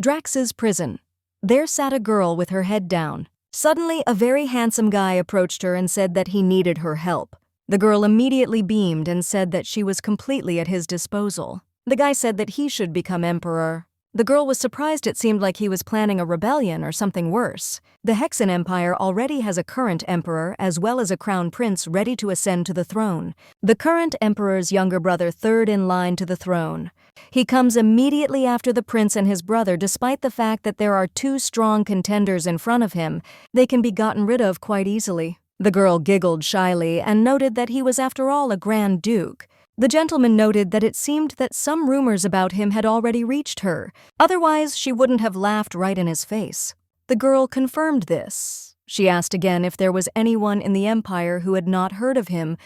Drax's prison. There sat a girl with her head down. Suddenly, a very handsome guy approached her and said that he needed her help. The girl immediately beamed and said that she was completely at his disposal. The guy said that he should become emperor. The girl was surprised. It seemed like he was planning a rebellion or something worse. The Hexen Empire already has a current emperor as well as a crown prince ready to ascend to the throne. The current emperor's younger brother, third in line to the throne. He comes immediately after the prince and his brother. Despite the fact that there are two strong contenders in front of him, they can be gotten rid of quite easily. The girl giggled shyly and noted that he was after all a Grand Duke. The gentleman noted that it seemed that some rumors about him had already reached her. Otherwise, she wouldn't have laughed right in his face. The girl confirmed this. She asked again if there was anyone in the Empire who had not heard of him.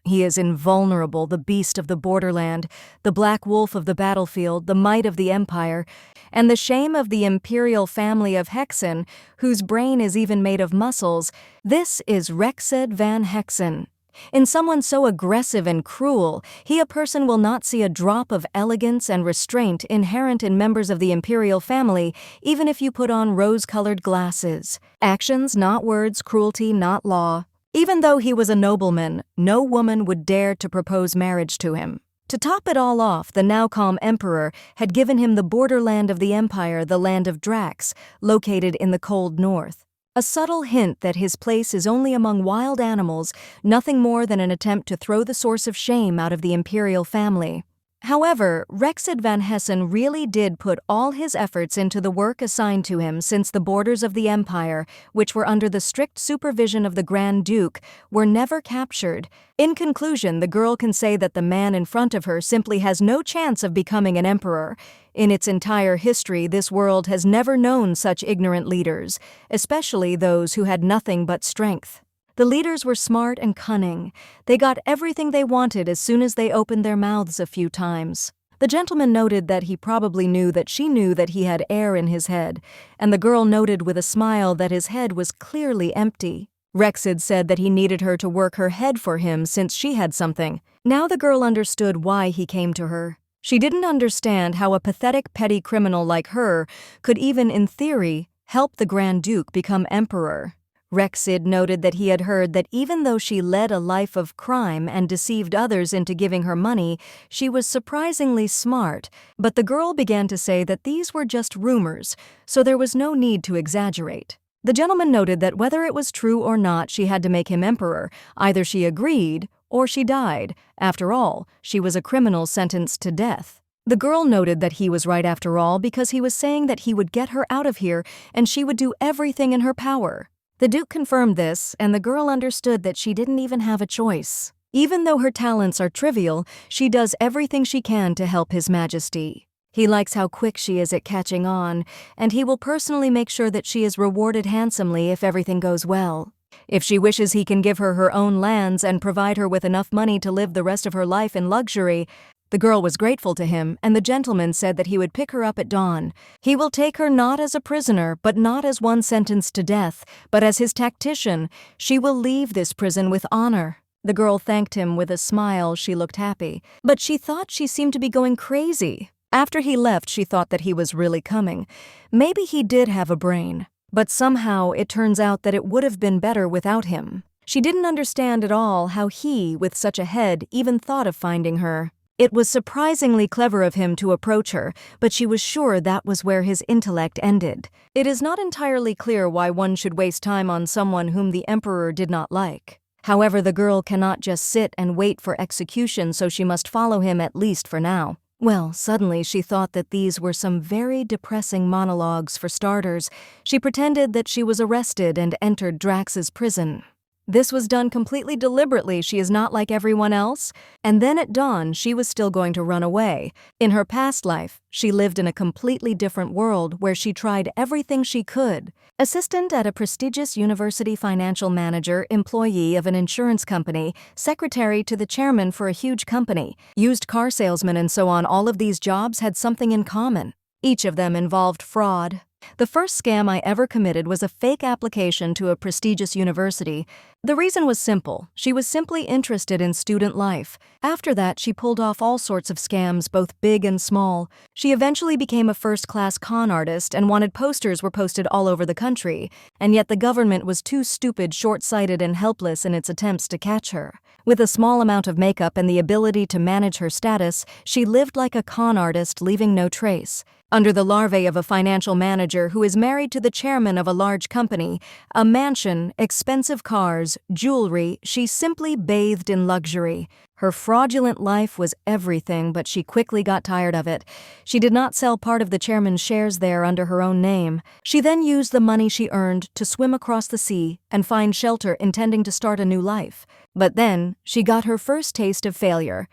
He is invulnerable, the beast of the borderland, the black wolf of the battlefield, the might of the Empire, and the shame of the imperial family of Hexen, whose brain is even made of muscles. This is Rexed van Hexen. In someone so aggressive and cruel, a person will not see a drop of elegance and restraint inherent in members of the imperial family, even if you put on rose-colored glasses. Actions, not words, cruelty, not law. Even though he was a nobleman, no woman would dare to propose marriage to him. To top it all off, the now calm emperor had given him the borderland of the empire, the land of Drax, located in the cold north. A subtle hint that his place is only among wild animals, nothing more than an attempt to throw the source of shame out of the imperial family. However, Rexed van Hexen really did put all his efforts into the work assigned to him, since the borders of the empire, which were under the strict supervision of the Grand Duke, were never captured. In conclusion, the girl can say that the man in front of her simply has no chance of becoming an emperor. In its entire history, this world has never known such ignorant leaders, especially those who had nothing but strength. The leaders were smart and cunning. They got everything they wanted as soon as they opened their mouths a few times. The gentleman noted that he probably knew that she knew that he had air in his head, and the girl noted with a smile that his head was clearly empty. Rexed said that he needed her to work her head for him since she had something. Now the girl understood why he came to her. She didn't understand how a pathetic petty criminal like her could even, in theory, help the Grand Duke become emperor. Rexed noted that he had heard that even though she led a life of crime and deceived others into giving her money, she was surprisingly smart, but the girl began to say that these were just rumors, so there was no need to exaggerate. The gentleman noted that whether it was true or not, she had to make him emperor. Either she agreed or she died. After all, she was a criminal sentenced to death. The girl noted that he was right after all, because he was saying that he would get her out of here and she would do everything in her power. The Duke confirmed this, and the girl understood that she didn't even have a choice. Even though her talents are trivial, she does everything she can to help His Majesty. He likes how quick she is at catching on, and he will personally make sure that she is rewarded handsomely if everything goes well. If she wishes, he can give her her own lands and provide her with enough money to live the rest of her life in luxury. The girl was grateful to him, and the gentleman said that he would pick her up at dawn. He will take her not as a prisoner, but not as one sentenced to death, but as his tactician. She will leave this prison with honor. The girl thanked him with a smile. She looked happy, but she thought she seemed to be going crazy. After he left, she thought that he was really coming. Maybe he did have a brain, but somehow it turns out that it would have been better without him. She didn't understand at all how he, with such a head, even thought of finding her. It was surprisingly clever of him to approach her, but she was sure that was where his intellect ended. It is not entirely clear why one should waste time on someone whom the emperor did not like. However, the girl cannot just sit and wait for execution, so she must follow him, at least for now. Well, suddenly she thought that these were some very depressing monologues. For starters, she pretended that she was arrested and entered Drax's prison. This was done completely deliberately. She is not like everyone else. And then at dawn, she was still going to run away. In her past life, she lived in a completely different world where she tried everything she could. Assistant at a prestigious university, financial manager, employee of an insurance company, secretary to the chairman for a huge company, used car salesman, and so on. All of these jobs had something in common. Each of them involved fraud. The first scam I ever committed was a fake application to a prestigious university. The reason was simple. She was simply interested in student life. After that, she pulled off all sorts of scams, both big and small. She eventually became a first-class con artist and wanted posters were posted all over the country, and yet the government was too stupid, short-sighted, and helpless in its attempts to catch her. With a small amount of makeup and the ability to manage her status, she lived like a con artist, leaving no trace. Under the larvae of a financial manager who is married to the chairman of a large company, a mansion, expensive cars, jewelry, she simply bathed in luxury. Her fraudulent life was everything, but she quickly got tired of it. She did not sell part of the chairman's shares there under her own name. She then used the money she earned to swim across the sea and find shelter, intending to start a new life. But then, she got her first taste of failure.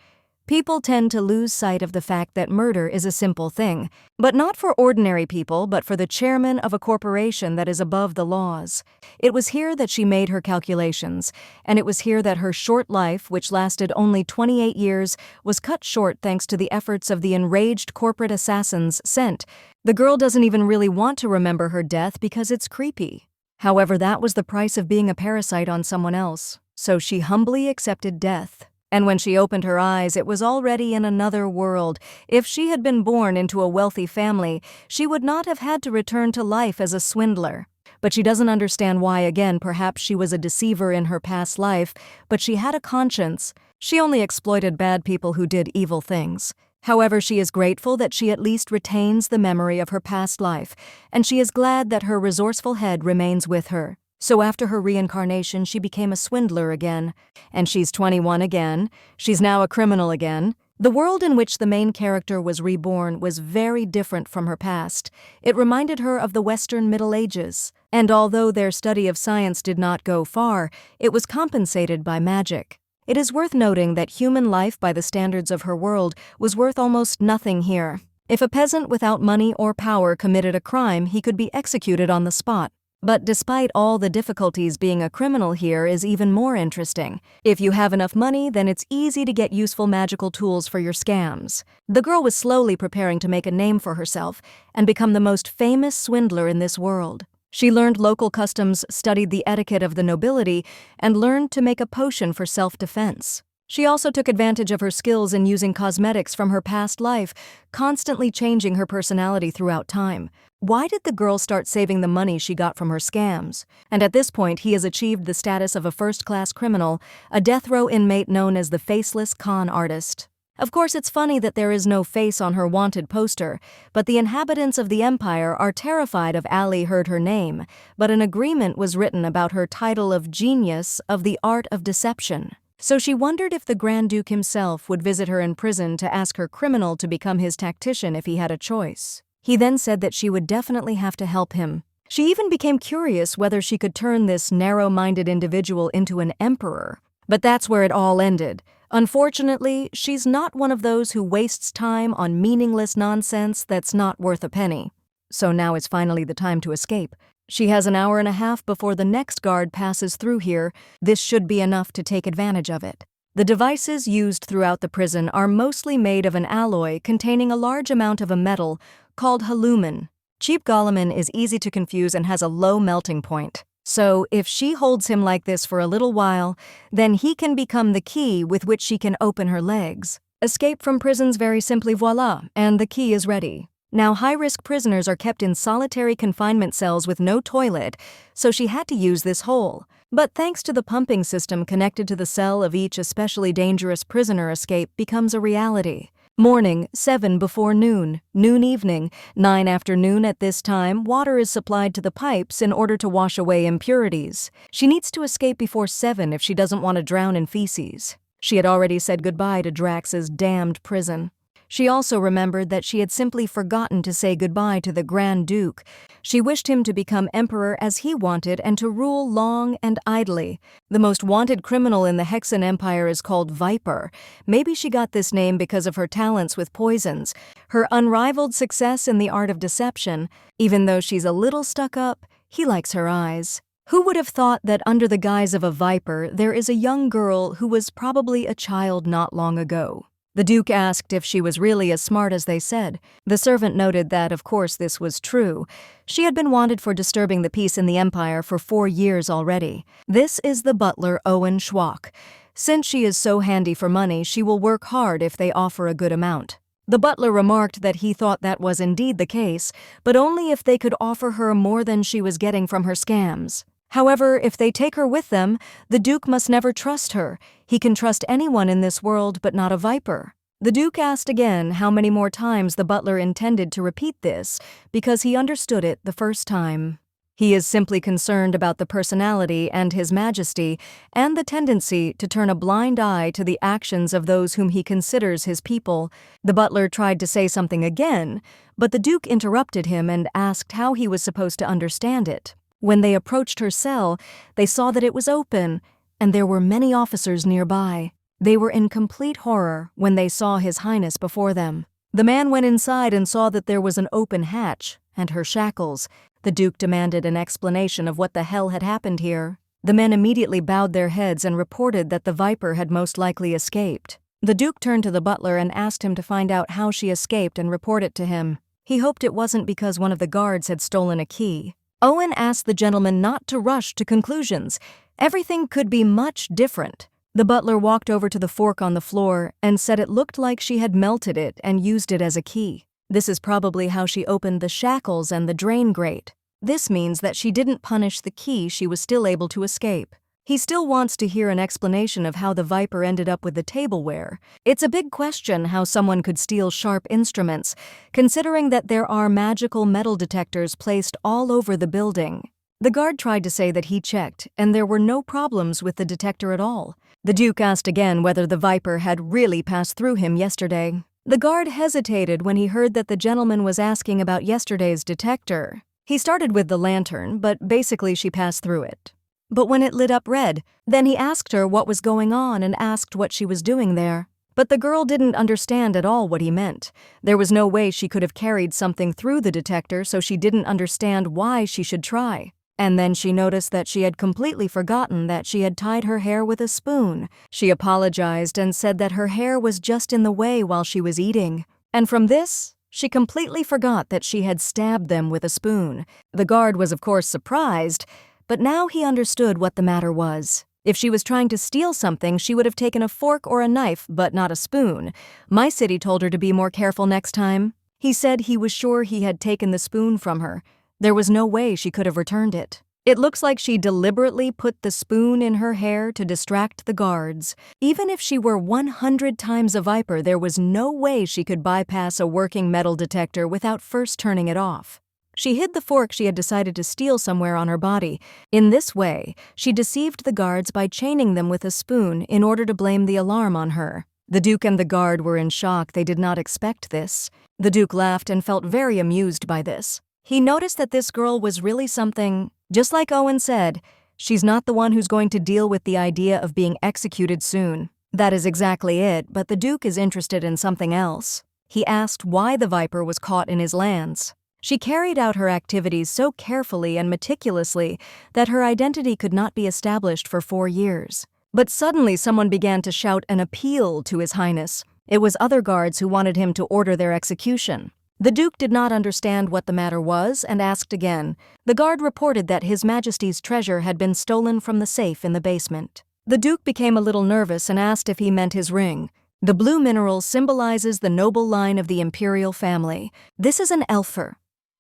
People tend to lose sight of the fact that murder is a simple thing, but not for ordinary people, but for the chairman of a corporation that is above the laws. It was here that she made her calculations, and it was here that her short life, which lasted only 28 years, was cut short thanks to the efforts of the enraged corporate assassins sent. The girl doesn't even really want to remember her death because it's creepy. However, that was the price of being a parasite on someone else, so she humbly accepted death. And when she opened her eyes, it was already in another world. If she had been born into a wealthy family, she would not have had to return to life as a swindler. But she doesn't understand why. Again, perhaps she was a deceiver in her past life, but she had a conscience. She only exploited bad people who did evil things. However, she is grateful that she at least retains the memory of her past life, and she is glad that her resourceful head remains with her. So after her reincarnation, she became a swindler again. And she's 21 again. She's now a criminal again. The world in which the main character was reborn was very different from her past. It reminded her of the Western Middle Ages. And although their study of science did not go far, it was compensated by magic. It is worth noting that human life by the standards of her world was worth almost nothing here. If a peasant without money or power committed a crime, he could be executed on the spot. But despite all the difficulties, being a criminal here is even more interesting. If you have enough money, then it's easy to get useful magical tools for your scams. The girl was slowly preparing to make a name for herself and become the most famous swindler in this world. She learned local customs, studied the etiquette of the nobility, and learned to make a potion for self-defense. She also took advantage of her skills in using cosmetics from her past life, constantly changing her personality throughout time. Why did the girl start saving the money she got from her scams? And at this point, he has achieved the status of a first-class criminal, a death row inmate known as the Faceless Con Artist. Of course, it's funny that there is no face on her wanted poster, but the inhabitants of the empire are terrified of Ali heard her name, but an agreement was written about her title of Genius of the Art of Deception. So she wondered if the Grand Duke himself would visit her in prison to ask her criminal to become his tactician if he had a choice. He then said that she would definitely have to help him. She even became curious whether she could turn this narrow-minded individual into an emperor. But that's where it all ended. Unfortunately, she's not one of those who wastes time on meaningless nonsense that's not worth a penny. So now is finally the time to escape. She has an hour and a half before the next guard passes through here. This should be enough to take advantage of it. The devices used throughout the prison are mostly made of an alloy containing a large amount of a metal called aluminum. Cheap Goleman is easy to confuse and has a low melting point. So if she holds him like this for a little while, then he can become the key with which she can open her legs. Escape from prisons very simply, voila, and the key is ready. Now, high-risk prisoners are kept in solitary confinement cells with no toilet, so she had to use this hole. But thanks to the pumping system connected to the cell of each especially dangerous prisoner, escape becomes a reality. Morning, 7 before noon, noon evening, 9 afternoon. At this time, water is supplied to the pipes in order to wash away impurities. She needs to escape before 7 if she doesn't want to drown in feces. She had already said goodbye to Drax's damned prison. She also remembered that she had simply forgotten to say goodbye to the Grand Duke. She wished him to become emperor as he wanted and to rule long and idly. The most wanted criminal in the Hexen Empire is called Viper. Maybe she got this name because of her talents with poisons, her unrivaled success in the art of deception. Even though she's a little stuck up, he likes her eyes. Who would have thought that under the guise of a viper, there is a young girl who was probably a child not long ago? The Duke asked if she was really as smart as they said. The servant noted that, of course, this was true. She had been wanted for disturbing the peace in the Empire for 4 years already. This is the butler, Owen Schwach. Since she is so handy for money, she will work hard if they offer a good amount. The butler remarked that he thought that was indeed the case, but only if they could offer her more than she was getting from her scams. However, if they take her with them, the Duke must never trust her. He can trust anyone in this world but not a viper. The Duke asked again how many more times the butler intended to repeat this, because he understood it the first time. He is simply concerned about the personality and His Majesty and the tendency to turn a blind eye to the actions of those whom he considers his people. The butler tried to say something again, but the Duke interrupted him and asked how he was supposed to understand it. When they approached her cell, they saw that it was open, and there were many officers nearby. They were in complete horror when they saw His Highness before them. The man went inside and saw that there was an open hatch and her shackles. The Duke demanded an explanation of what the hell had happened here. The men immediately bowed their heads and reported that the viper had most likely escaped. The Duke turned to the butler and asked him to find out how she escaped and report it to him. He hoped it wasn't because one of the guards had stolen a key. Owen asked the gentleman not to rush to conclusions. Everything could be much different. The butler walked over to the fork on the floor and said it looked like she had melted it and used it as a key. This is probably how she opened the shackles and the drain grate. This means that she didn't punish the key, she was still able to escape. He still wants to hear an explanation of how the viper ended up with the tableware. It's a big question how someone could steal sharp instruments, considering that there are magical metal detectors placed all over the building. The guard tried to say that he checked, and there were no problems with the detector at all. The Duke asked again whether the viper had really passed through him yesterday. The guard hesitated when he heard that the gentleman was asking about yesterday's detector. He started with the lantern, but basically she passed through it. But when it lit up red, then he asked her what was going on and asked what she was doing there. But the girl didn't understand at all what he meant. There was no way she could have carried something through the detector, so she didn't understand why she should try. And then she noticed that she had completely forgotten that she had tied her hair with a spoon. She apologized and said that her hair was just in the way while she was eating. And from this, she completely forgot that she had stabbed them with a spoon. The guard was of course surprised, but now he understood what the matter was. If she was trying to steal something, she would have taken a fork or a knife, but not a spoon. My city told her to be more careful next time. He said he was sure he had taken the spoon from her. There was no way she could have returned it. It looks like she deliberately put the spoon in her hair to distract the guards. Even if she were 100 times a viper, there was no way she could bypass a working metal detector without first turning it off. She hid the fork she had decided to steal somewhere on her body. In this way, she deceived the guards by chaining them with a spoon in order to blame the alarm on her. The Duke and the guard were in shock. They did not expect this. The Duke laughed and felt very amused by this. He noticed that this girl was really something. Just like Owen said, she's not the one who's going to deal with the idea of being executed soon. That is exactly it, but the Duke is interested in something else. He asked why the viper was caught in his lands. She carried out her activities so carefully and meticulously that her identity could not be established for 4 years. But suddenly someone began to shout an appeal to His Highness. It was other guards who wanted him to order their execution. The Duke did not understand what the matter was and asked again. The guard reported that His Majesty's treasure had been stolen from the safe in the basement. The Duke became a little nervous and asked if he meant his ring. The blue mineral symbolizes the noble line of the imperial family. This is an elfer.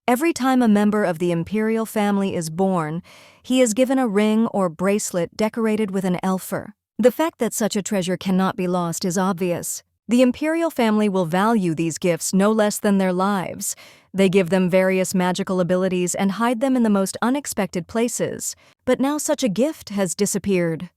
Every time a member of the imperial family is born, he is given a ring or bracelet decorated with an elfer. The fact that such a treasure cannot be lost is obvious. The imperial family will value these gifts no less than their lives. They give them various magical abilities and hide them in the most unexpected places. But now such a gift has disappeared.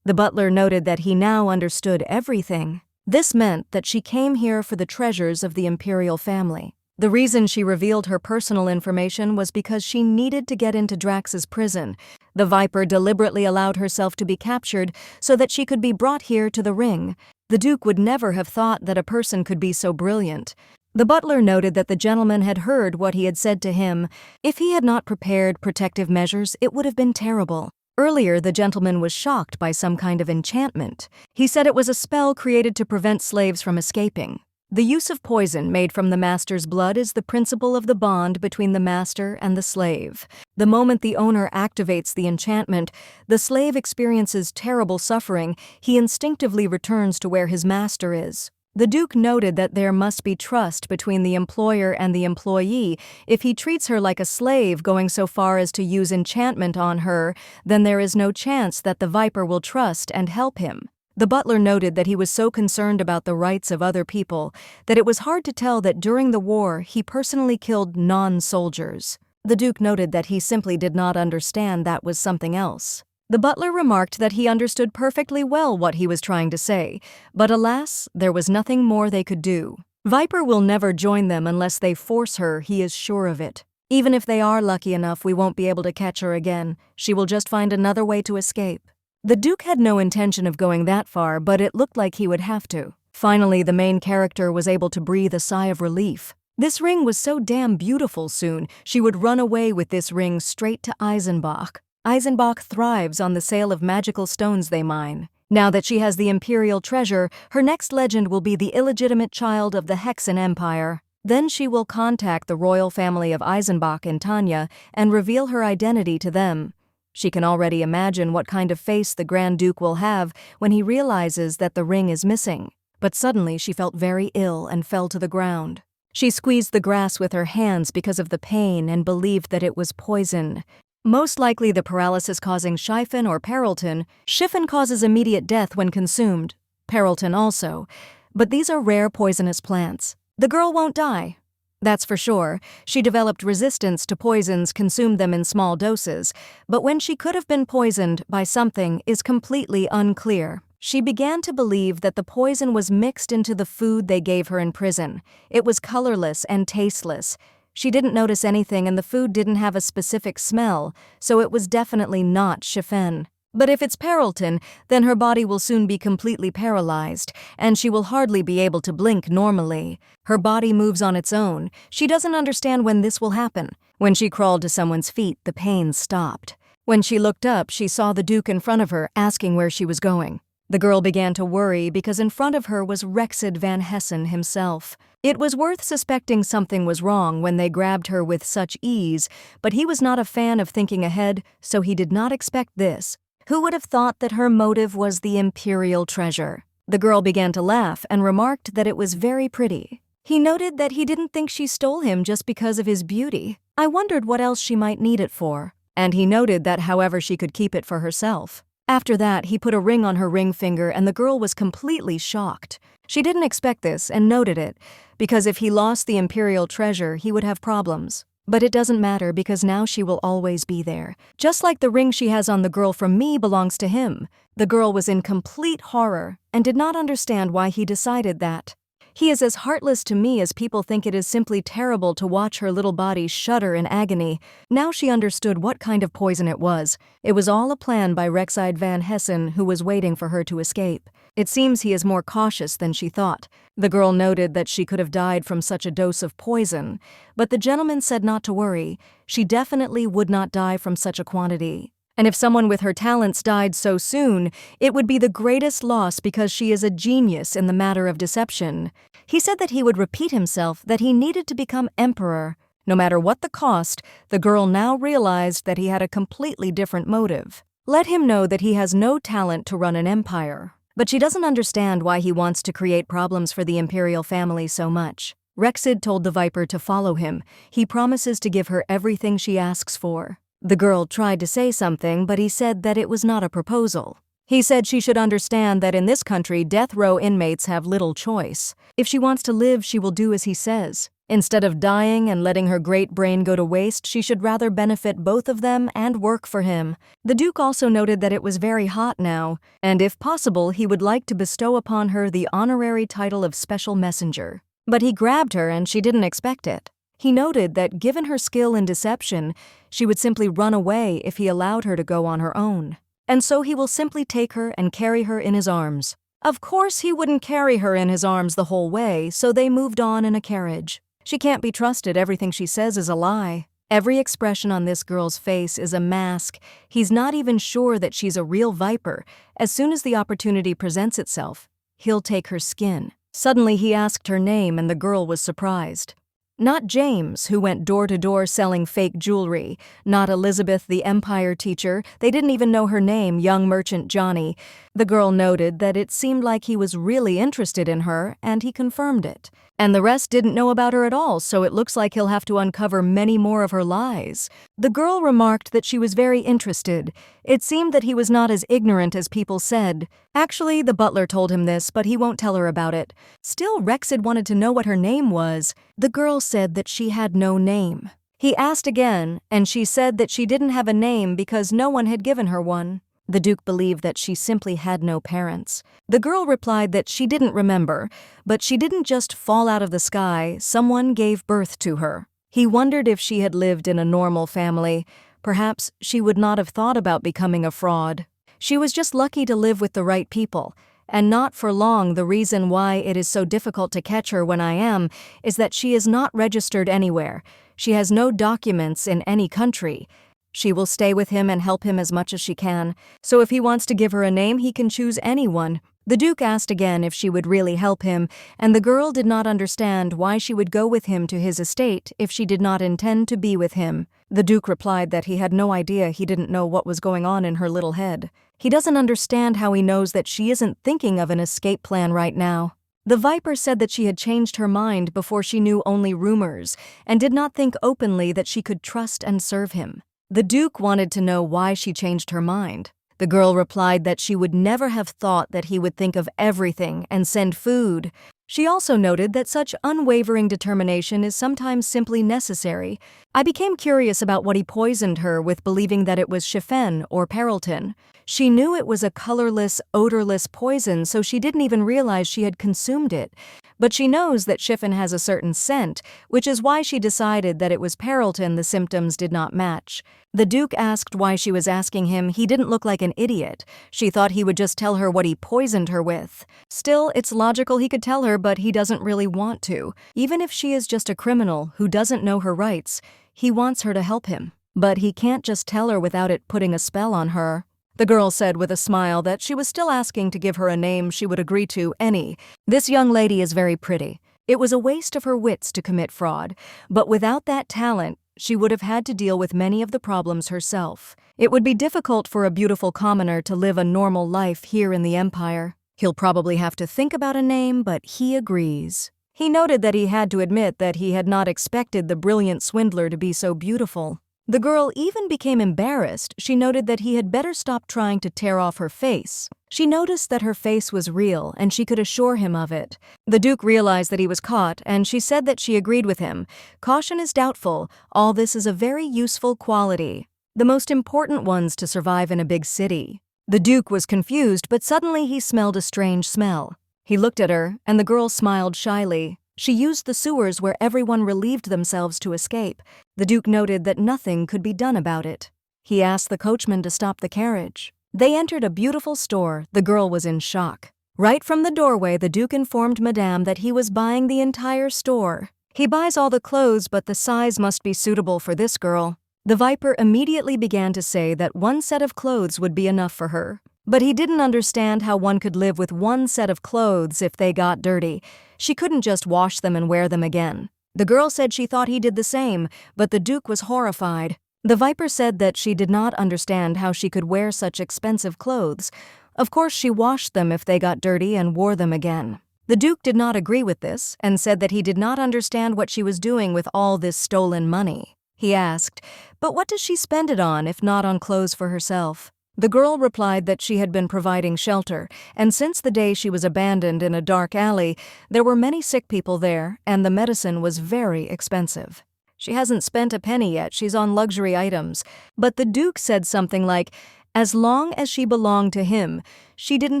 The butler noted that he now understood everything. This meant that she came here for the treasures of the imperial family. The reason she revealed her personal information was because she needed to get into Drax's prison. The Viper deliberately allowed herself to be captured so that she could be brought here to the ring. The Duke would never have thought that a person could be so brilliant. The butler noted that the gentleman had heard what he had said to him. If he had not prepared protective measures, it would have been terrible. Earlier, the gentleman was shocked by some kind of enchantment. He said it was a spell created to prevent slaves from escaping. The use of poison made from the master's blood is the principle of the bond between the master and the slave. The moment the owner activates the enchantment, the slave experiences terrible suffering. He instinctively returns to where his master is. The Duke noted that there must be trust between the employer and the employee. If he treats her like a slave, going so far as to use enchantment on her, then there is no chance that the Viper will trust and help him. The butler noted that he was so concerned about the rights of other people that it was hard to tell that during the war he personally killed non-soldiers. The Duke noted that he simply did not understand that was something else. The butler remarked that he understood perfectly well what he was trying to say, but alas, there was nothing more they could do. Viper will never join them unless they force her, he is sure of it. Even if they are lucky enough, we won't be able to catch her again. She will just find another way to escape. The Duke had no intention of going that far, but it looked like he would have to. Finally, the main character was able to breathe a sigh of relief. This ring was so damn beautiful. Soon she would run away with this ring straight to Eisenbach. Eisenbach thrives on the sale of magical stones they mine. Now that she has the imperial treasure, her next legend will be the illegitimate child of the Hexen Empire. Then she will contact the royal family of Eisenbach in Tanya and reveal her identity to them. She can already imagine what kind of face the Grand Duke will have when he realizes that the ring is missing. But suddenly she felt very ill and fell to the ground. She squeezed the grass with her hands because of the pain and believed that it was poison. Most likely the paralysis causing Schiffen or Peralton. Schiffen causes immediate death when consumed. Peralton also. But these are rare poisonous plants. The girl won't die. That's for sure. She developed resistance to poisons, consumed them in small doses, but when she could have been poisoned by something is completely unclear. She began to believe that the poison was mixed into the food they gave her in prison. It was colorless and tasteless. She didn't notice anything and the food didn't have a specific smell, so it was definitely not Schiffen. But if it's Peralton, then her body will soon be completely paralyzed, and she will hardly be able to blink normally. Her body moves on its own. She doesn't understand when this will happen. When she crawled to someone's feet, the pain stopped. When she looked up, she saw the Duke in front of her, asking where she was going. The girl began to worry because in front of her was Rexid Van Hessen himself. It was worth suspecting something was wrong when they grabbed her with such ease, but he was not a fan of thinking ahead, so he did not expect this. Who would have thought that her motive was the imperial treasure? The girl began to laugh and remarked that it was very pretty. He noted that he didn't think she stole him just because of his beauty. I wondered what else she might need it for. And he noted that however she could keep it for herself. After that, he put a ring on her ring finger and the girl was completely shocked. She didn't expect this and noted it, because if he lost the imperial treasure, he would have problems. But it doesn't matter because now she will always be there. Just like the ring she has on the girl from me belongs to him. The girl was in complete horror and did not understand why he decided that. He is as heartless to me as people think it is simply terrible to watch her little body shudder in agony. Now she understood what kind of poison it was. It was all a plan by Rexide Van Hessen, who was waiting for her to escape. It seems he is more cautious than she thought. The girl noted that she could have died from such a dose of poison, but the gentleman said not to worry. She definitely would not die from such a quantity. And if someone with her talents died so soon, it would be the greatest loss because she is a genius in the matter of deception. He said that he would repeat himself, that he needed to become emperor. No matter what the cost, the girl now realized that he had a completely different motive. Let him know that he has no talent to run an empire. But she doesn't understand why he wants to create problems for the imperial family so much. Rexid told the Viper to follow him. He promises to give her everything she asks for. The girl tried to say something, but he said that it was not a proposal. He said she should understand that in this country, death row inmates have little choice. If she wants to live, she will do as he says. Instead of dying and letting her great brain go to waste, she should rather benefit both of them and work for him. The Duke also noted that it was very hot now, and if possible, he would like to bestow upon her the honorary title of Special Messenger. But he grabbed her and she didn't expect it. He noted that given her skill in deception, she would simply run away if he allowed her to go on her own. And so he will simply take her and carry her in his arms. Of course, he wouldn't carry her in his arms the whole way, so they moved on in a carriage. She can't be trusted, everything she says is a lie. Every expression on this girl's face is a mask. He's not even sure that she's a real viper. As soon as the opportunity presents itself, he'll take her skin. Suddenly he asked her name and the girl was surprised. Not James, who went door to door selling fake jewelry. Not Elizabeth, the Empire teacher. They didn't even know her name, young merchant Johnny. The girl noted that it seemed like he was really interested in her, and he confirmed it. And the rest didn't know about her at all, so it looks like he'll have to uncover many more of her lies. The girl remarked that she was very interested. It seemed that he was not as ignorant as people said. Actually, the butler told him this, but he won't tell her about it. Still, Rex had wanted to know what her name was. The girl said that she had no name. He asked again, and she said that she didn't have a name because no one had given her one. The Duke believed that she simply had no parents. The girl replied that she didn't remember, but she didn't just fall out of the sky, someone gave birth to her. He wondered if she had lived in a normal family. Perhaps she would not have thought about becoming a fraud. She was just lucky to live with the right people. And not for long. The reason why it is so difficult to catch her when I am is that she is not registered anywhere. She has no documents in any country. She will stay with him and help him as much as she can. So if he wants to give her a name, he can choose anyone. The Duke asked again if she would really help him, and the girl did not understand why she would go with him to his estate if she did not intend to be with him. The Duke replied that he had no idea. He didn't know what was going on in her little head. He doesn't understand how he knows that she isn't thinking of an escape plan right now. The Viper said that she had changed her mind before she knew only rumors, and did not think openly that she could trust and serve him. The Duke wanted to know why she changed her mind. The girl replied that she would never have thought that he would think of everything and send food. She also noted that such unwavering determination is sometimes simply necessary. I became curious about what he poisoned her with, believing that it was chiffon or Peraltin. She knew it was a colorless, odorless poison, so she didn't even realize she had consumed it. But she knows that chiffon has a certain scent, which is why she decided that it was Peraltin. The symptoms did not match. The Duke asked why she was asking him. He didn't look like an idiot. She thought he would just tell her what he poisoned her with. Still, it's logical he could tell her, but he doesn't really want to. Even if she is just a criminal who doesn't know her rights, he wants her to help him. But he can't just tell her without it putting a spell on her. The girl said with a smile that she was still asking to give her a name she would agree to, any. This young lady is very pretty. It was a waste of her wits to commit fraud, but without that talent, she would have had to deal with many of the problems herself. It would be difficult for a beautiful commoner to live a normal life here in the Empire. He'll probably have to think about a name, but he agrees. He noted that he had to admit that he had not expected the brilliant swindler to be so beautiful. The girl even became embarrassed. She noted that he had better stop trying to tear off her face. She noticed that her face was real, and she could assure him of it. The Duke realized that he was caught, and she said that she agreed with him. Caution is doubtful. All this is a very useful quality. The most important ones to survive in a big city. The Duke was confused, but suddenly he smelled a strange smell. He looked at her, and the girl smiled shyly. She used the sewers where everyone relieved themselves to escape. The Duke noted that nothing could be done about it. He asked the coachman to stop the carriage. They entered a beautiful store. The girl was in shock. Right from the doorway, the Duke informed Madame that he was buying the entire store. He buys all the clothes, but the size must be suitable for this girl. The Viper immediately began to say that one set of clothes would be enough for her. But he didn't understand how one could live with one set of clothes if they got dirty. She couldn't just wash them and wear them again. The girl said she thought he did the same, but the Duke was horrified. The Viper said that she did not understand how she could wear such expensive clothes. Of course, she washed them if they got dirty and wore them again. The Duke did not agree with this and said that he did not understand what she was doing with all this stolen money. He asked, "But what does she spend it on if not on clothes for herself?" The girl replied that she had been providing shelter, and since the day she was abandoned in a dark alley, there were many sick people there, and the medicine was very expensive. She hasn't spent a penny yet, she's on luxury items. But the Duke said something like, as long as she belonged to him, she didn't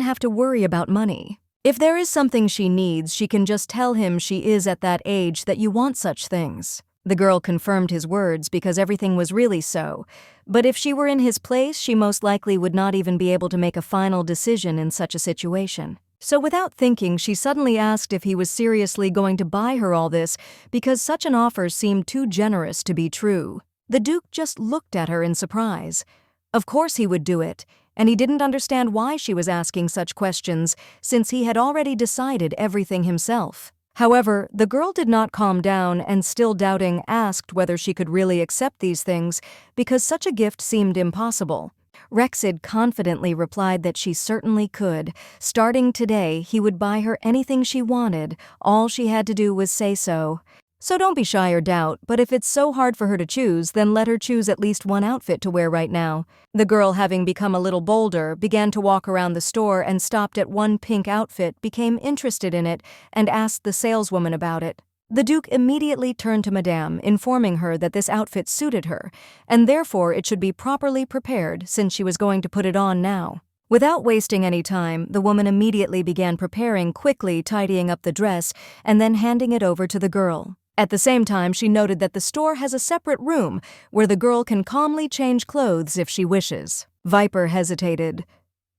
have to worry about money. If there is something she needs, she can just tell him she is at that age that you want such things. The girl confirmed his words because everything was really so. But if she were in his place, she most likely would not even be able to make a final decision in such a situation. So without thinking, she suddenly asked if he was seriously going to buy her all this because such an offer seemed too generous to be true. The Duke just looked at her in surprise. Of course he would do it, and he didn't understand why she was asking such questions, since he had already decided everything himself. However, the girl did not calm down and, still doubting, asked whether she could really accept these things, because such a gift seemed impossible. Rexid confidently replied that she certainly could. Starting today, he would buy her anything she wanted. All she had to do was say so. So don't be shy or doubt, but if it's so hard for her to choose, then let her choose at least one outfit to wear right now. The girl, having become a little bolder, began to walk around the store and stopped at one pink outfit, became interested in it, and asked the saleswoman about it. The Duke immediately turned to Madame, informing her that this outfit suited her, and therefore it should be properly prepared since she was going to put it on now. Without wasting any time, the woman immediately began preparing, quickly tidying up the dress and then handing it over to the girl. At the same time, she noted that the store has a separate room where the girl can calmly change clothes if she wishes. Viper hesitated.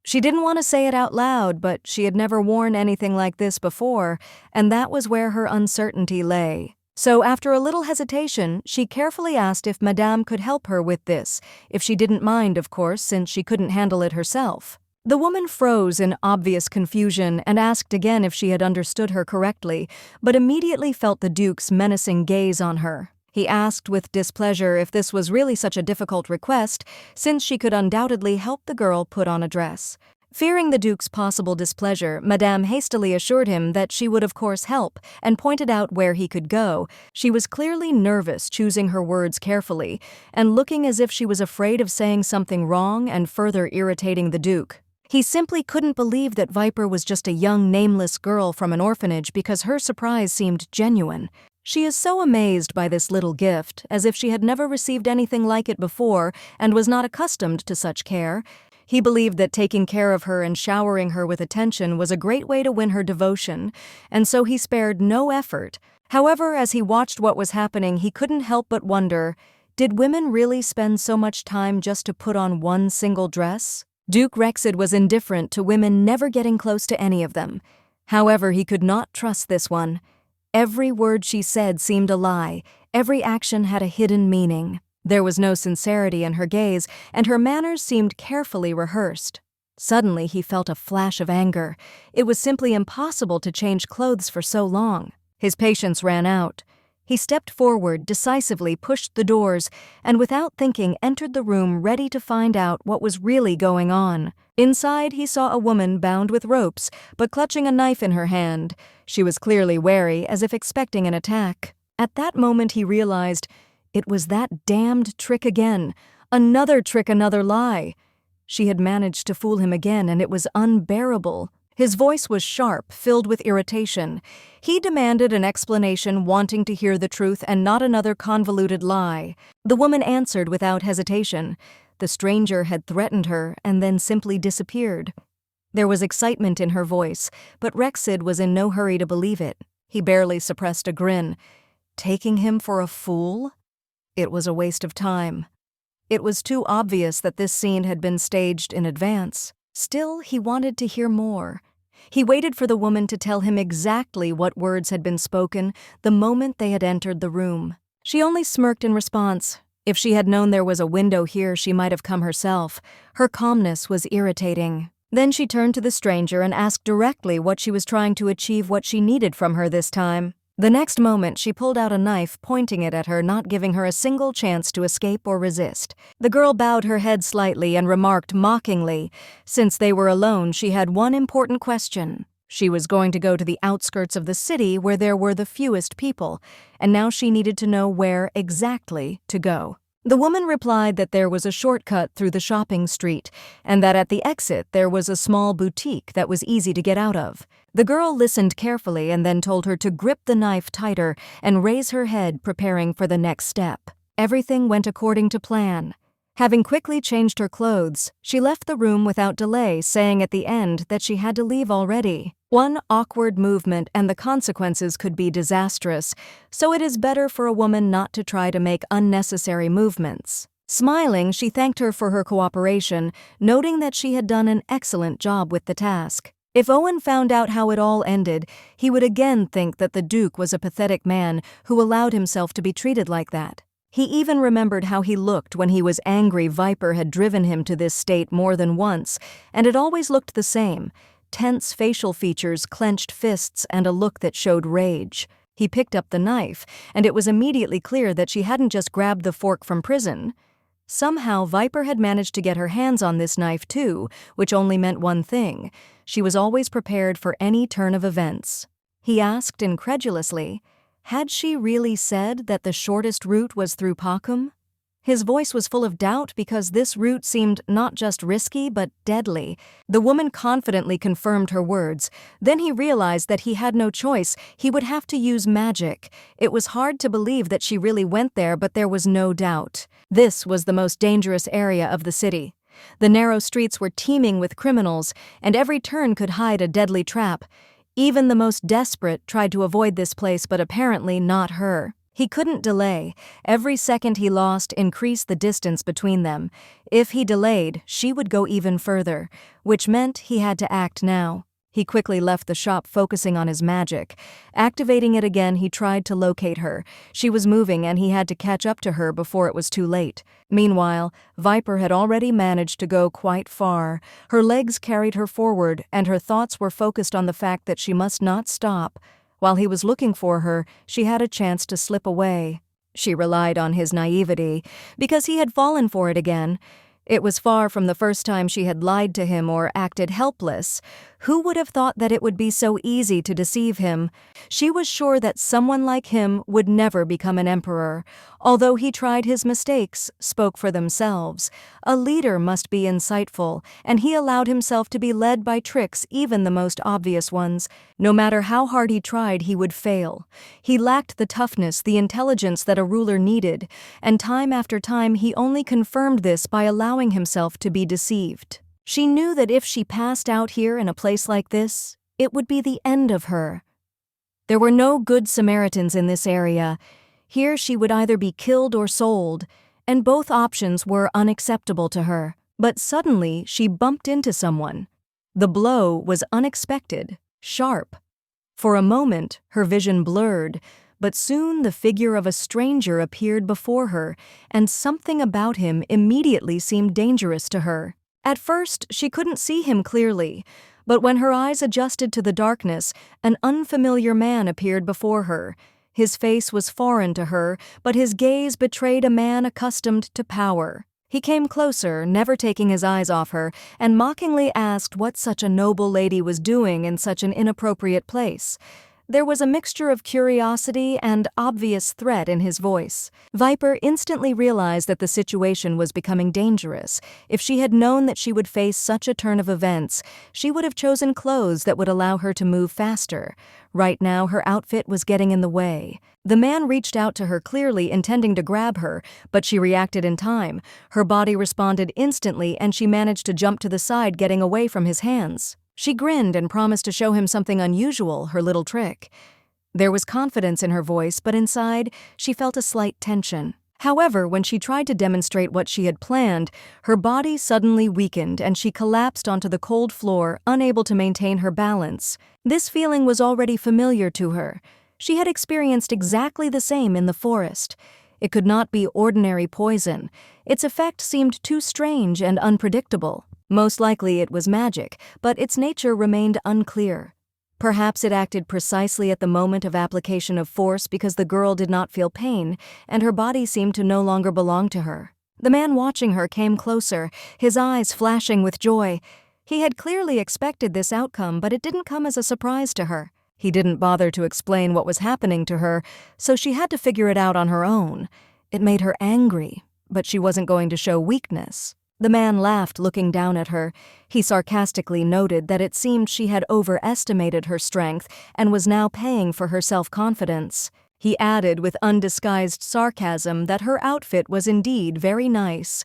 She didn't want to say it out loud, but she had never worn anything like this before, and that was where her uncertainty lay. So after a little hesitation, she carefully asked if Madame could help her with this, if she didn't mind, of course, since she couldn't handle it herself. The woman froze in obvious confusion and asked again if she had understood her correctly, but immediately felt the Duke's menacing gaze on her. He asked with displeasure if this was really such a difficult request, since she could undoubtedly help the girl put on a dress. Fearing the Duke's possible displeasure, Madame hastily assured him that she would of course help and pointed out where he could go. She was clearly nervous, choosing her words carefully, and looking as if she was afraid of saying something wrong and further irritating the Duke. He simply couldn't believe that Viper was just a young, nameless girl from an orphanage because her surprise seemed genuine. She is so amazed by this little gift, as if she had never received anything like it before and was not accustomed to such care. He believed that taking care of her and showering her with attention was a great way to win her devotion, and so he spared no effort. However, as he watched what was happening, he couldn't help but wonder, did women really spend so much time just to put on one single dress? Duke Rexid was indifferent to women never getting close to any of them. However, he could not trust this one. Every word she said seemed a lie. Every action had a hidden meaning. There was no sincerity in her gaze, and her manners seemed carefully rehearsed. Suddenly, he felt a flash of anger. It was simply impossible to change clothes for so long. His patience ran out. He stepped forward, decisively pushed the doors, and without thinking entered the room ready to find out what was really going on. Inside, he saw a woman bound with ropes, but clutching a knife in her hand. She was clearly wary, as if expecting an attack. At that moment, he realized it was that damned trick again. Another trick, another lie. She had managed to fool him again, and it was unbearable. His voice was sharp, filled with irritation. He demanded an explanation, wanting to hear the truth and not another convoluted lie. The woman answered without hesitation. The stranger had threatened her and then simply disappeared. There was excitement in her voice, but Rexid was in no hurry to believe it. He barely suppressed a grin. Taking him for a fool? It was a waste of time. It was too obvious that this scene had been staged in advance. Still, he wanted to hear more. He waited for the woman to tell him exactly what words had been spoken the moment they had entered the room. She only smirked in response. If she had known there was a window here, she might have come herself. Her calmness was irritating. Then she turned to the stranger and asked directly what she was trying to achieve, what she needed from her this time. The next moment, she pulled out a knife, pointing it at her, not giving her a single chance to escape or resist. The girl bowed her head slightly and remarked mockingly, since they were alone, she had one important question. She was going to go to the outskirts of the city where there were the fewest people, and now she needed to know where exactly to go. The woman replied that there was a shortcut through the shopping street, and that at the exit there was a small boutique that was easy to get out of. The girl listened carefully and then told her to grip the knife tighter and raise her head, preparing for the next step. Everything went according to plan. Having quickly changed her clothes, she left the room without delay, saying at the end that she had to leave already. One awkward movement and the consequences could be disastrous, so it is better for a woman not to try to make unnecessary movements. Smiling, she thanked her for her cooperation, noting that she had done an excellent job with the task. If Owen found out how it all ended, he would again think that the Duke was a pathetic man who allowed himself to be treated like that. He even remembered how he looked when he was angry Viper had driven him to this state more than once, and it always looked the same: tense facial features, clenched fists, and a look that showed rage. He picked up the knife, and it was immediately clear that she hadn't just grabbed the fork from prison. Somehow Viper had managed to get her hands on this knife too, which only meant one thing: she was always prepared for any turn of events. He asked incredulously, had she really said that the shortest route was through Pakum? His voice was full of doubt because this route seemed not just risky but deadly. The woman confidently confirmed her words. Then he realized that he had no choice. He would have to use magic. It was hard to believe that she really went there, but there was no doubt. This was the most dangerous area of the city. The narrow streets were teeming with criminals, and every turn could hide a deadly trap. Even the most desperate tried to avoid this place, but apparently not her. He couldn't delay. Every second he lost increased the distance between them. If he delayed, she would go even further, which meant he had to act now. He quickly left the shop, focusing on his magic. Activating it again, he tried to locate her. She was moving, and he had to catch up to her before it was too late. Meanwhile, Viper had already managed to go quite far. Her legs carried her forward, and her thoughts were focused on the fact that she must not stop. While he was looking for her, she had a chance to slip away. She relied on his naivety, because he had fallen for it again. It was far from the first time she had lied to him or acted helpless. Who would have thought that it would be so easy to deceive him? She was sure that someone like him would never become an emperor. Although he tried, his mistakes spoke for themselves. A leader must be insightful, and he allowed himself to be led by tricks, even the most obvious ones. No matter how hard he tried, he would fail. He lacked the toughness, the intelligence that a ruler needed, and time after time he only confirmed this by allowing himself to be deceived. She knew that if she passed out here in a place like this, it would be the end of her. There were no good Samaritans in this area. Here she would either be killed or sold, and both options were unacceptable to her. But suddenly she bumped into someone. The blow was unexpected, sharp. For a moment, her vision blurred, but soon the figure of a stranger appeared before her, and something about him immediately seemed dangerous to her. At first, she couldn't see him clearly, but when her eyes adjusted to the darkness, an unfamiliar man appeared before her. His face was foreign to her, but his gaze betrayed a man accustomed to power. He came closer, never taking his eyes off her, and mockingly asked what such a noble lady was doing in such an inappropriate place. There was a mixture of curiosity and obvious threat in his voice. Viper instantly realized that the situation was becoming dangerous. If she had known that she would face such a turn of events, she would have chosen clothes that would allow her to move faster. Right now, her outfit was getting in the way. The man reached out to her, clearly intending to grab her, but she reacted in time. Her body responded instantly, and she managed to jump to the side, getting away from his hands. She grinned and promised to show him something unusual, her little trick. There was confidence in her voice, but inside, she felt a slight tension. However, when she tried to demonstrate what she had planned, her body suddenly weakened and she collapsed onto the cold floor, unable to maintain her balance. This feeling was already familiar to her. She had experienced exactly the same in the forest. It could not be ordinary poison. Its effect seemed too strange and unpredictable. Most likely it was magic, but its nature remained unclear. Perhaps it acted precisely at the moment of application of force because the girl did not feel pain, and her body seemed to no longer belong to her. The man watching her came closer, his eyes flashing with joy. He had clearly expected this outcome, but it didn't come as a surprise to her. He didn't bother to explain what was happening to her, so she had to figure it out on her own. It made her angry, but she wasn't going to show weakness. The man laughed, looking down at her. He sarcastically noted that it seemed she had overestimated her strength and was now paying for her self-confidence. He added with undisguised sarcasm that her outfit was indeed very nice.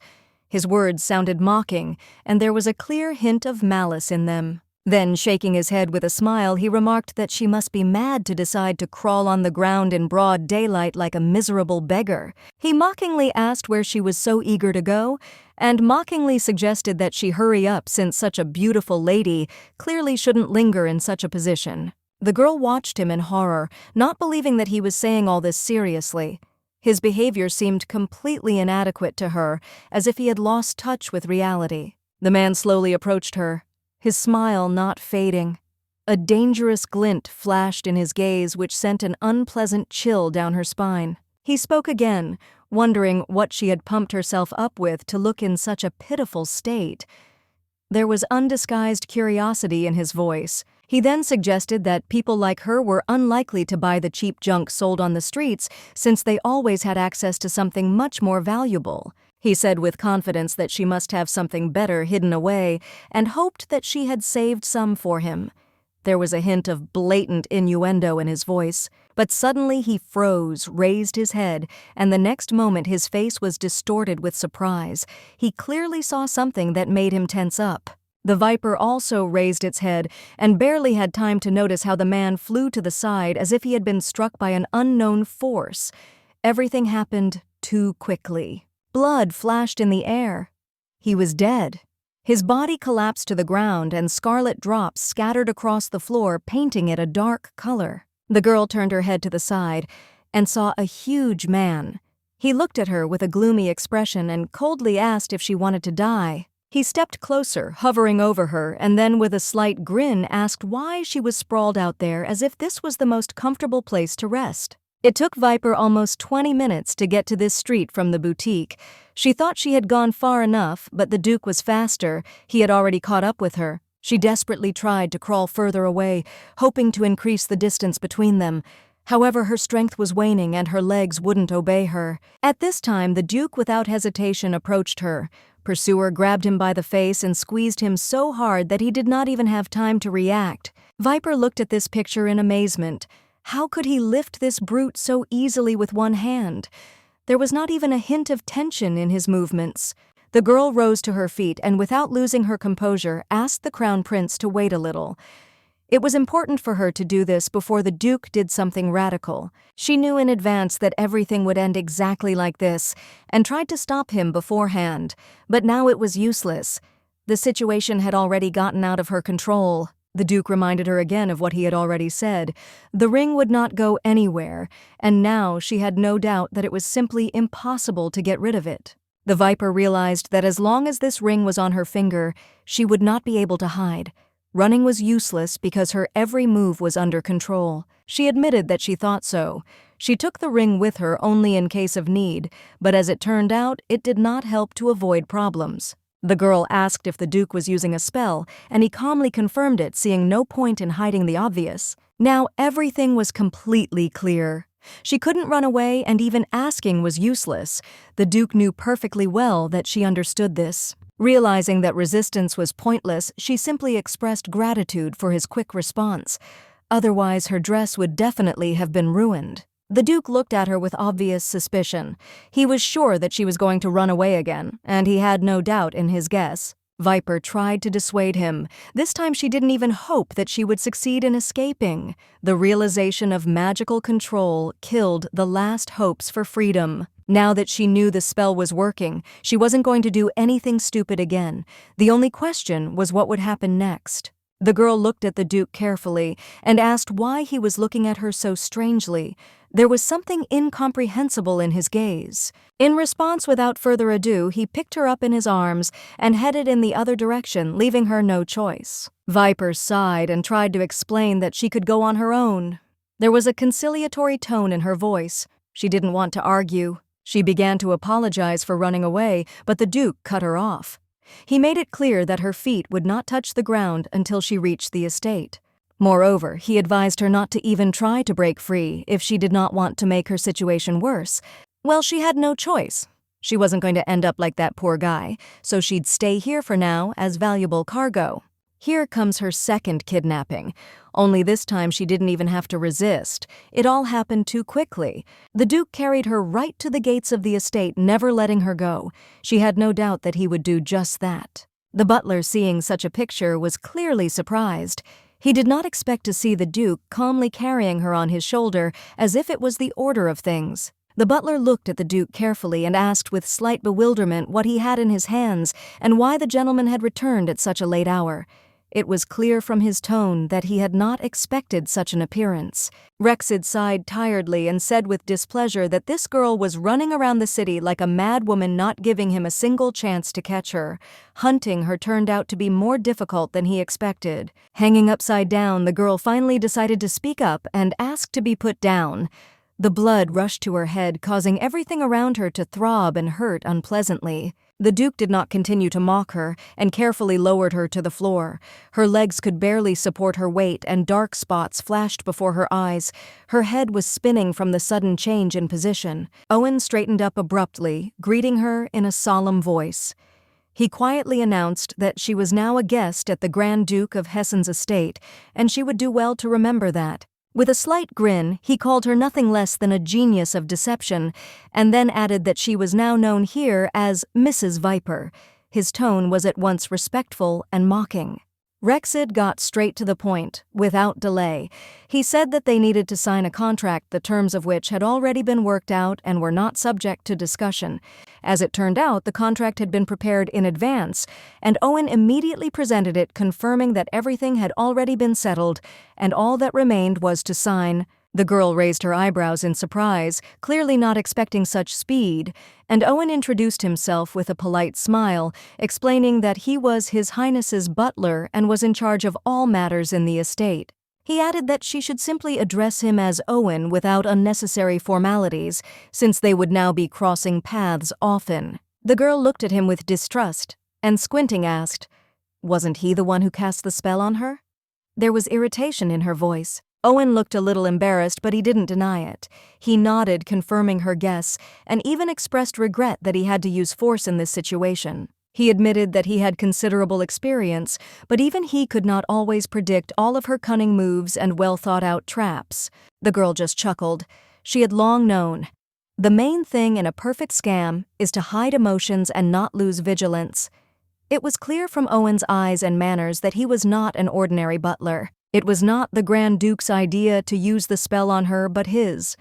His words sounded mocking, and there was a clear hint of malice in them. Then, shaking his head with a smile, he remarked that she must be mad to decide to crawl on the ground in broad daylight like a miserable beggar. He mockingly asked where she was so eager to go, and mockingly suggested that she hurry up since such a beautiful lady clearly shouldn't linger in such a position. The girl watched him in horror, not believing that he was saying all this seriously. His behavior seemed completely inadequate to her, as if he had lost touch with reality. The man slowly approached her, his smile not fading. A dangerous glint flashed in his gaze which sent an unpleasant chill down her spine. He spoke again, wondering what she had pumped herself up with to look in such a pitiful state. There was undisguised curiosity in his voice. He then suggested that people like her were unlikely to buy the cheap junk sold on the streets since they always had access to something much more valuable. He said with confidence that she must have something better hidden away and hoped that she had saved some for him. There was a hint of blatant innuendo in his voice, but suddenly he froze, raised his head, and the next moment his face was distorted with surprise. He clearly saw something that made him tense up. The viper also raised its head and barely had time to notice how the man flew to the side as if he had been struck by an unknown force. Everything happened too quickly. Blood flashed in the air. He was dead. His body collapsed to the ground and scarlet drops scattered across the floor, painting it a dark color. The girl turned her head to the side and saw a huge man. He looked at her with a gloomy expression and coldly asked if she wanted to die. He stepped closer, hovering over her, and then with a slight grin asked why she was sprawled out there as if this was the most comfortable place to rest. It took Viper almost 20 minutes to get to this street from the boutique. She thought she had gone far enough, but the Duke was faster. He had already caught up with her. She desperately tried to crawl further away, hoping to increase the distance between them. However, her strength was waning and her legs wouldn't obey her. At this time, the Duke without hesitation approached her. Pursuer grabbed him by the face and squeezed him so hard that he did not even have time to react. Viper looked at this picture in amazement. How could he lift this brute so easily with one hand? There was not even a hint of tension in his movements. The girl rose to her feet and without losing her composure asked the Crown Prince to wait a little. It was important for her to do this before the Duke did something radical. She knew in advance that everything would end exactly like this and tried to stop him beforehand, but now it was useless. The situation had already gotten out of her control. The Duke reminded her again of what he had already said. The ring would not go anywhere, and now she had no doubt that it was simply impossible to get rid of it. The Viper realized that as long as this ring was on her finger, she would not be able to hide. Running was useless because her every move was under control. She admitted that she thought so. She took the ring with her only in case of need, but as it turned out, it did not help to avoid problems. The girl asked if the Duke was using a spell, and he calmly confirmed it, seeing no point in hiding the obvious. Now everything was completely clear. She couldn't run away, and even asking was useless. The Duke knew perfectly well that she understood this. Realizing that resistance was pointless, she simply expressed gratitude for his quick response. Otherwise, her dress would definitely have been ruined. The Duke looked at her with obvious suspicion. He was sure that she was going to run away again, and he had no doubt in his guess. Viper tried to dissuade him. This time she didn't even hope that she would succeed in escaping. The realization of magical control killed the last hopes for freedom. Now that she knew the spell was working, she wasn't going to do anything stupid again. The only question was what would happen next. The girl looked at the Duke carefully and asked why he was looking at her so strangely. There was something incomprehensible in his gaze. In response, without further ado, he picked her up in his arms and headed in the other direction, leaving her no choice. Viper sighed and tried to explain that she could go on her own. There was a conciliatory tone in her voice. She didn't want to argue. She began to apologize for running away, but the Duke cut her off. He made it clear that her feet would not touch the ground until she reached the estate. Moreover, he advised her not to even try to break free if she did not want to make her situation worse. Well, she had no choice. She wasn't going to end up like that poor guy, so she'd stay here for now as valuable cargo. Here comes her second kidnapping. Only this time she didn't even have to resist. It all happened too quickly. The Duke carried her right to the gates of the estate, never letting her go. She had no doubt that he would do just that. The butler, seeing such a picture, was clearly surprised. He did not expect to see the Duke calmly carrying her on his shoulder as if it was the order of things. The butler looked at the Duke carefully and asked with slight bewilderment what he had in his hands and why the gentleman had returned at such a late hour. It was clear from his tone that he had not expected such an appearance. Rexid sighed tiredly and said with displeasure that this girl was running around the city like a mad woman, not giving him a single chance to catch her. Hunting her turned out to be more difficult than he expected. Hanging upside down, the girl finally decided to speak up and ask to be put down. The blood rushed to her head, causing everything around her to throb and hurt unpleasantly. The Duke did not continue to mock her and carefully lowered her to the floor. Her legs could barely support her weight and dark spots flashed before her eyes. Her head was spinning from the sudden change in position. Owen straightened up abruptly, greeting her in a solemn voice. He quietly announced that she was now a guest at the Grand Duke of Hessen's estate, and she would do well to remember that. With a slight grin, he called her nothing less than a genius of deception, and then added that she was now known here as Mrs. Viper. His tone was at once respectful and mocking. Rexid got straight to the point, without delay. He said that they needed to sign a contract, the terms of which had already been worked out and were not subject to discussion. As it turned out, the contract had been prepared in advance, and Owen immediately presented it, confirming that everything had already been settled, and all that remained was to sign. The girl raised her eyebrows in surprise, clearly not expecting such speed, and Owen introduced himself with a polite smile, explaining that he was His Highness's butler and was in charge of all matters in the estate. He added that she should simply address him as Owen without unnecessary formalities, since they would now be crossing paths often. The girl looked at him with distrust, and squinting asked, "Wasn't he the one who cast the spell on her?" There was irritation in her voice. Owen looked a little embarrassed, but he didn't deny it. He nodded, confirming her guess, and even expressed regret that he had to use force in this situation. He admitted that he had considerable experience, but even he could not always predict all of her cunning moves and well-thought-out traps. The girl just chuckled. She had long known. The main thing in a perfect scam is to hide emotions and not lose vigilance. It was clear from Owen's eyes and manners that he was not an ordinary butler. It was not the Grand Duke's idea to use the spell on her, but his.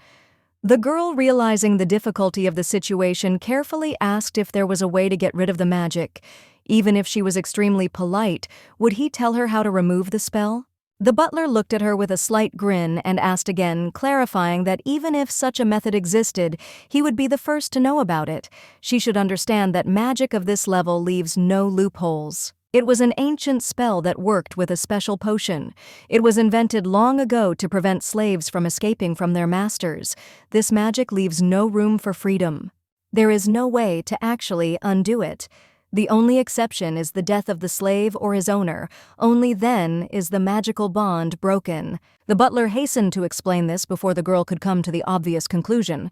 The girl, realizing the difficulty of the situation, carefully asked if there was a way to get rid of the magic. Even if she was extremely polite, would he tell her how to remove the spell? The butler looked at her with a slight grin and asked again, clarifying that even if such a method existed, he would be the first to know about it. She should understand that magic of this level leaves no loopholes. It was an ancient spell that worked with a special potion. It was invented long ago to prevent slaves from escaping from their masters. This magic leaves no room for freedom. There is no way to actually undo it. The only exception is the death of the slave or his owner. Only then is the magical bond broken. The butler hastened to explain this before the girl could come to the obvious conclusion.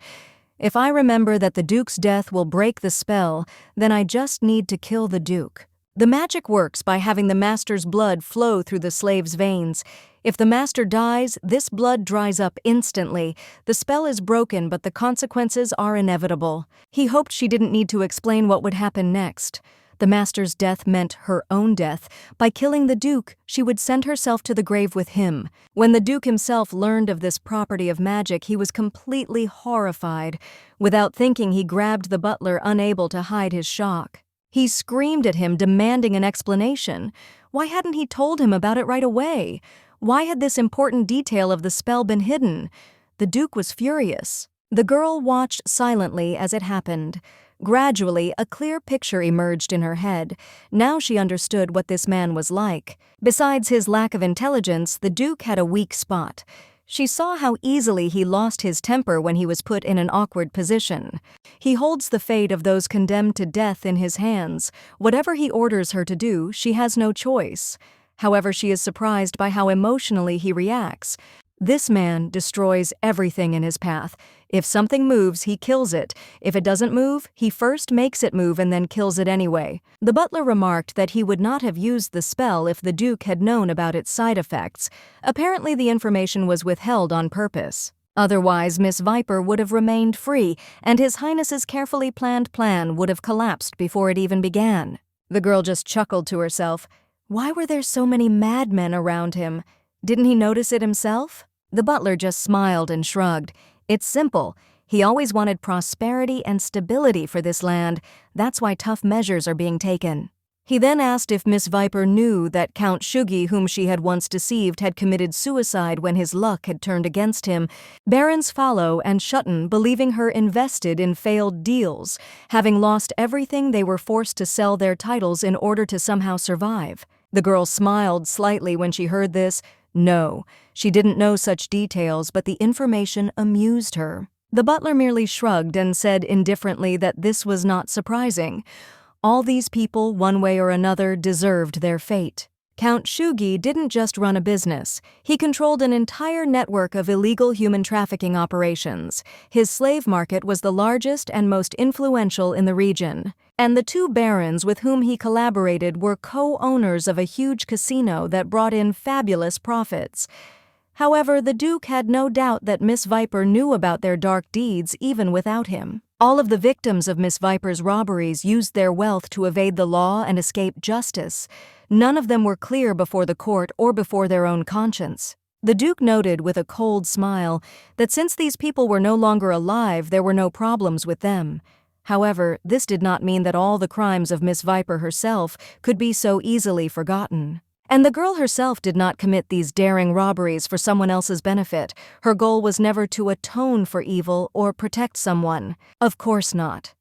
If I remember that the Duke's death will break the spell, then I just need to kill the Duke. The magic works by having the master's blood flow through the slave's veins. If the master dies, this blood dries up instantly. The spell is broken, but the consequences are inevitable. He hoped she didn't need to explain what would happen next. The master's death meant her own death. By killing the Duke, she would send herself to the grave with him. When the Duke himself learned of this property of magic, he was completely horrified. Without thinking, he grabbed the butler, unable to hide his shock. He screamed at him, demanding an explanation. Why hadn't he told him about it right away? Why had this important detail of the spell been hidden? The Duke was furious. The girl watched silently as it happened. Gradually, a clear picture emerged in her head. Now she understood what this man was like. Besides his lack of intelligence, the Duke had a weak spot. She saw how easily he lost his temper when he was put in an awkward position. He holds the fate of those condemned to death in his hands. Whatever he orders her to do, she has no choice. However, she is surprised by how emotionally he reacts. This man destroys everything in his path. If something moves, he kills it. If it doesn't move, he first makes it move and then kills it anyway. The butler remarked that he would not have used the spell if the Duke had known about its side effects. Apparently, the information was withheld on purpose. Otherwise, Miss Viper would have remained free, and His Highness's carefully planned plan would have collapsed before it even began. The girl just chuckled to herself. Why were there so many madmen around him? Didn't he notice it himself? The butler just smiled and shrugged. It's simple. He always wanted prosperity and stability for this land. That's why tough measures are being taken. He then asked if Miss Viper knew that Count Shugi, whom she had once deceived, had committed suicide when his luck had turned against him. Barons Fallow and Shutton, believing her invested in failed deals, having lost everything, they were forced to sell their titles in order to somehow survive. The girl smiled slightly when she heard this. No, she didn't know such details, but the information amused her. The butler merely shrugged and said indifferently that this was not surprising. All these people, one way or another, deserved their fate. Count Shugi didn't just run a business. He controlled an entire network of illegal human trafficking operations. His slave market was the largest and most influential in the region. And the two barons with whom he collaborated were co-owners of a huge casino that brought in fabulous profits. However, the Duke had no doubt that Miss Viper knew about their dark deeds even without him. All of the victims of Miss Viper's robberies used their wealth to evade the law and escape justice. None of them were clear before the court or before their own conscience. The Duke noted with a cold smile that since these people were no longer alive, there were no problems with them. However, this did not mean that all the crimes of Miss Viper herself could be so easily forgotten. And the girl herself did not commit these daring robberies for someone else's benefit. Her goal was never to atone for evil or protect someone. Of course not.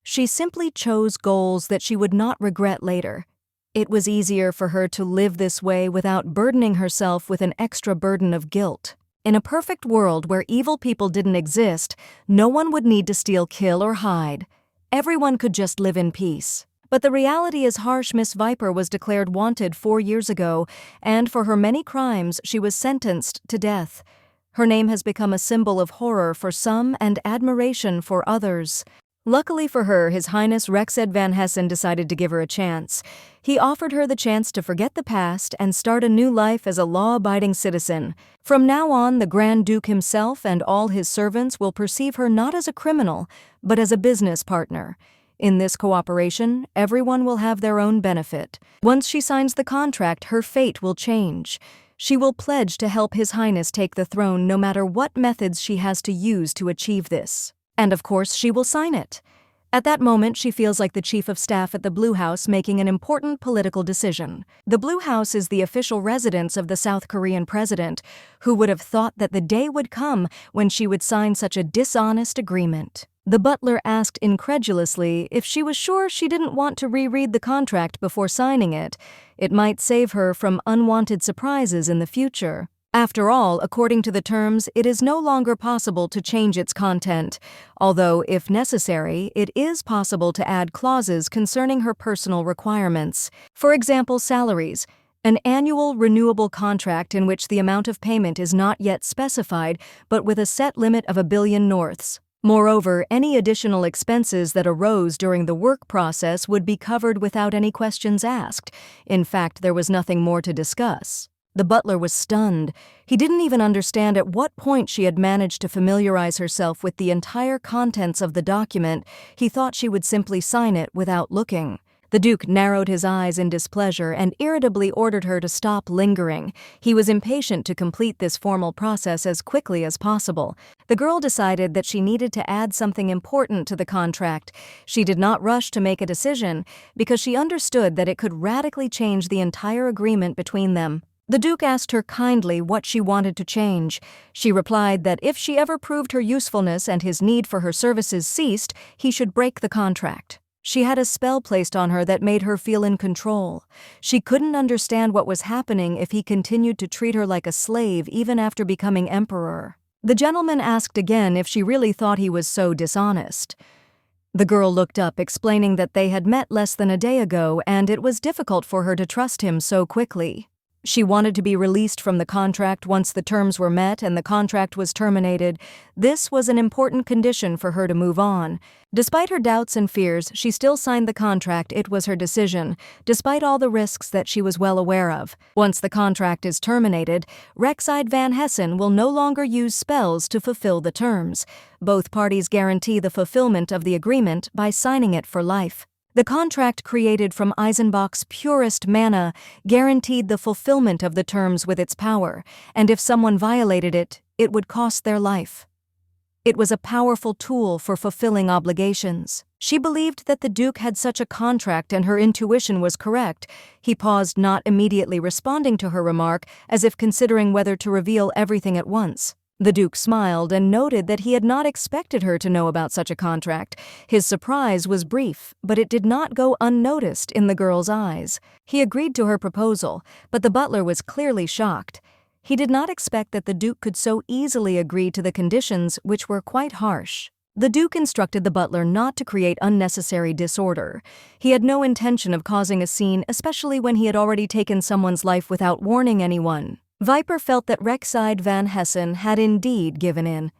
She simply chose goals that she would not regret later. It was easier for her to live this way without burdening herself with an extra burden of guilt. In a perfect world where evil people didn't exist, no one would need to steal, kill, or hide. Everyone could just live in peace. But the reality is harsh. Miss Viper was declared wanted 4 years ago, and for her many crimes she was sentenced to death. Her name has become a symbol of horror for some and admiration for others. Luckily for her, His Highness Rexed Van Hessen decided to give her a chance. He offered her the chance to forget the past and start a new life as a law-abiding citizen. From now on, the Grand Duke himself and all his servants will perceive her not as a criminal, but as a business partner. In this cooperation, everyone will have their own benefit. Once she signs the contract, her fate will change. She will pledge to help His Highness take the throne no matter what methods she has to use to achieve this. And of course, she will sign it. At that moment, she feels like the chief of staff at the Blue House making an important political decision. The Blue House is the official residence of the South Korean president. Who would have thought that the day would come when she would sign such a dishonest agreement? The butler asked incredulously if she was sure she didn't want to reread the contract before signing it. It might save her from unwanted surprises in the future. After all, according to the terms, it is no longer possible to change its content, although, if necessary, it is possible to add clauses concerning her personal requirements. For example, salaries. An annual renewable contract in which the amount of payment is not yet specified, but with a set limit of 1 billion norths. Moreover, any additional expenses that arose during the work process would be covered without any questions asked. In fact, there was nothing more to discuss. The butler was stunned. He didn't even understand at what point she had managed to familiarize herself with the entire contents of the document. He thought she would simply sign it without looking. The Duke narrowed his eyes in displeasure and irritably ordered her to stop lingering. He was impatient to complete this formal process as quickly as possible. The girl decided that she needed to add something important to the contract. She did not rush to make a decision because she understood that it could radically change the entire agreement between them. The Duke asked her kindly what she wanted to change. She replied that if she ever proved her usefulness and his need for her services ceased, he should break the contract. She had a spell placed on her that made her feel in control. She couldn't understand what was happening if he continued to treat her like a slave even after becoming emperor. The gentleman asked again if she really thought he was so dishonest. The girl looked up, explaining that they had met less than a day ago and it was difficult for her to trust him so quickly. She wanted to be released from the contract once the terms were met and the contract was terminated. This was an important condition for her to move on. Despite her doubts and fears, she still signed the contract. It was her decision, despite all the risks that she was well aware of. Once the contract is terminated, Rexide Van Hessen will no longer use spells to fulfill the terms. Both parties guarantee the fulfillment of the agreement by signing it for life. The contract, created from Eisenbach's purest mana, guaranteed the fulfillment of the terms with its power, and if someone violated it, it would cost their life. It was a powerful tool for fulfilling obligations. She believed that the Duke had such a contract and her intuition was correct. He paused, not immediately responding to her remark, as if considering whether to reveal everything at once. The Duke smiled and noted that he had not expected her to know about such a contract. His surprise was brief, but it did not go unnoticed in the girl's eyes. He agreed to her proposal, but the butler was clearly shocked. He did not expect that the Duke could so easily agree to the conditions, which were quite harsh. The Duke instructed the butler not to create unnecessary disorder. He had no intention of causing a scene, especially when he had already taken someone's life without warning anyone. Viper felt that Rexide Van Hessen had indeed given in.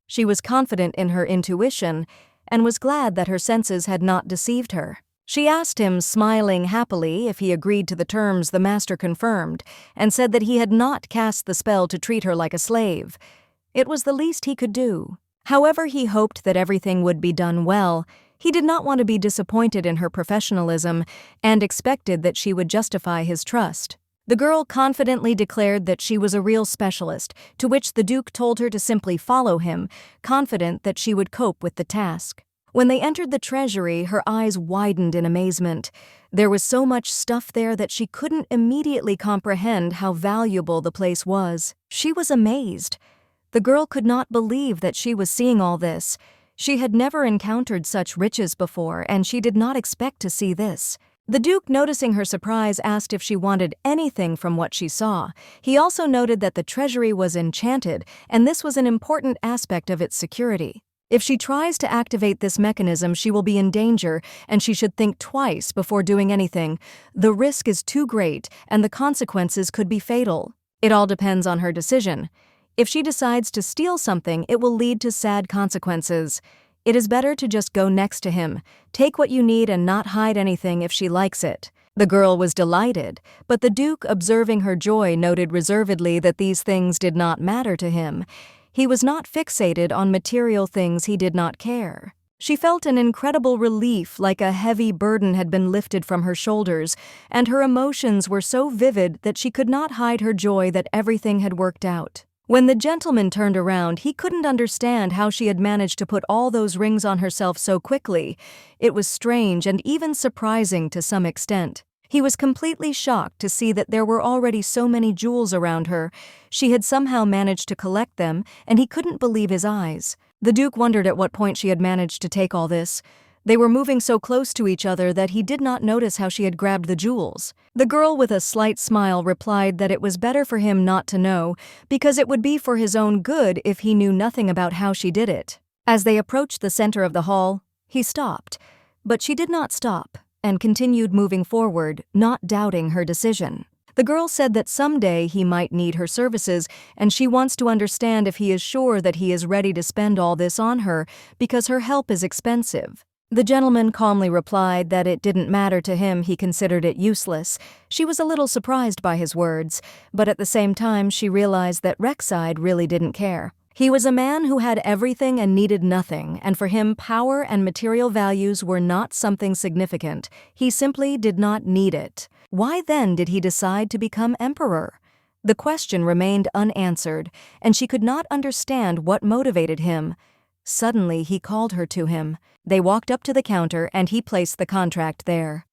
She was confident in her intuition and was glad that her senses had not deceived her. She asked him, smiling happily, if he agreed to the terms the master confirmed, and said that he had not cast the spell to treat her like a slave. It was the least he could do. However, he hoped that everything would be done well. He did not want to be disappointed in her professionalism and expected that she would justify his trust. The girl confidently declared that she was a real specialist, to which the Duke told her to simply follow him, confident that she would cope with the task. When they entered the treasury, her eyes widened in amazement. There was so much stuff there that she couldn't immediately comprehend how valuable the place was. She was amazed. The girl could not believe that she was seeing all this. She had never encountered such riches before, and she did not expect to see this. The Duke, noticing her surprise, asked if she wanted anything from what she saw. He also noted that the treasury was enchanted, and this was an important aspect of its security. If she tries to activate this mechanism, she will be in danger, and she should think twice before doing anything. The risk is too great, and the consequences could be fatal. It all depends on her decision. If she decides to steal something, it will lead to sad consequences. It is better to just go next to him, take what you need and not hide anything if she likes it. The girl was delighted, but the Duke, observing her joy, noted reservedly that these things did not matter to him. He was not fixated on material things he did not care. She felt an incredible relief, like a heavy burden had been lifted from her shoulders, and her emotions were so vivid that she could not hide her joy that everything had worked out. When the gentleman turned around, he couldn't understand how she had managed to put all those rings on herself so quickly. It was strange and even surprising to some extent. He was completely shocked to see that there were already so many jewels around her. She had somehow managed to collect them, and he couldn't believe his eyes. The Duke wondered at what point she had managed to take all this. They were moving so close to each other that he did not notice how she had grabbed the jewels. The girl, with a slight smile, replied that it was better for him not to know, because it would be for his own good if he knew nothing about how she did it. As they approached the center of the hall, he stopped. But she did not stop, and continued moving forward, not doubting her decision. The girl said that someday he might need her services, and she wants to understand if he is sure that he is ready to spend all this on her, because her help is expensive. The gentleman calmly replied that it didn't matter to him, he considered it useless. She was a little surprised by his words, but at the same time she realized that Rexide really didn't care. He was a man who had everything and needed nothing, and for him power and material values were not something significant. He simply did not need it. Why then did he decide to become emperor? The question remained unanswered, and she could not understand what motivated him. Suddenly he called her to him. They walked up to the counter and he placed the contract there.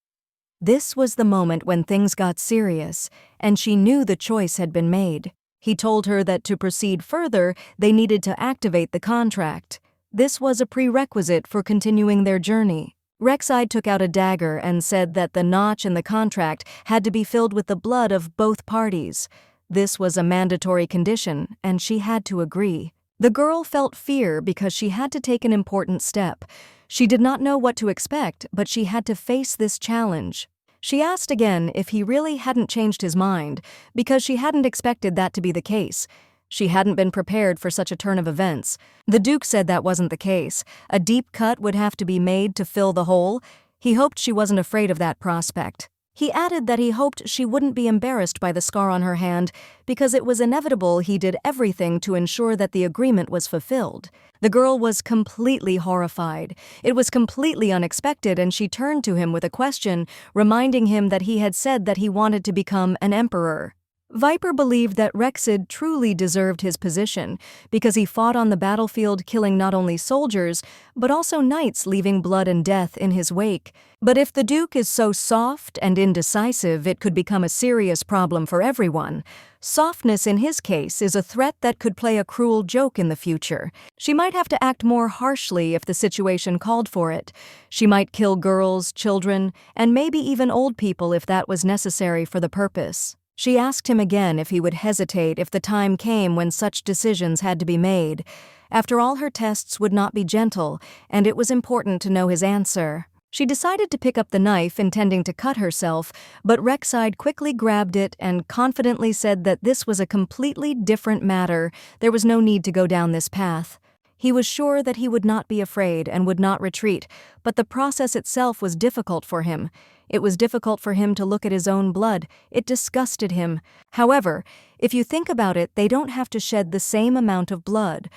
This was the moment when things got serious, and she knew the choice had been made. He told her that to proceed further, they needed to activate the contract. This was a prerequisite for continuing their journey. Rexide took out a dagger and said that the notch in the contract had to be filled with the blood of both parties. This was a mandatory condition, and she had to agree. The girl felt fear because she had to take an important step. She did not know what to expect, but she had to face this challenge. She asked again if he really hadn't changed his mind, because she hadn't expected that to be the case. She hadn't been prepared for such a turn of events. The Duke said that wasn't the case. A deep cut would have to be made to fill the hole. He hoped she wasn't afraid of that prospect. He added that he hoped she wouldn't be embarrassed by the scar on her hand, because it was inevitable he did everything to ensure that the agreement was fulfilled. The girl was completely horrified. It was completely unexpected, and she turned to him with a question, reminding him that he had said that he wanted to become an emperor. Viper believed that Rexid truly deserved his position because he fought on the battlefield, killing not only soldiers, but also knights, leaving blood and death in his wake. But if the Duke is so soft and indecisive, it could become a serious problem for everyone. Softness in his case is a threat that could play a cruel joke in the future. She might have to act more harshly if the situation called for it. She might kill girls, children, and maybe even old people if that was necessary for the purpose. She asked him again if he would hesitate if the time came when such decisions had to be made. After all, her tests would not be gentle, and it was important to know his answer. She decided to pick up the knife, intending to cut herself, but Rexide quickly grabbed it and confidently said that this was a completely different matter. There was no need to go down this path. He was sure that he would not be afraid and would not retreat, but the process itself was difficult for him. It was difficult for him to look at his own blood. It disgusted him. However, if you think about it, they don't have to shed the same amount of blood.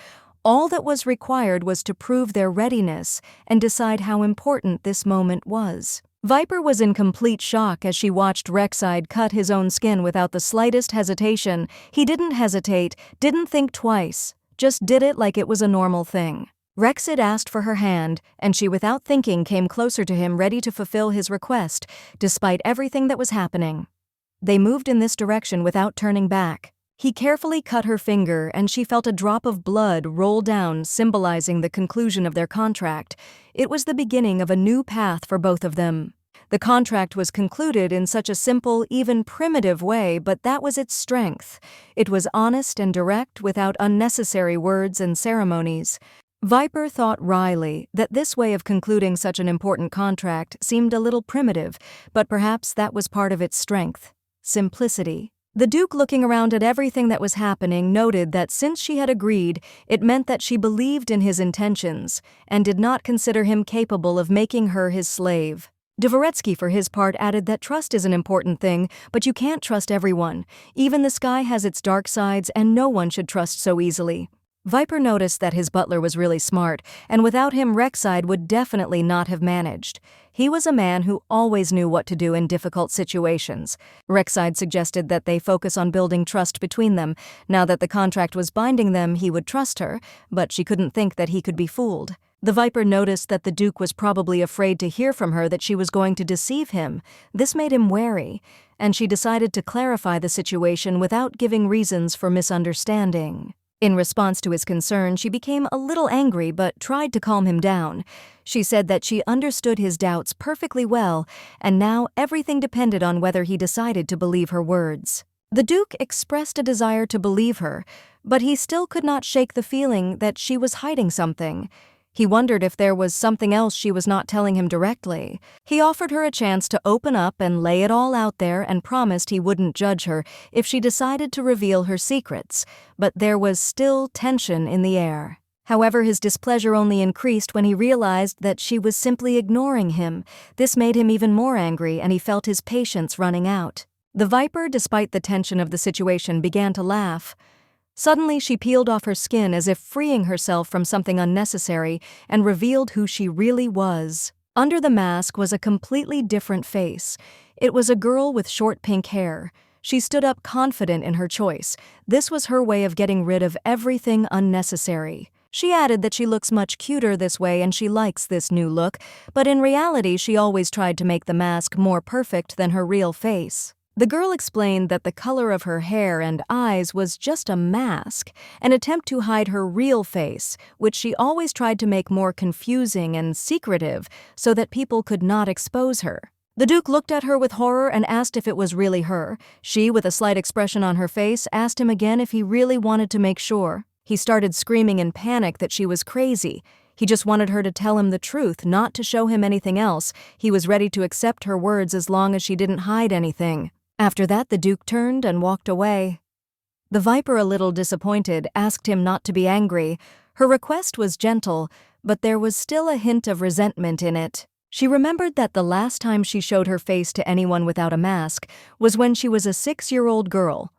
All that was required was to prove their readiness and decide how important this moment was. Viper was in complete shock as she watched Rexide cut his own skin without the slightest hesitation. He didn't hesitate, didn't think twice, just did it like it was a normal thing. Rexid asked for her hand, and she without thinking came closer to him, ready to fulfill his request, despite everything that was happening. They moved in this direction without turning back. He carefully cut her finger, and she felt a drop of blood roll down, symbolizing the conclusion of their contract. It was the beginning of a new path for both of them. The contract was concluded in such a simple, even primitive way, but that was its strength. It was honest and direct, without unnecessary words and ceremonies. Viper thought wryly that this way of concluding such an important contract seemed a little primitive, but perhaps that was part of its strength. Simplicity. The Duke, looking around at everything that was happening, noted that since she had agreed, it meant that she believed in his intentions and did not consider him capable of making her his slave. Dvoretsky, for his part, added that trust is an important thing, but you can't trust everyone. Even the sky has its dark sides, and no one should trust so easily. Viper noticed that his butler was really smart, and without him Rexide would definitely not have managed. He was a man who always knew what to do in difficult situations. Rexide suggested that they focus on building trust between them. Now that the contract was binding them, he would trust her, but she couldn't think that he could be fooled. The Viper noticed that the Duke was probably afraid to hear from her that she was going to deceive him. This made him wary, and she decided to clarify the situation without giving reasons for misunderstanding. In response to his concern, she became a little angry but tried to calm him down. She said that she understood his doubts perfectly well, and now everything depended on whether he decided to believe her words. The Duke expressed a desire to believe her, but he still could not shake the feeling that she was hiding something. He wondered if there was something else she was not telling him directly. He offered her a chance to open up and lay it all out there, and promised he wouldn't judge her if she decided to reveal her secrets, but there was still tension in the air. However, his displeasure only increased when he realized that she was simply ignoring him. This made him even more angry, and he felt his patience running out. The Viper, despite the tension of the situation, began to laugh. Suddenly, she peeled off her skin as if freeing herself from something unnecessary and revealed who she really was. Under the mask was a completely different face. It was a girl with short pink hair. She stood up confident in her choice. This was her way of getting rid of everything unnecessary. She added that she looks much cuter this way and she likes this new look, but in reality she always tried to make the mask more perfect than her real face. The girl explained that the color of her hair and eyes was just a mask, an attempt to hide her real face, which she always tried to make more confusing and secretive so that people could not expose her. The Duke looked at her with horror and asked if it was really her. She, with a slight expression on her face, asked him again if he really wanted to make sure. He started screaming in panic that she was crazy. He just wanted her to tell him the truth, not to show him anything else. He was ready to accept her words as long as she didn't hide anything. After that, the Duke turned and walked away. The Viper, a little disappointed, asked him not to be angry. Her request was gentle, but there was still a hint of resentment in it. She remembered that the last time she showed her face to anyone without a mask was when she was a 6-year-old girl.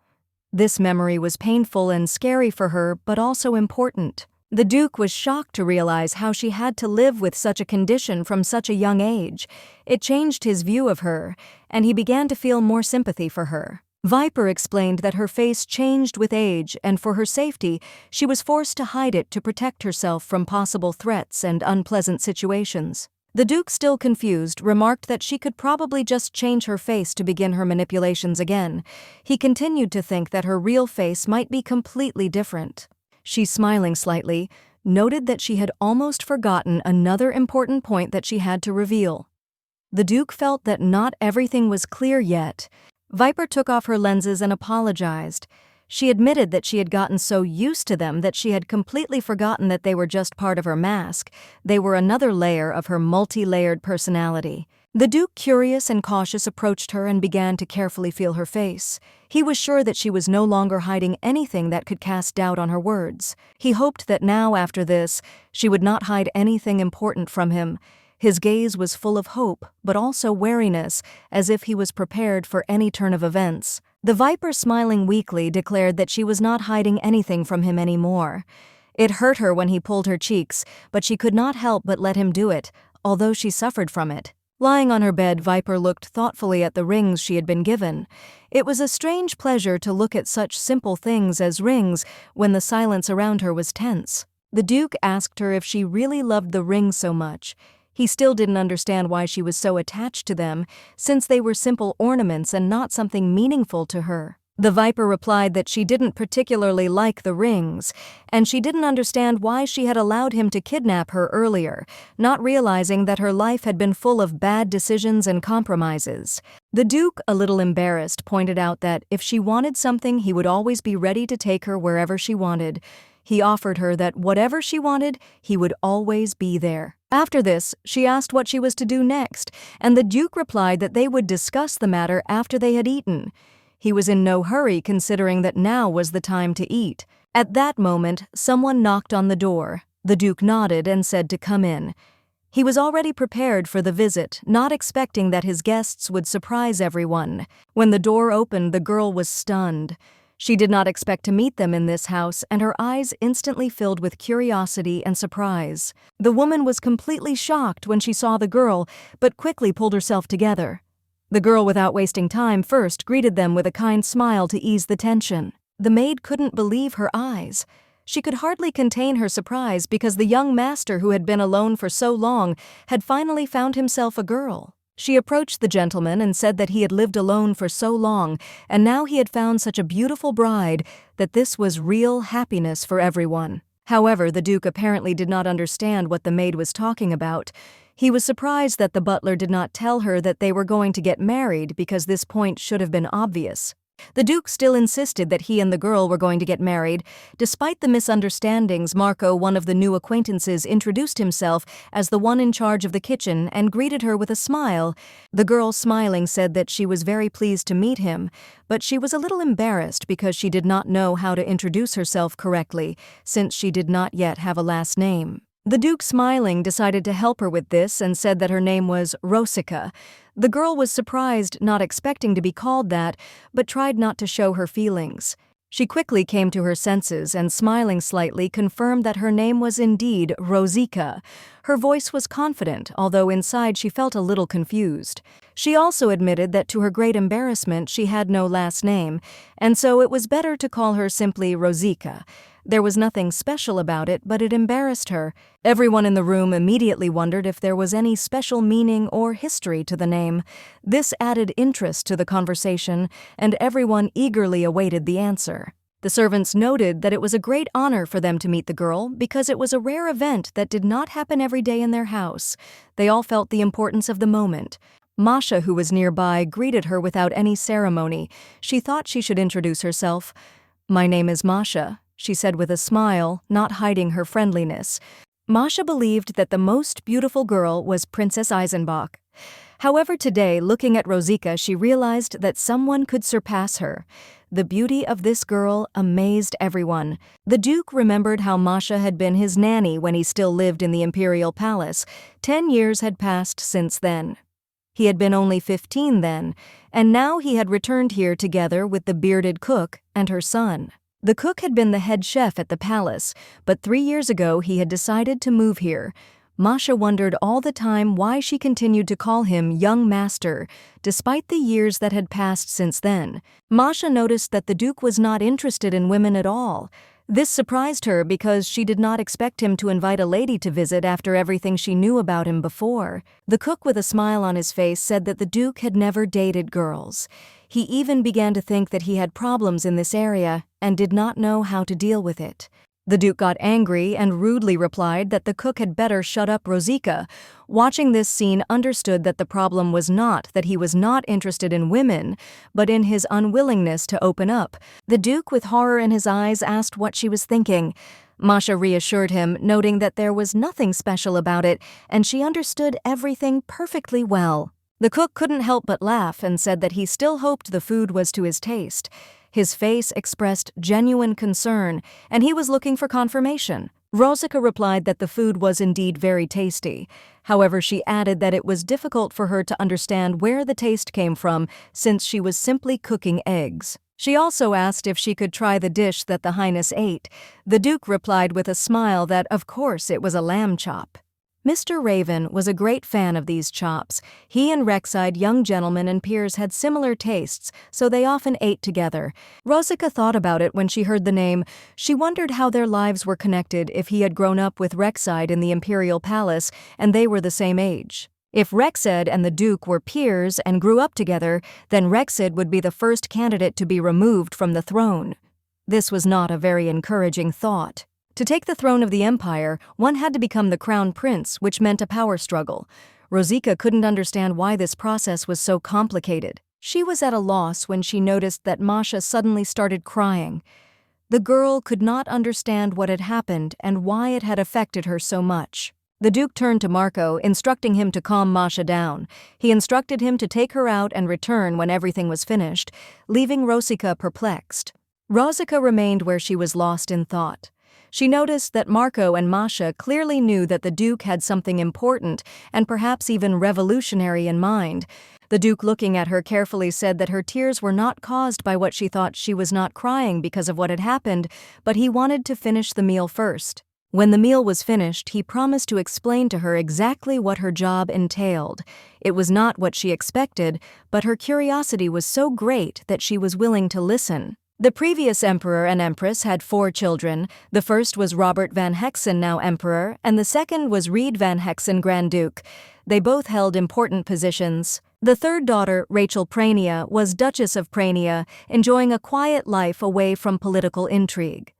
This memory was painful and scary for her, but also important. The Duke was shocked to realize how she had to live with such a condition from such a young age. It changed his view of her, and he began to feel more sympathy for her. Viper explained that her face changed with age and for her safety, she was forced to hide it to protect herself from possible threats and unpleasant situations. The Duke, still confused, remarked that she could probably just change her face to begin her manipulations again. He continued to think that her real face might be completely different. She, smiling slightly, noted that she had almost forgotten another important point that she had to reveal. The Duke felt that not everything was clear yet. Viper took off her lenses and apologized. She admitted that she had gotten so used to them that she had completely forgotten that they were just part of her mask. They were another layer of her multi-layered personality. The Duke, curious and cautious, approached her and began to carefully feel her face. He was sure that she was no longer hiding anything that could cast doubt on her words. He hoped that now, after this, she would not hide anything important from him. His gaze was full of hope, but also wariness, as if he was prepared for any turn of events. The Viper, smiling weakly, declared that she was not hiding anything from him anymore. It hurt her when he pulled her cheeks, but she could not help but let him do it, although she suffered from it. Lying on her bed, Viper looked thoughtfully at the rings she had been given. It was a strange pleasure to look at such simple things as rings when the silence around her was tense. The Duke asked her if she really loved the rings so much. He still didn't understand why she was so attached to them, since they were simple ornaments and not something meaningful to her. The Viper replied that she didn't particularly like the rings, and she didn't understand why she had allowed him to kidnap her earlier, not realizing that her life had been full of bad decisions and compromises. The Duke, a little embarrassed, pointed out that if she wanted something, he would always be ready to take her wherever she wanted. He offered her that whatever she wanted, he would always be there. After this, she asked what she was to do next, and the Duke replied that they would discuss the matter after they had eaten. He was in no hurry, considering that now was the time to eat. At that moment, someone knocked on the door. The Duke nodded and said to come in. He was already prepared for the visit, not expecting that his guests would surprise everyone. When the door opened, the girl was stunned. She did not expect to meet them in this house, and her eyes instantly filled with curiosity and surprise. The woman was completely shocked when she saw the girl, but quickly pulled herself together. The girl, without wasting time, first greeted them with a kind smile to ease the tension. The maid couldn't believe her eyes. She could hardly contain her surprise because the young master who had been alone for so long had finally found himself a girl. She approached the gentleman and said that he had lived alone for so long, and now he had found such a beautiful bride that this was real happiness for everyone. However, the Duke apparently did not understand what the maid was talking about. He was surprised that the butler did not tell her that they were going to get married because this point should have been obvious. The Duke still insisted that he and the girl were going to get married. Despite the misunderstandings, Marco, one of the new acquaintances, introduced himself as the one in charge of the kitchen and greeted her with a smile. The girl, smiling, said that she was very pleased to meet him, but she was a little embarrassed because she did not know how to introduce herself correctly, since she did not yet have a last name. The Duke, smiling, decided to help her with this and said that her name was Rosica. The girl was surprised, not expecting to be called that, but tried not to show her feelings. She quickly came to her senses and, smiling slightly, confirmed that her name was indeed Rosica. Her voice was confident, although inside she felt a little confused. She also admitted that to her great embarrassment she had no last name, and so it was better to call her simply Rosica. There was nothing special about it, but it embarrassed her. Everyone in the room immediately wondered if there was any special meaning or history to the name. This added interest to the conversation, and everyone eagerly awaited the answer. The servants noted that it was a great honor for them to meet the girl because it was a rare event that did not happen every day in their house. They all felt the importance of the moment. Masha, who was nearby, greeted her without any ceremony. She thought she should introduce herself. "My name is Masha," she said with a smile, not hiding her friendliness. Masha believed that the most beautiful girl was Princess Eisenbach. However, today, looking at Rosica, she realized that someone could surpass her. The beauty of this girl amazed everyone. The Duke remembered how Masha had been his nanny when he still lived in the imperial palace. 10 years had passed since then. He had been only 15 then, and now he had returned here together with the bearded cook and her son. The cook had been the head chef at the palace, but 3 years ago he had decided to move here. Masha wondered all the time why she continued to call him young master, despite the years that had passed since then. Masha noticed that the Duke was not interested in women at all. This surprised her because she did not expect him to invite a lady to visit after everything she knew about him before. The cook with a smile on his face said that the Duke had never dated girls. He even began to think that he had problems in this area and did not know how to deal with it. The Duke got angry and rudely replied that the cook had better shut up Rosika. Watching this scene understood that the problem was not that he was not interested in women, but in his unwillingness to open up. The Duke, with horror in his eyes, asked what she was thinking. Masha reassured him, noting that there was nothing special about it, and she understood everything perfectly well. The cook couldn't help but laugh and said that he still hoped the food was to his taste. His face expressed genuine concern, and he was looking for confirmation. Rosika replied that the food was indeed very tasty. However, she added that it was difficult for her to understand where the taste came from since she was simply cooking eggs. She also asked if she could try the dish that the Highness ate. The Duke replied with a smile that, of course, it was a lamb chop. Mr. Raven was a great fan of these chops. He and Rexide, young gentlemen and peers, had similar tastes, so they often ate together. Rosika thought about it when she heard the name. She wondered how their lives were connected if he had grown up with Rexide in the Imperial Palace and they were the same age. If Rexed and the Duke were peers and grew up together, then Rexed would be the first candidate to be removed from the throne. This was not a very encouraging thought. To take the throne of the empire, one had to become the crown prince, which meant a power struggle. Rosika couldn't understand why this process was so complicated. She was at a loss when she noticed that Masha suddenly started crying. The girl could not understand what had happened and why it had affected her so much. The Duke turned to Marco, instructing him to calm Masha down. He instructed him to take her out and return when everything was finished, leaving Rosika perplexed. Rosika remained where she was lost in thought. She noticed that Marco and Masha clearly knew that the Duke had something important and perhaps even revolutionary in mind. The Duke, looking at her carefully, said that her tears were not caused by what she thought. She was not crying because of what had happened, but he wanted to finish the meal first. When the meal was finished, he promised to explain to her exactly what her job entailed. It was not what she expected, but her curiosity was so great that she was willing to listen. The previous emperor and empress had 4 children. The first was Robert van Hexen, now emperor, and the second was Reed van Hexen, Grand Duke. They both held important positions. The third daughter, Rachel Prania, was Duchess of Prania, enjoying a quiet life away from political intrigue.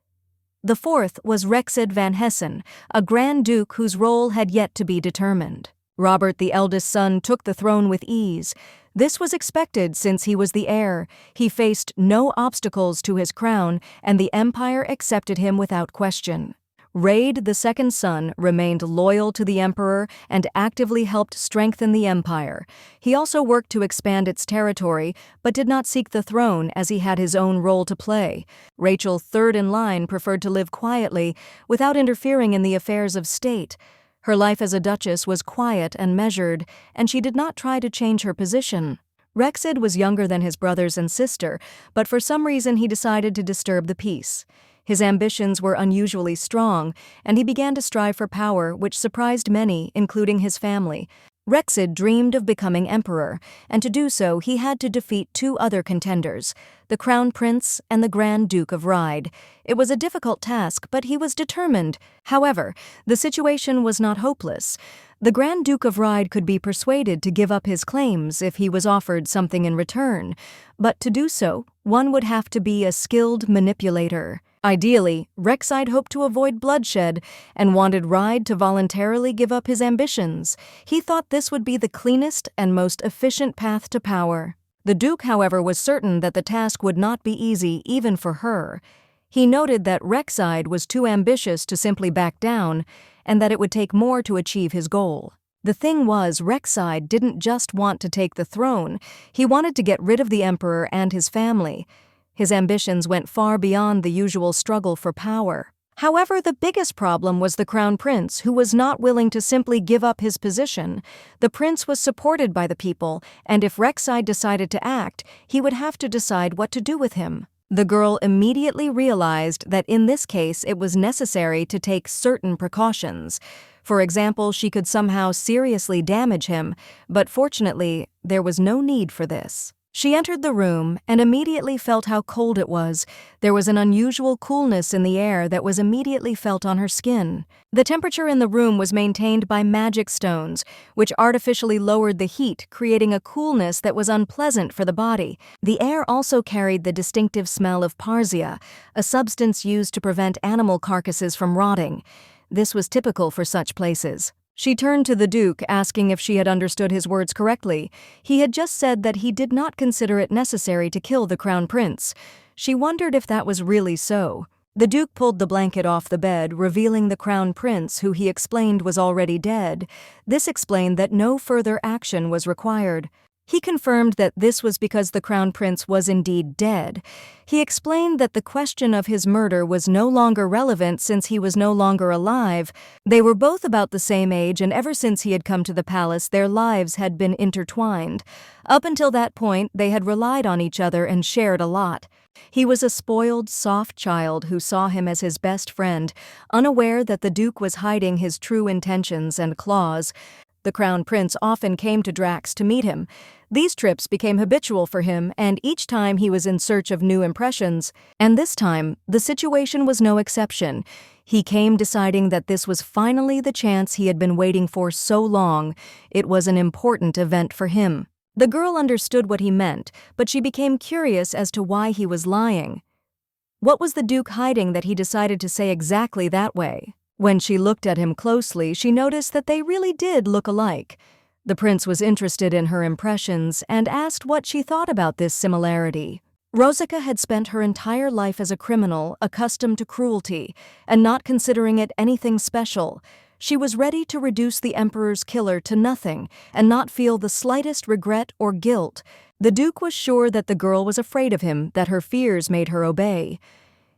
The fourth was Rexed van Hessen, a Grand Duke whose role had yet to be determined. Robert, the eldest son, took the throne with ease. This was expected since he was the heir. He faced no obstacles to his crown, and the empire accepted him without question. Raid, the second son, remained loyal to the emperor and actively helped strengthen the empire. He also worked to expand its territory, but did not seek the throne as he had his own role to play. Rachel, third in line, preferred to live quietly, without interfering in the affairs of state. Her life as a duchess was quiet and measured, and she did not try to change her position. Rexed was younger than his brothers and sister, but for some reason he decided to disturb the peace. His ambitions were unusually strong, and he began to strive for power, which surprised many, including his family. Rexed dreamed of becoming emperor, and to do so he had to defeat 2 other contenders, the Crown Prince and the Grand Duke of Ride. It was a difficult task, but he was determined. However, the situation was not hopeless. The Grand Duke of Ride could be persuaded to give up his claims if he was offered something in return, but to do so, one would have to be a skilled manipulator. Ideally, Rexide hoped to avoid bloodshed and wanted Ride to voluntarily give up his ambitions. He thought this would be the cleanest and most efficient path to power. The Duke, however, was certain that the task would not be easy even for her. He noted that Rexide was too ambitious to simply back down, and that it would take more to achieve his goal. The thing was, Rexide didn't just want to take the throne, he wanted to get rid of the emperor and his family. His ambitions went far beyond the usual struggle for power. However, the biggest problem was the Crown Prince, who was not willing to simply give up his position. The prince was supported by the people, and if Rexide decided to act, he would have to decide what to do with him. The girl immediately realized that in this case it was necessary to take certain precautions. For example, she could somehow seriously damage him, but fortunately, there was no need for this. She entered the room and immediately felt how cold it was. There was an unusual coolness in the air that was immediately felt on her skin. The temperature in the room was maintained by magic stones, which artificially lowered the heat, creating a coolness that was unpleasant for the body. The air also carried the distinctive smell of parsia, a substance used to prevent animal carcasses from rotting. This was typical for such places. She turned to the Duke, asking if she had understood his words correctly. He had just said that he did not consider it necessary to kill the Crown Prince. She wondered if that was really so. The Duke pulled the blanket off the bed, revealing the Crown Prince, who he explained was already dead. This explained that no further action was required. He confirmed that this was because the Crown Prince was indeed dead. He explained that the question of his murder was no longer relevant since he was no longer alive. They were both about the same age, and ever since he had come to the palace, their lives had been intertwined. Up until that point, they had relied on each other and shared a lot. He was a spoiled, soft child who saw him as his best friend, unaware that the Duke was hiding his true intentions and claws. The Crown Prince often came to Drax to meet him. These trips became habitual for him, and each time he was in search of new impressions. And this time, the situation was no exception. He came deciding that this was finally the chance he had been waiting for so long. It was an important event for him. The girl understood what he meant, but she became curious as to why he was lying. What was the Duke hiding that he decided to say exactly that way? When she looked at him closely, she noticed that they really did look alike. The prince was interested in her impressions and asked what she thought about this similarity. Rosica had spent her entire life as a criminal, accustomed to cruelty, and not considering it anything special. She was ready to reduce the Emperor's killer to nothing and not feel the slightest regret or guilt. The Duke was sure that the girl was afraid of him, that her fears made her obey.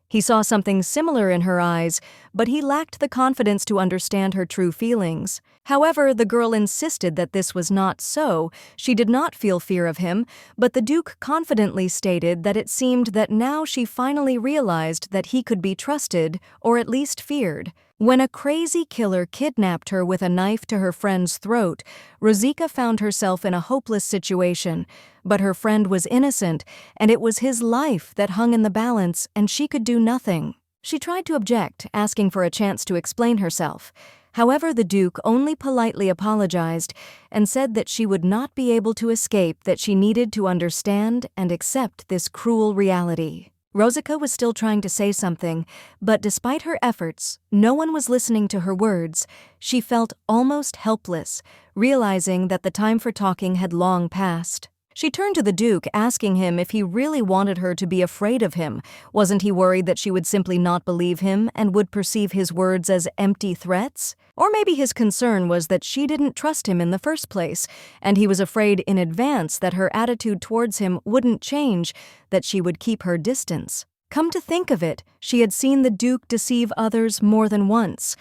He saw something similar in her eyes, but he lacked the confidence to understand her true feelings. However, the girl insisted that this was not so. She did not feel fear of him, but the Duke confidently stated that it seemed that now she finally realized that he could be trusted, or at least feared. When a crazy killer kidnapped her with a knife to her friend's throat, Rosica found herself in a hopeless situation. But her friend was innocent, and it was his life that hung in the balance, and she could do nothing. She tried to object, asking for a chance to explain herself. However, the Duke only politely apologized and said that she would not be able to escape, that she needed to understand and accept this cruel reality. Rosica was still trying to say something, but despite her efforts, no one was listening to her words. She felt almost helpless, realizing that the time for talking had long passed. She turned to the Duke, asking him if he really wanted her to be afraid of him. Wasn't he worried that she would simply not believe him and would perceive his words as empty threats? Or maybe his concern was that she didn't trust him in the first place, and he was afraid in advance that her attitude towards him wouldn't change, that she would keep her distance. Come to think of it, she had seen the Duke deceive others more than once.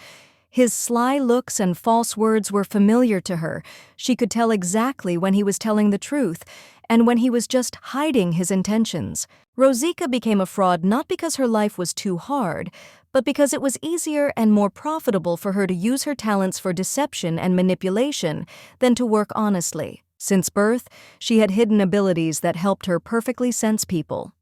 His sly looks and false words were familiar to her. She could tell exactly when he was telling the truth and when he was just hiding his intentions. Rosica became a fraud not because her life was too hard, but because it was easier and more profitable for her to use her talents for deception and manipulation than to work honestly. Since birth, she had hidden abilities that helped her perfectly sense people.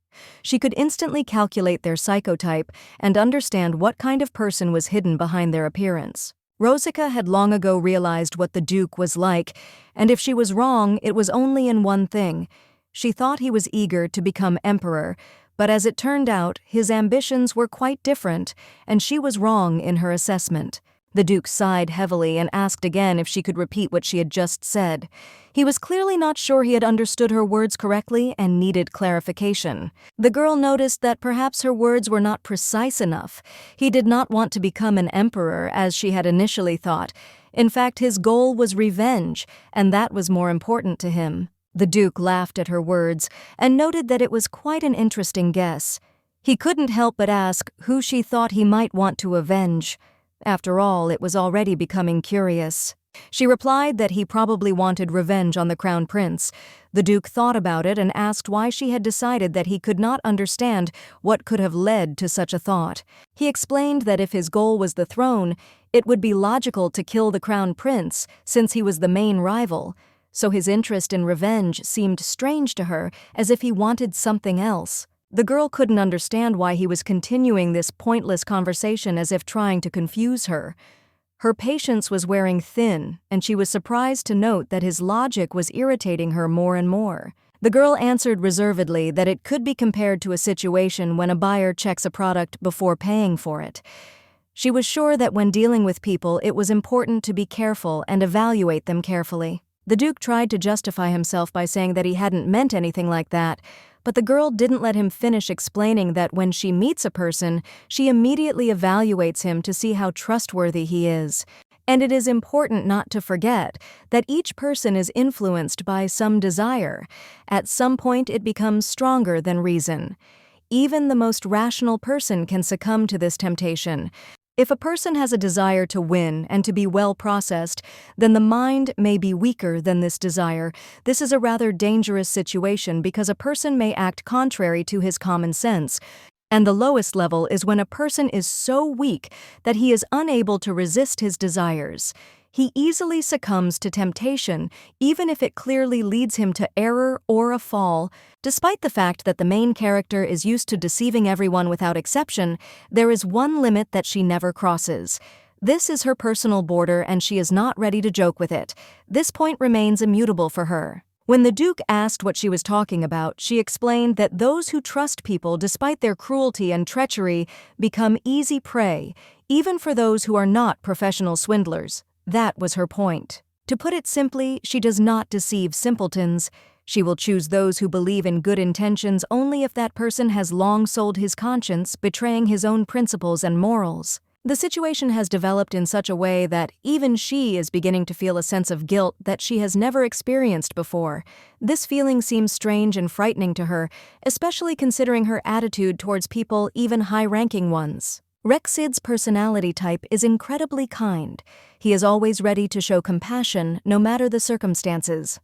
She could instantly calculate their psychotype and understand what kind of person was hidden behind their appearance. Rosica had long ago realized what the Duke was like, and if she was wrong, it was only in one thing. She thought he was eager to become emperor, but as it turned out, his ambitions were quite different, and she was wrong in her assessment. The Duke sighed heavily and asked again if she could repeat what she had just said. He was clearly not sure he had understood her words correctly and needed clarification. The girl noticed that perhaps her words were not precise enough. He did not want to become an emperor, as she had initially thought. In fact, his goal was revenge, and that was more important to him. The Duke laughed at her words and noted that it was quite an interesting guess. He couldn't help but ask who she thought he might want to avenge. After all, it was already becoming curious. She replied that he probably wanted revenge on the crown prince. The Duke thought about it and asked why she had decided that he could not understand what could have led to such a thought. He explained that if his goal was the throne, it would be logical to kill the crown prince since he was the main rival. So his interest in revenge seemed strange to her, as if he wanted something else. The girl couldn't understand why he was continuing this pointless conversation, as if trying to confuse her. Her patience was wearing thin, and she was surprised to note that his logic was irritating her more and more. The girl answered reservedly that it could be compared to a situation when a buyer checks a product before paying for it. She was sure that when dealing with people, it was important to be careful and evaluate them carefully. The Duke tried to justify himself by saying that he hadn't meant anything like that, but the girl didn't let him finish explaining that when she meets a person, she immediately evaluates him to see how trustworthy he is. And it is important not to forget that each person is influenced by some desire. At some point, it becomes stronger than reason. Even the most rational person can succumb to this temptation. If a person has a desire to win and to be well processed, then the mind may be weaker than this desire. This is a rather dangerous situation because a person may act contrary to his common sense. And the lowest level is when a person is so weak that he is unable to resist his desires. He easily succumbs to temptation, even if it clearly leads him to error or a fall. Despite the fact that the main character is used to deceiving everyone without exception, there is one limit that she never crosses. This is her personal border, and she is not ready to joke with it. This point remains immutable for her. When the Duke asked what she was talking about, she explained that those who trust people despite their cruelty and treachery become easy prey, even for those who are not professional swindlers. That was her point. To put it simply, she does not deceive simpletons. She will choose those who believe in good intentions only if that person has long sold his conscience, betraying his own principles and morals. The situation has developed in such a way that even she is beginning to feel a sense of guilt that she has never experienced before. This feeling seems strange and frightening to her, especially considering her attitude towards people, even high-ranking ones. Rexid's personality type is incredibly kind. He is always ready to show compassion, no matter the circumstances.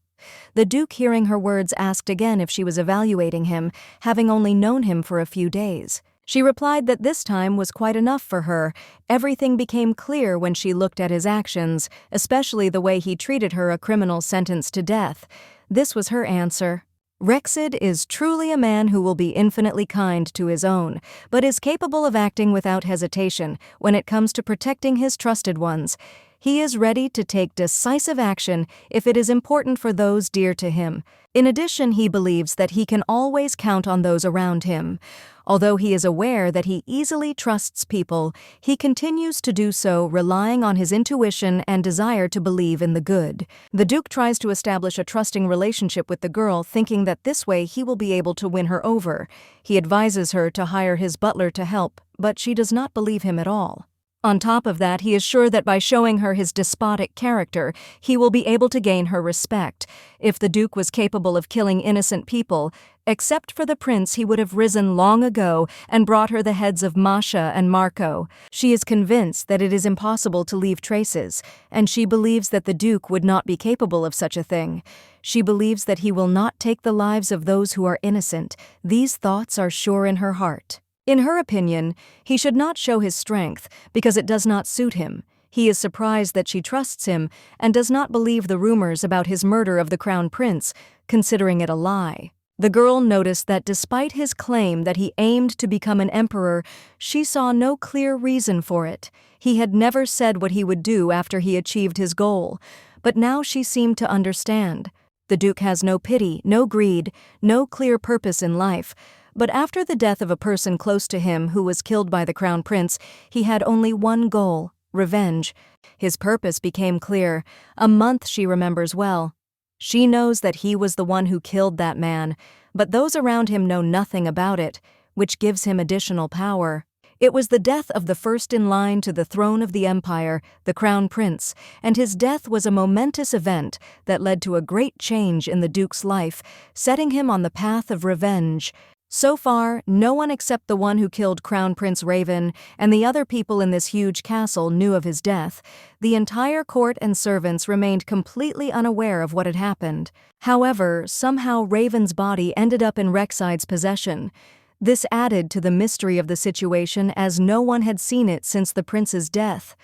The Duke, hearing her words, asked again if she was evaluating him, having only known him for a few days. She replied that this time was quite enough for her. Everything became clear when she looked at his actions, especially the way he treated her, a criminal sentenced to death. This was her answer. Rexid is truly a man who will be infinitely kind to his own, but is capable of acting without hesitation when it comes to protecting his trusted ones. He is ready to take decisive action if it is important for those dear to him. In addition, he believes that he can always count on those around him. Although he is aware that he easily trusts people, he continues to do so, relying on his intuition and desire to believe in the good. The Duke tries to establish a trusting relationship with the girl, thinking that this way he will be able to win her over. He advises her to hire his butler to help, but she does not believe him at all. On top of that, he is sure that by showing her his despotic character, he will be able to gain her respect. If the Duke was capable of killing innocent people, except for the prince, he would have risen long ago and brought her the heads of Masha and Marco. She is convinced that it is impossible to leave traces, and she believes that the Duke would not be capable of such a thing. She believes that he will not take the lives of those who are innocent. These thoughts are sure in her heart. In her opinion, he should not show his strength because it does not suit him. He is surprised that she trusts him and does not believe the rumors about his murder of the crown prince, considering it a lie. The girl noticed that despite his claim that he aimed to become an emperor, she saw no clear reason for it. He had never said what he would do after he achieved his goal, but now she seemed to understand. The Duke has no pity, no greed, no clear purpose in life. But after the death of a person close to him who was killed by the crown prince, he had only one goal: revenge. His purpose became clear. A month she remembers well. She knows that he was the one who killed that man, but those around him know nothing about it, which gives him additional power. It was the death of the first in line to the throne of the empire, the crown prince, and his death was a momentous event that led to a great change in the Duke's life, setting him on the path of revenge. So far, no one except the one who killed Crown Prince Raven and the other people in this huge castle knew of his death. The entire court and servants remained completely unaware of what had happened. However, somehow Raven's body ended up in Rexide's possession. This added to the mystery of the situation as no one had seen it since the prince's death.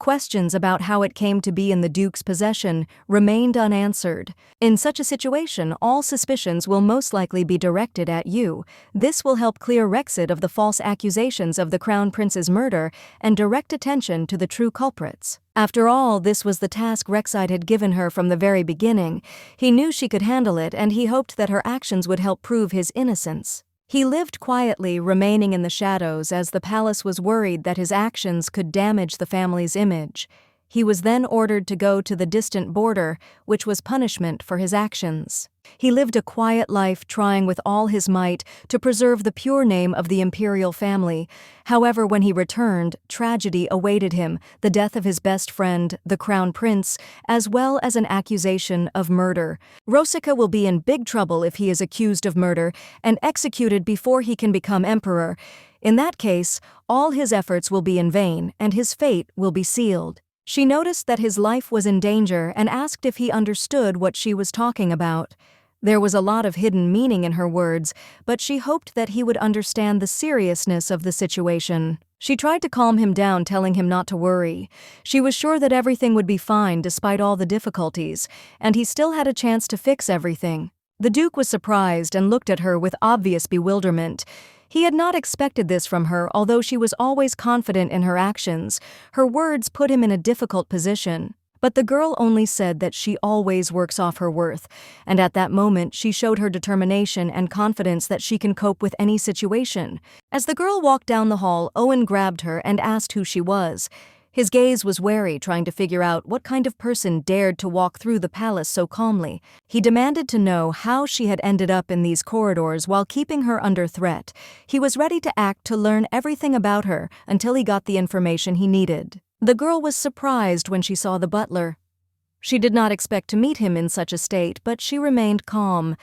Questions about how it came to be in the Duke's possession remained unanswered. In such a situation, all suspicions will most likely be directed at you. This will help clear Rexit of the false accusations of the Crown Prince's murder and direct attention to the true culprits. After all, this was the task Rexide had given her from the very beginning. He knew she could handle it, and he hoped that her actions would help prove his innocence. He lived quietly, remaining in the shadows as the palace was worried that his actions could damage the family's image. He was then ordered to go to the distant border, which was punishment for his actions. He lived a quiet life, trying with all his might to preserve the pure name of the imperial family. However, when he returned, tragedy awaited him, the death of his best friend, the Crown Prince, as well as an accusation of murder. Rosica will be in big trouble if he is accused of murder and executed before he can become emperor. In that case, all his efforts will be in vain, and his fate will be sealed. She noticed that his life was in danger and asked if he understood what she was talking about. There was a lot of hidden meaning in her words, but she hoped that he would understand the seriousness of the situation. She tried to calm him down, telling him not to worry. She was sure that everything would be fine despite all the difficulties, and he still had a chance to fix everything. The Duke was surprised and looked at her with obvious bewilderment. He had not expected this from her, although she was always confident in her actions. Her words put him in a difficult position. But the girl only said that she always works off her worth, and at that moment she showed her determination and confidence that she can cope with any situation. As the girl walked down the hall, Owen grabbed her and asked who she was. His gaze was wary, trying to figure out what kind of person dared to walk through the palace so calmly. He demanded to know how she had ended up in these corridors while keeping her under threat. He was ready to act to learn everything about her until he got the information he needed. The girl was surprised when she saw the butler. She did not expect to meet him in such a state, but she remained calm.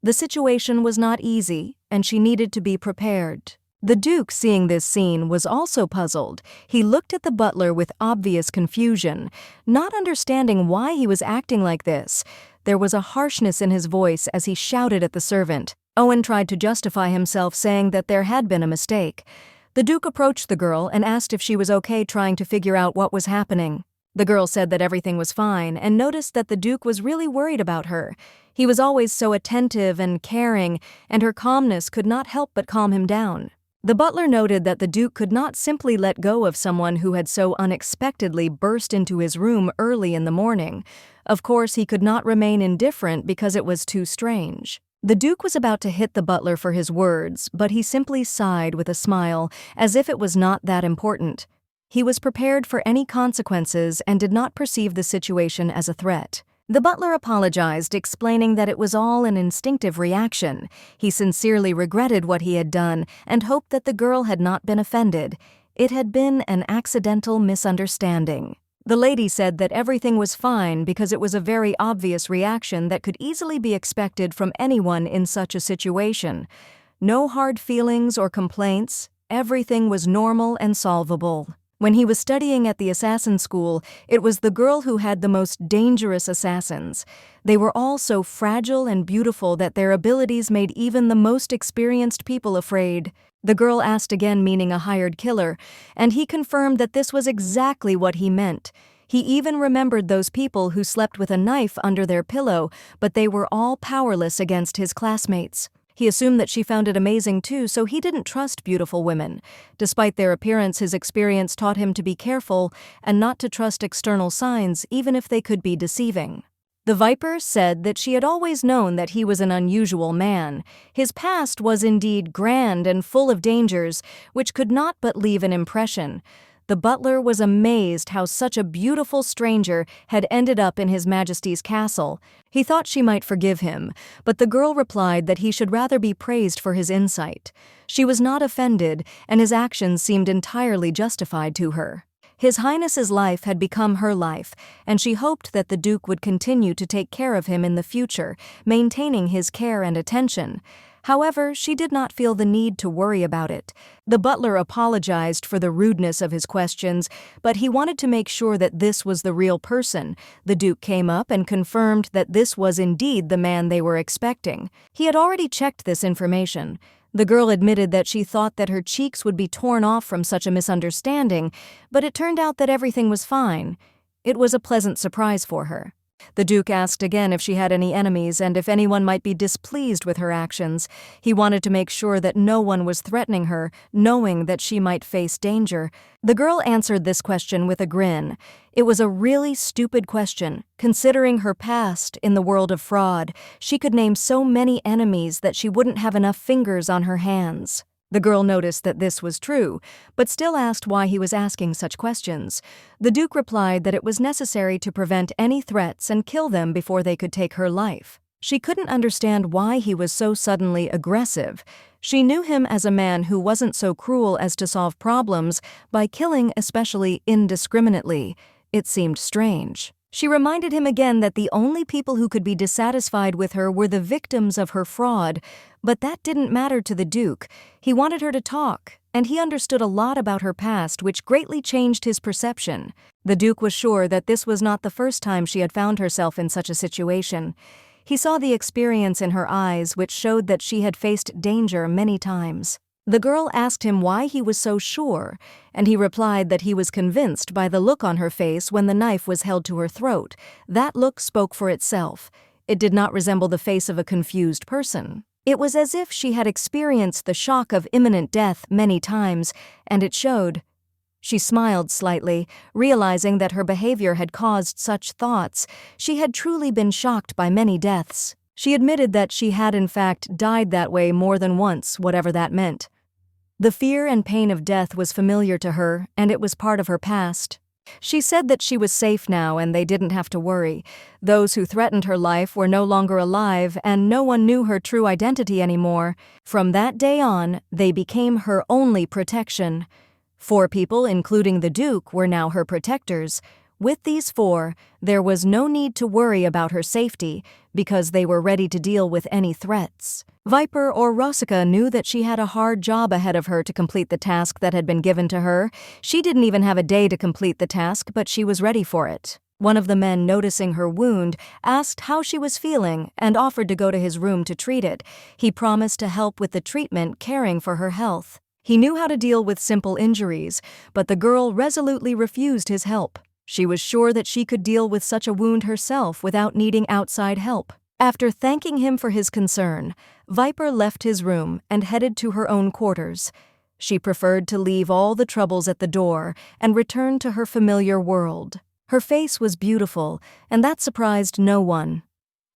The situation was not easy, and she needed to be prepared. The Duke, seeing this scene, was also puzzled. He looked at the butler with obvious confusion, not understanding why he was acting like this. There was a harshness in his voice as he shouted at the servant. Owen tried to justify himself, saying that there had been a mistake. The Duke approached the girl and asked if she was okay, trying to figure out what was happening. The girl said that everything was fine and noticed that the Duke was really worried about her. He was always so attentive and caring, and her calmness could not help but calm him down. The butler noted that the Duke could not simply let go of someone who had so unexpectedly burst into his room early in the morning. Of course, he could not remain indifferent because it was too strange. The Duke was about to hit the butler for his words, but he simply sighed with a smile, as if it was not that important. He was prepared for any consequences and did not perceive the situation as a threat. The butler apologized, explaining that it was all an instinctive reaction. He sincerely regretted what he had done and hoped that the girl had not been offended. It had been an accidental misunderstanding. The lady said that everything was fine because it was a very obvious reaction that could easily be expected from anyone in such a situation. No hard feelings or complaints. Everything was normal and solvable. When he was studying at the assassin school, it was the girl who had the most dangerous assassins. They were all so fragile and beautiful that their abilities made even the most experienced people afraid. The girl asked again, meaning a hired killer, and he confirmed that this was exactly what he meant. He even remembered those people who slept with a knife under their pillow, but they were all powerless against his classmates. He assumed that she found it amazing too, so he didn't trust beautiful women. Despite their appearance, his experience taught him to be careful and not to trust external signs, even if they could be deceiving. The Viper said that she had always known that he was an unusual man. His past was indeed grand and full of dangers, which could not but leave an impression. The butler was amazed how such a beautiful stranger had ended up in His Majesty's castle. He thought she might forgive him, but the girl replied that he should rather be praised for his insight. She was not offended, and his actions seemed entirely justified to her. His Highness's life had become her life, and she hoped that the Duke would continue to take care of him in the future, maintaining his care and attention. However, she did not feel the need to worry about it. The butler apologized for the rudeness of his questions, but he wanted to make sure that this was the real person. The Duke came up and confirmed that this was indeed the man they were expecting. He had already checked this information. The girl admitted that she thought that her cheeks would be torn off from such a misunderstanding, but it turned out that everything was fine. It was a pleasant surprise for her. The Duke asked again if she had any enemies and if anyone might be displeased with her actions. He wanted to make sure that no one was threatening her, knowing that she might face danger. The girl answered this question with a grin. It was a really stupid question. Considering her past in the world of fraud, she could name so many enemies that she wouldn't have enough fingers on her hands. The girl noticed that this was true, but still asked why he was asking such questions. The Duke replied that it was necessary to prevent any threats and kill them before they could take her life. She couldn't understand why he was so suddenly aggressive. She knew him as a man who wasn't so cruel as to solve problems by killing, especially indiscriminately. It seemed strange. She reminded him again that the only people who could be dissatisfied with her were the victims of her fraud, but that didn't matter to the Duke. He wanted her to talk, and he understood a lot about her past, which greatly changed his perception. The Duke was sure that this was not the first time she had found herself in such a situation. He saw the experience in her eyes, which showed that she had faced danger many times. The girl asked him why he was so sure, and he replied that he was convinced by the look on her face when the knife was held to her throat. That look spoke for itself. It did not resemble the face of a confused person. It was as if she had experienced the shock of imminent death many times, and it showed. She smiled slightly, realizing that her behavior had caused such thoughts. She had truly been shocked by many deaths. She admitted that she had in fact died that way more than once, whatever that meant. The fear and pain of death was familiar to her, and it was part of her past. She said that she was safe now and they didn't have to worry. Those who threatened her life were no longer alive and no one knew her true identity anymore. From that day on, they became her only protection. 4 people, including the Duke, were now her protectors. With these 4, there was no need to worry about her safety because they were ready to deal with any threats. Viper or Rosica knew that she had a hard job ahead of her to complete the task that had been given to her. She didn't even have a day to complete the task, but she was ready for it. One of the men, noticing her wound, asked how she was feeling and offered to go to his room to treat it. He promised to help with the treatment, caring for her health. He knew how to deal with simple injuries, but the girl resolutely refused his help. She was sure that she could deal with such a wound herself without needing outside help. After thanking him for his concern, Viper left his room and headed to her own quarters. She preferred to leave all the troubles at the door and return to her familiar world. Her face was beautiful, and that surprised no one.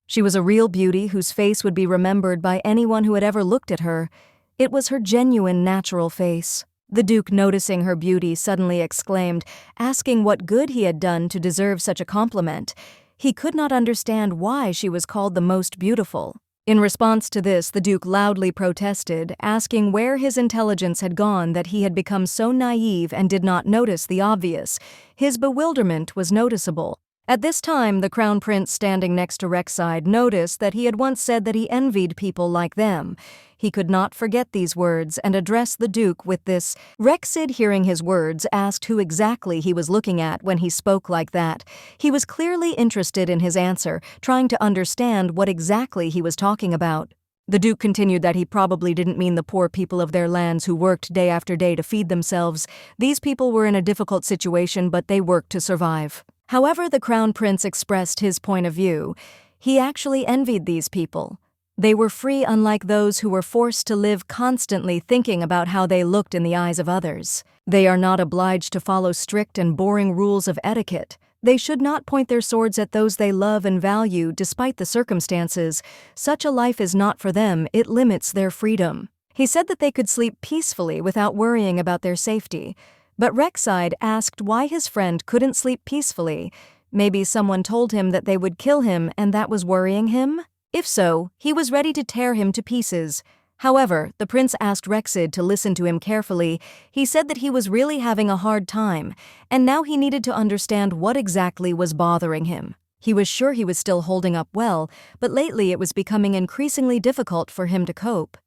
She was a real beauty whose face would be remembered by anyone who had ever looked at her. It was her genuine, natural face. The Duke, noticing her beauty, suddenly exclaimed, asking what good he had done to deserve such a compliment. He could not understand why she was called the most beautiful. In response to this, the Duke loudly protested, asking where his intelligence had gone that he had become so naive and did not notice the obvious. His bewilderment was noticeable. At this time, the Crown Prince standing next to Rexide noticed that he had once said that he envied people like them. He could not forget these words and addressed the Duke with this. Rexide, hearing his words, asked who exactly he was looking at when he spoke like that. He was clearly interested in his answer, trying to understand what exactly he was talking about. The Duke continued that he probably didn't mean the poor people of their lands who worked day after day to feed themselves. These people were in a difficult situation, but they worked to survive. However, the Crown Prince expressed his point of view. He actually envied these people. They were free, unlike those who were forced to live constantly thinking about how they looked in the eyes of others. They are not obliged to follow strict and boring rules of etiquette. They should not point their swords at those they love and value despite the circumstances. Such a life is not for them. It limits their freedom. He said that they could sleep peacefully without worrying about their safety. But Rexide asked why his friend couldn't sleep peacefully. Maybe someone told him that they would kill him and that was worrying him? If so, he was ready to tear him to pieces. However, the prince asked Rexide to listen to him carefully. He said that he was really having a hard time, and now he needed to understand what exactly was bothering him. He was sure he was still holding up well, but lately it was becoming increasingly difficult for him to cope.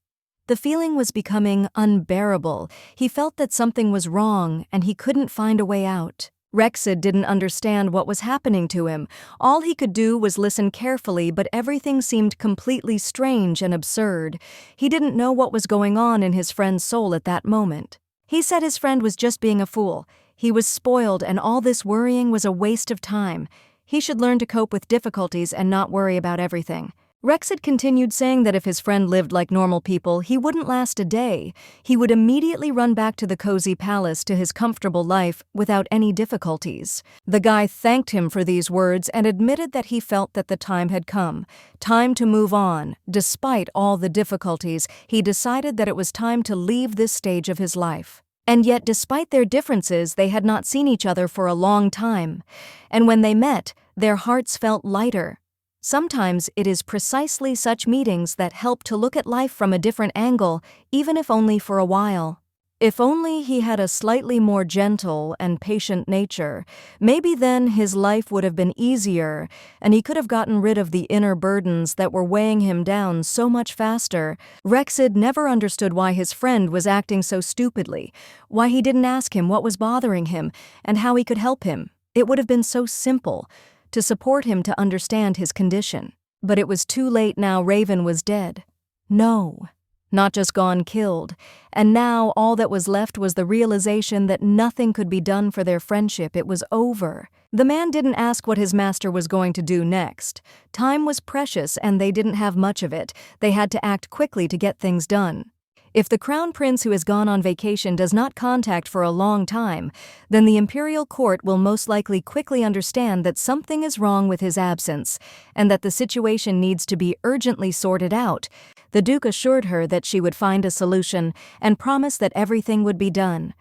The feeling was becoming unbearable. He felt that something was wrong, and he couldn't find a way out. Rexid didn't understand what was happening to him. All he could do was listen carefully, but everything seemed completely strange and absurd. He didn't know what was going on in his friend's soul at that moment. He said his friend was just being a fool. He was spoiled, and all this worrying was a waste of time. He should learn to cope with difficulties and not worry about everything. Rexid continued saying that if his friend lived like normal people, he wouldn't last a day. He would immediately run back to the cozy palace to his comfortable life without any difficulties. The guy thanked him for these words and admitted that he felt that the time had come. Time to move on. Despite all the difficulties, he decided that it was time to leave this stage of his life. And yet, despite their differences, they had not seen each other for a long time. And when they met, their hearts felt lighter. Sometimes it is precisely such meetings that help to look at life from a different angle, even if only for a while. If only he had a slightly more gentle and patient nature, maybe then his life would have been easier, and he could have gotten rid of the inner burdens that were weighing him down so much faster. Rexid never understood why his friend was acting so stupidly, why he didn't ask him what was bothering him, and how he could help him. It would have been so simple to support him to understand his condition. But it was too late now. Raven was dead. No, not just gone killed. And now all that was left was the realization that nothing could be done for their friendship. It was over. The man didn't ask what his master was going to do next. Time was precious and they didn't have much of it. They had to act quickly to get things done. If the crown prince who has gone on vacation does not contact for a long time, then the imperial court will most likely quickly understand that something is wrong with his absence, and that the situation needs to be urgently sorted out. The Duke assured her that she would find a solution and promised that everything would be done.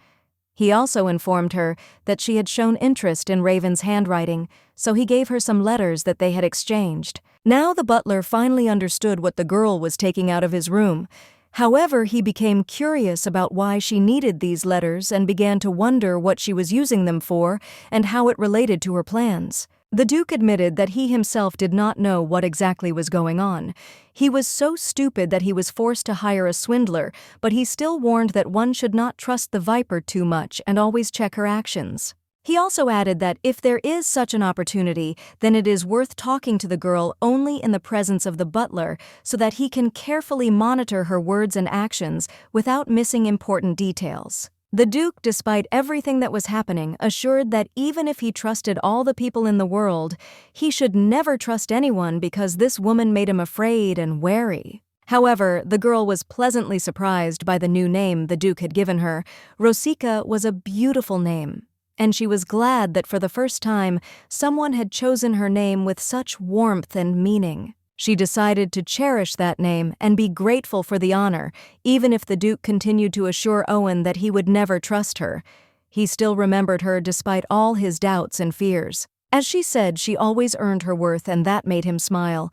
He also informed her that she had shown interest in Raven's handwriting, so he gave her some letters that they had exchanged. Now the butler finally understood what the girl was taking out of his room. However, he became curious about why she needed these letters and began to wonder what she was using them for and how it related to her plans. The Duke admitted that he himself did not know what exactly was going on. He was so stupid that he was forced to hire a swindler, but he still warned that one should not trust the Viper too much and always check her actions. He also added that if there is such an opportunity, then it is worth talking to the girl only in the presence of the butler so that he can carefully monitor her words and actions without missing important details. The Duke, despite everything that was happening, assured that even if he trusted all the people in the world, he should never trust anyone because this woman made him afraid and wary. However, the girl was pleasantly surprised by the new name the Duke had given her. Rosika was a beautiful name, and she was glad that for the first time someone had chosen her name with such warmth and meaning. She decided to cherish that name and be grateful for the honor, even if the Duke continued to assure Owen that he would never trust her. He still remembered her despite all his doubts and fears. As she said, she always earned her worth, and that made him smile.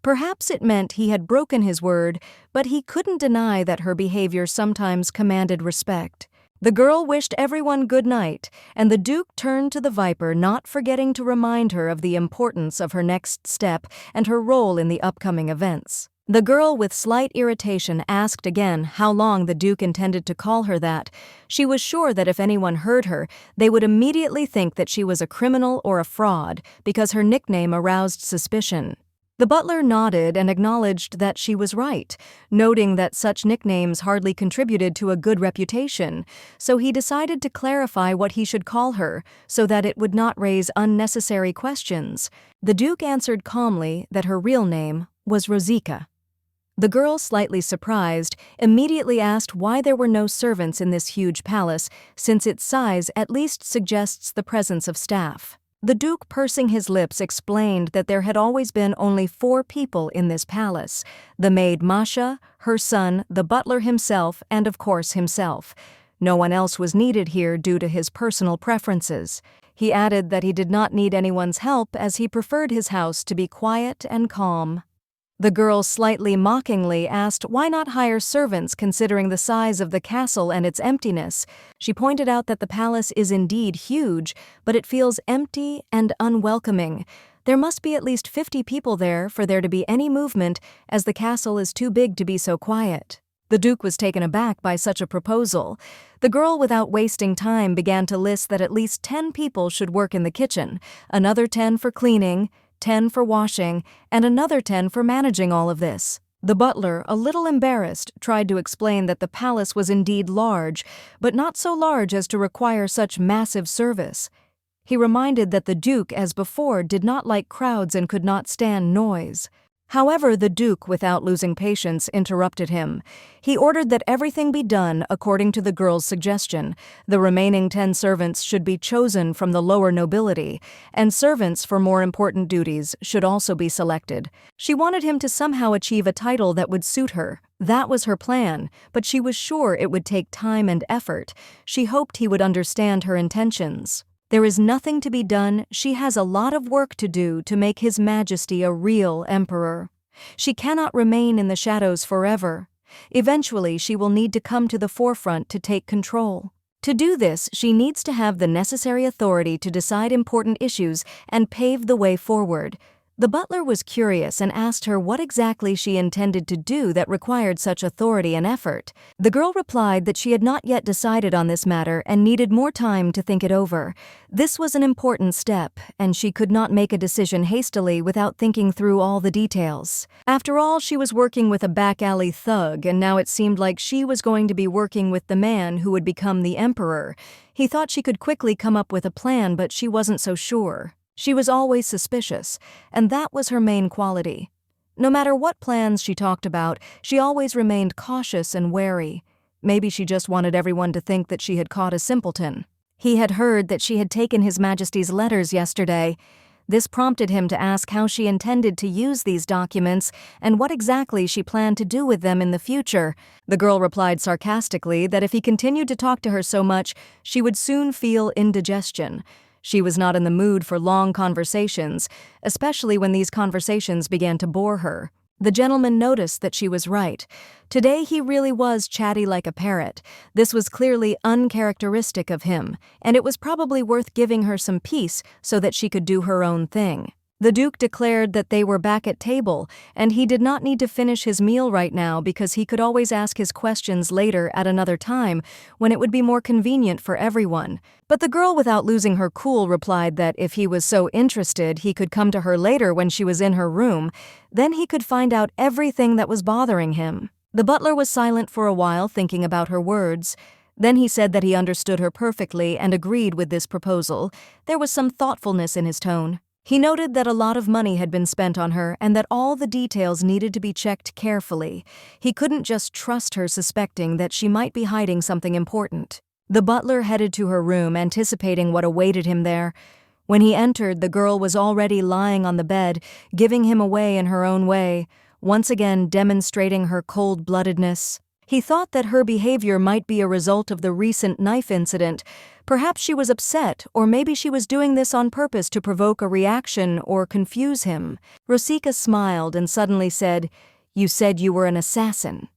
Perhaps it meant he had broken his word, but he couldn't deny that her behavior sometimes commanded respect. The girl wished everyone good night, and the Duke turned to the Viper, not forgetting to remind her of the importance of her next step and her role in the upcoming events. The girl, with slight irritation, asked again how long the Duke intended to call her that. She was sure that if anyone heard her, they would immediately think that she was a criminal or a fraud, because her nickname aroused suspicion. The butler nodded and acknowledged that she was right, noting that such nicknames hardly contributed to a good reputation, so he decided to clarify what he should call her so that it would not raise unnecessary questions. The Duke answered calmly that her real name was Rosika. The girl, slightly surprised, immediately asked why there were no servants in this huge palace, since its size at least suggests the presence of staff. The Duke, pursing his lips, explained that there had always been only 4 people in this palace: the maid Masha, her son, the butler himself, and of course himself. No one else was needed here due to his personal preferences. He added that he did not need anyone's help as he preferred his house to be quiet and calm. The girl slightly mockingly asked why not hire servants considering the size of the castle and its emptiness. She pointed out that the palace is indeed huge, but it feels empty and unwelcoming. There must be at least 50 people there for there to be any movement, as the castle is too big to be so quiet. The Duke was taken aback by such a proposal. The girl, without wasting time, began to list that at least 10 people should work in the kitchen, another 10 for cleaning, 10 for washing, and another 10 for managing all of this. The butler, a little embarrassed, tried to explain that the palace was indeed large, but not so large as to require such massive service. He reminded that the Duke, as before, did not like crowds and could not stand noise. However, the Duke, without losing patience, interrupted him. He ordered that everything be done according to the girl's suggestion. The remaining 10 servants should be chosen from the lower nobility, and servants for more important duties should also be selected. She wanted him to somehow achieve a title that would suit her. That was her plan, but she was sure it would take time and effort. She hoped he would understand her intentions. There is nothing to be done. She has a lot of work to do to make His Majesty a real emperor. She cannot remain in the shadows forever. Eventually, she will need to come to the forefront to take control. To do this, she needs to have the necessary authority to decide important issues and pave the way forward. The butler was curious and asked her what exactly she intended to do that required such authority and effort. The girl replied that she had not yet decided on this matter and needed more time to think it over. This was an important step, and she could not make a decision hastily without thinking through all the details. After all, she was working with a back-alley thug, and now it seemed like she was going to be working with the man who would become the emperor. He thought she could quickly come up with a plan, but she wasn't so sure. She was always suspicious, and that was her main quality. No matter what plans she talked about, she always remained cautious and wary. Maybe she just wanted everyone to think that she had caught a simpleton. He had heard that she had taken His Majesty's letters yesterday. This prompted him to ask how she intended to use these documents and what exactly she planned to do with them in the future. The girl replied sarcastically that if he continued to talk to her so much, she would soon feel indigestion. She was not in the mood for long conversations, especially when these conversations began to bore her. The gentleman noticed that she was right. Today he really was chatty like a parrot. This was clearly uncharacteristic of him, and it was probably worth giving her some peace so that she could do her own thing. The Duke declared that they were back at table, and he did not need to finish his meal right now because he could always ask his questions later at another time when it would be more convenient for everyone. But the girl, without losing her cool, replied that if he was so interested, he could come to her later when she was in her room. Then he could find out everything that was bothering him. The butler was silent for a while, thinking about her words. Then he said that he understood her perfectly and agreed with this proposal. There was some thoughtfulness in his tone. He noted that a lot of money had been spent on her and that all the details needed to be checked carefully. He couldn't just trust her, suspecting that she might be hiding something important. The butler headed to her room, anticipating what awaited him there. When he entered, the girl was already lying on the bed, giving him away in her own way, once again demonstrating her cold-bloodedness. He thought that her behavior might be a result of the recent knife incident. Perhaps she was upset, or maybe she was doing this on purpose to provoke a reaction or confuse him. Rosika smiled and suddenly said, "You said you were an assassin."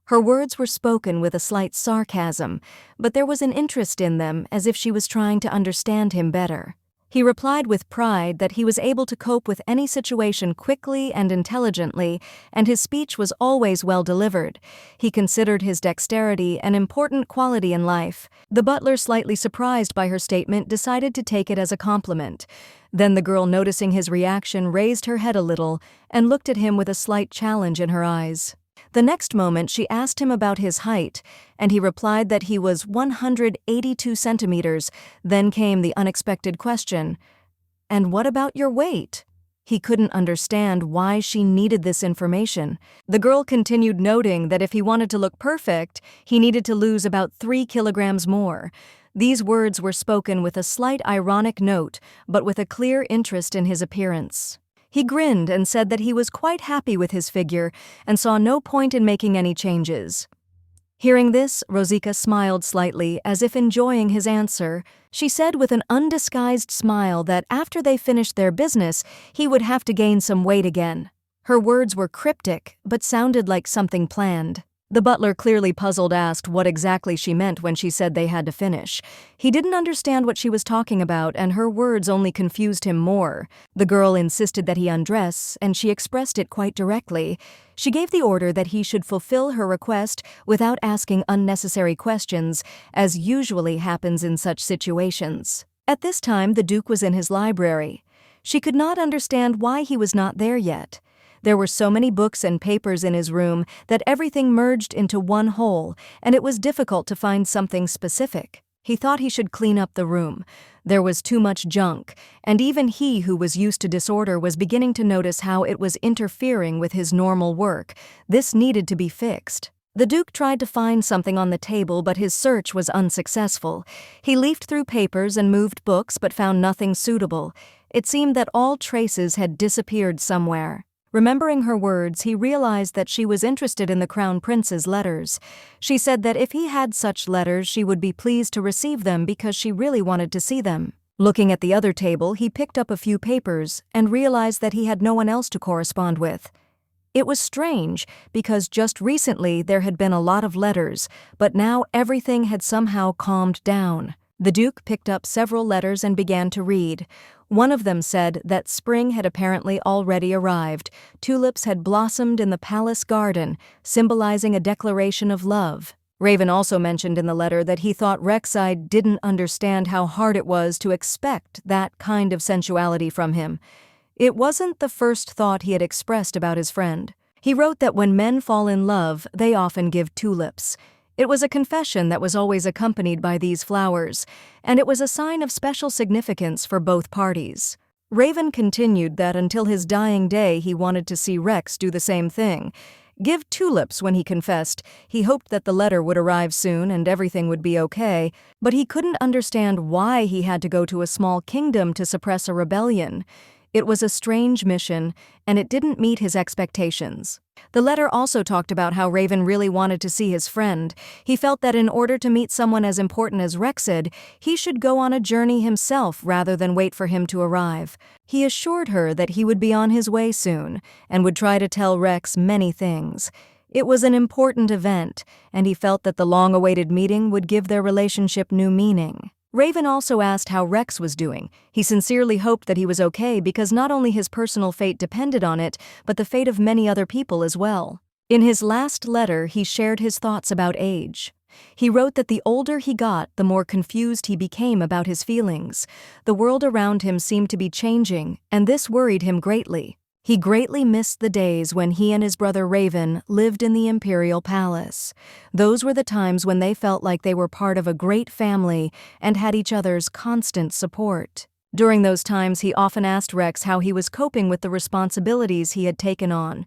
Her words were spoken with a slight sarcasm, but there was an interest in them, as if she was trying to understand him better. He replied with pride that he was able to cope with any situation quickly and intelligently, and his speech was always well delivered. He considered his dexterity an important quality in life. The butler, slightly surprised by her statement, decided to take it as a compliment. Then the girl, noticing his reaction, raised her head a little and looked at him with a slight challenge in her eyes. The next moment she asked him about his height, and he replied that he was 182 centimeters. Then came the unexpected question, "And what about your weight?" He couldn't understand why she needed this information. The girl continued, noting that if he wanted to look perfect, he needed to lose about 3 kilograms more. These words were spoken with a slight ironic note, but with a clear interest in his appearance. He grinned and said that he was quite happy with his figure and saw no point in making any changes. Hearing this, Rosika smiled slightly, as if enjoying his answer. She said with an undisguised smile that after they finished their business, he would have to gain some weight again. Her words were cryptic, but sounded like something planned. The butler, clearly puzzled, asked what exactly she meant when she said they had to finish. He didn't understand what she was talking about, and her words only confused him more. The girl insisted that he undress, and she expressed it quite directly. She gave the order that he should fulfill her request without asking unnecessary questions, as usually happens in such situations. At this time, the Duke was in his library. She could not understand why he was not there yet. There were so many books and papers in his room that everything merged into one whole, and it was difficult to find something specific. He thought he should clean up the room. There was too much junk, and even he, who was used to disorder, was beginning to notice how it was interfering with his normal work. This needed to be fixed. The Duke tried to find something on the table, but his search was unsuccessful. He leafed through papers and moved books, but found nothing suitable. It seemed that all traces had disappeared somewhere. Remembering her words, he realized that she was interested in the Crown Prince's letters. She said that if he had such letters, she would be pleased to receive them because she really wanted to see them. Looking at the other table, he picked up a few papers and realized that he had no one else to correspond with. It was strange, because just recently there had been a lot of letters, but now everything had somehow calmed down. The Duke picked up several letters and began to read. One of them said that spring had apparently already arrived. Tulips had blossomed in the palace garden, symbolizing a declaration of love. Raven also mentioned in the letter that he thought Rexide didn't understand how hard it was to expect that kind of sensuality from him. It wasn't the first thought he had expressed about his friend. He wrote that when men fall in love, they often give tulips. It was a confession that was always accompanied by these flowers, and it was a sign of special significance for both parties. Raven continued that until his dying day he wanted to see Rex do the same thing. Give tulips when he confessed. He hoped that the letter would arrive soon and everything would be okay, but he couldn't understand why he had to go to a small kingdom to suppress a rebellion. It was a strange mission, and it didn't meet his expectations. The letter also talked about how Raven really wanted to see his friend. He felt that in order to meet someone as important as Rexid, he should go on a journey himself rather than wait for him to arrive. He assured her that he would be on his way soon, and would try to tell Rex many things. It was an important event, and he felt that the long-awaited meeting would give their relationship new meaning. Raven also asked how Rex was doing. He sincerely hoped that he was okay because not only his personal fate depended on it, but the fate of many other people as well. In his last letter, he shared his thoughts about age. He wrote that the older he got, the more confused he became about his feelings. The world around him seemed to be changing, and this worried him greatly. He greatly missed the days when he and his brother Raven lived in the Imperial Palace. Those were the times when they felt like they were part of a great family and had each other's constant support. During those times, he often asked Rex how he was coping with the responsibilities he had taken on.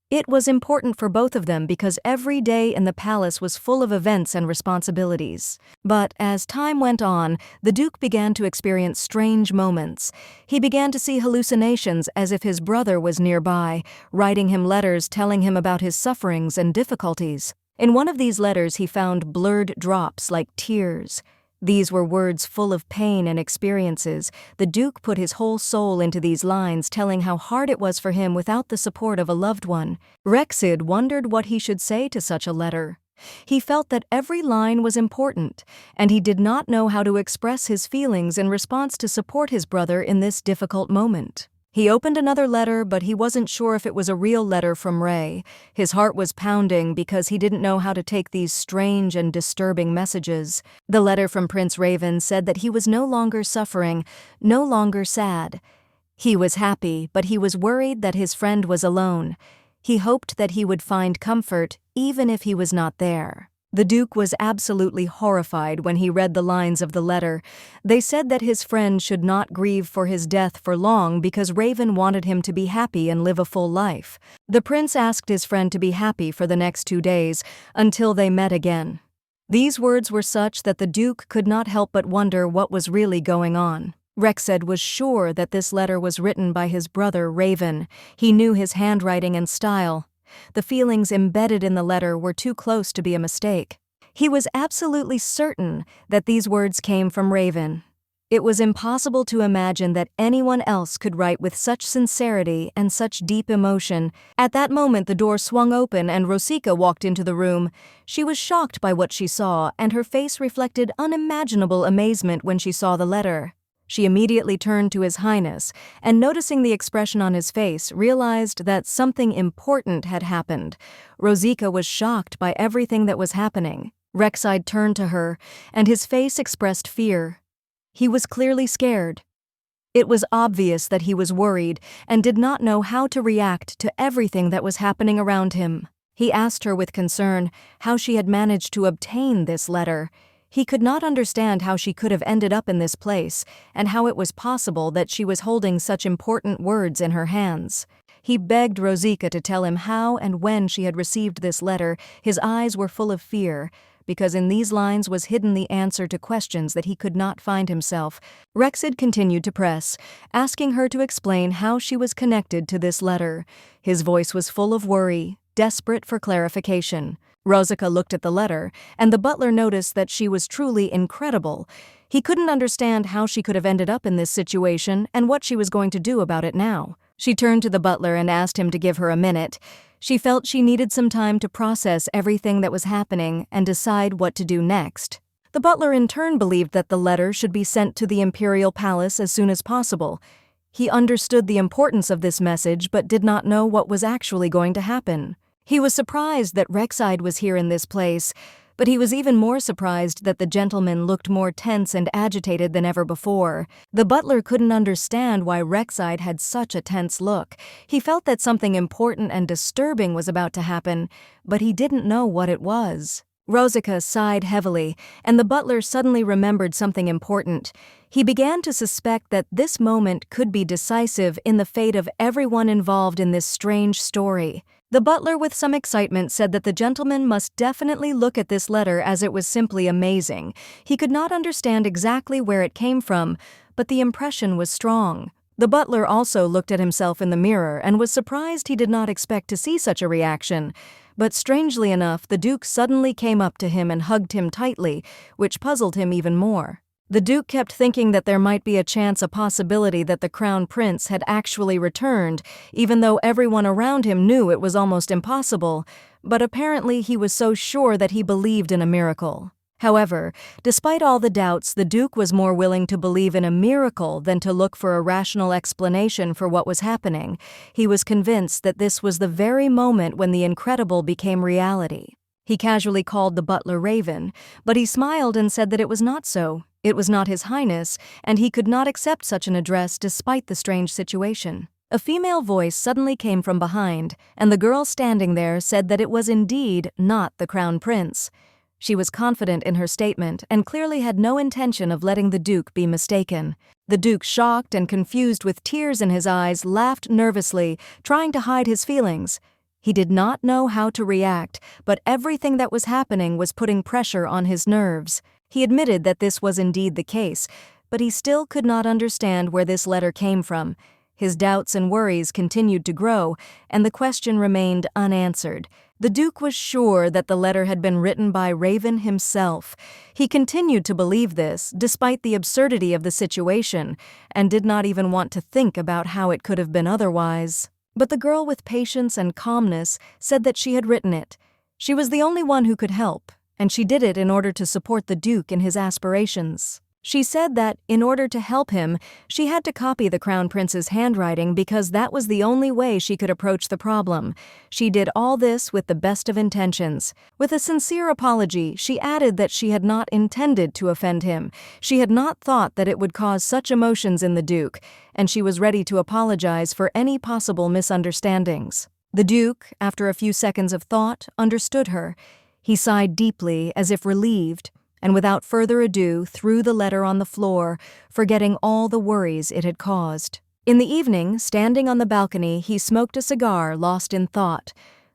It was important for both of them because every day in the palace was full of events and responsibilities. But as time went on, the Duke began to experience strange moments. He began to see hallucinations as if his brother was nearby, writing him letters telling him about his sufferings and difficulties. In one of these letters, he found blurred drops like tears. These were words full of pain and experiences. The Duke put his whole soul into these lines, telling how hard it was for him without the support of a loved one. Rexid wondered what he should say to such a letter. He felt that every line was important, and he did not know how to express his feelings in response to support his brother in this difficult moment. He opened another letter, but he wasn't sure if it was a real letter from Ray. His heart was pounding because he didn't know how to take these strange and disturbing messages. The letter from Prince Raven said that he was no longer suffering, no longer sad. He was happy, but he was worried that his friend was alone. He hoped that he would find comfort, even if he was not there. The Duke was absolutely horrified when he read the lines of the letter. They said that his friend should not grieve for his death for long because Raven wanted him to be happy and live a full life. The prince asked his friend to be happy for the next 2 days, until they met again. These words were such that the Duke could not help but wonder what was really going on. Rexed was sure that this letter was written by his brother Raven. He knew his handwriting and style. The feelings embedded in the letter were too close to be a mistake. He was absolutely certain that these words came from Raven. It was impossible to imagine that anyone else could write with such sincerity and such deep emotion. At that moment, the door swung open and Rosika walked into the room. She was shocked by what she saw, and her face reflected unimaginable amazement when she saw the letter. She immediately turned to His Highness, and noticing the expression on his face, realized that something important had happened. Rosika was shocked by everything that was happening. Rek'Sai turned to her, and his face expressed fear. He was clearly scared. It was obvious that he was worried and did not know how to react to everything that was happening around him. He asked her with concern how she had managed to obtain this letter. He could not understand how she could have ended up in this place and how it was possible that she was holding such important words in her hands. He begged Rosika to tell him how and when she had received this letter. His eyes were full of fear, because in these lines was hidden the answer to questions that he could not find himself. Rek'Sai continued to press, asking her to explain how she was connected to this letter. His voice was full of worry, desperate for clarification. Rosika looked at the letter, and the butler noticed that she was truly incredible. He couldn't understand how she could have ended up in this situation and what she was going to do about it now. She turned to the butler and asked him to give her a minute. She felt she needed some time to process everything that was happening and decide what to do next. The butler in turn believed that the letter should be sent to the imperial palace as soon as possible. He understood the importance of this message but did not know what was actually going to happen. He was surprised that Rek'Sai was here in this place, but he was even more surprised that the gentleman looked more tense and agitated than ever before. The butler couldn't understand why Rek'Sai had such a tense look. He felt that something important and disturbing was about to happen, but he didn't know what it was. Rosika sighed heavily, and the butler suddenly remembered something important. He began to suspect that this moment could be decisive in the fate of everyone involved in this strange story. The butler, with some excitement, said that the gentleman must definitely look at this letter as it was simply amazing. He could not understand exactly where it came from, but the impression was strong. The butler also looked at himself in the mirror and was surprised he did not expect to see such a reaction. But strangely enough, the Duke suddenly came up to him and hugged him tightly, which puzzled him even more. The Duke kept thinking that there might be a possibility that the Crown Prince had actually returned, even though everyone around him knew it was almost impossible, but apparently he was so sure that he believed in a miracle. However, despite all the doubts, the Duke was more willing to believe in a miracle than to look for a rational explanation for what was happening. He was convinced that this was the very moment when the incredible became reality. He casually called the butler Raven, but he smiled and said that it was not so. It was not His Highness, and he could not accept such an address despite the strange situation. A female voice suddenly came from behind, and the girl standing there said that it was indeed not the Crown Prince. She was confident in her statement and clearly had no intention of letting the Duke be mistaken. The Duke, shocked and confused with tears in his eyes, laughed nervously, trying to hide his feelings. He did not know how to react, but everything that was happening was putting pressure on his nerves. He admitted that this was indeed the case, but he still could not understand where this letter came from. His doubts and worries continued to grow, and the question remained unanswered. The Duke was sure that the letter had been written by Raven himself. He continued to believe this, despite the absurdity of the situation, and did not even want to think about how it could have been otherwise. But the girl, with patience and calmness, said that she had written it. She was the only one who could help, and she did it in order to support the Duke in his aspirations. She said that, in order to help him, she had to copy the Crown Prince's handwriting because that was the only way she could approach the problem. She did all this with the best of intentions. With a sincere apology, she added that she had not intended to offend him. She had not thought that it would cause such emotions in the Duke, and she was ready to apologize for any possible misunderstandings. The Duke, after a few seconds of thought, understood her. He sighed deeply, as if relieved, and without further ado threw the letter on the floor, forgetting all the worries it had caused. In the evening, standing on the balcony, he smoked a cigar, lost in thought.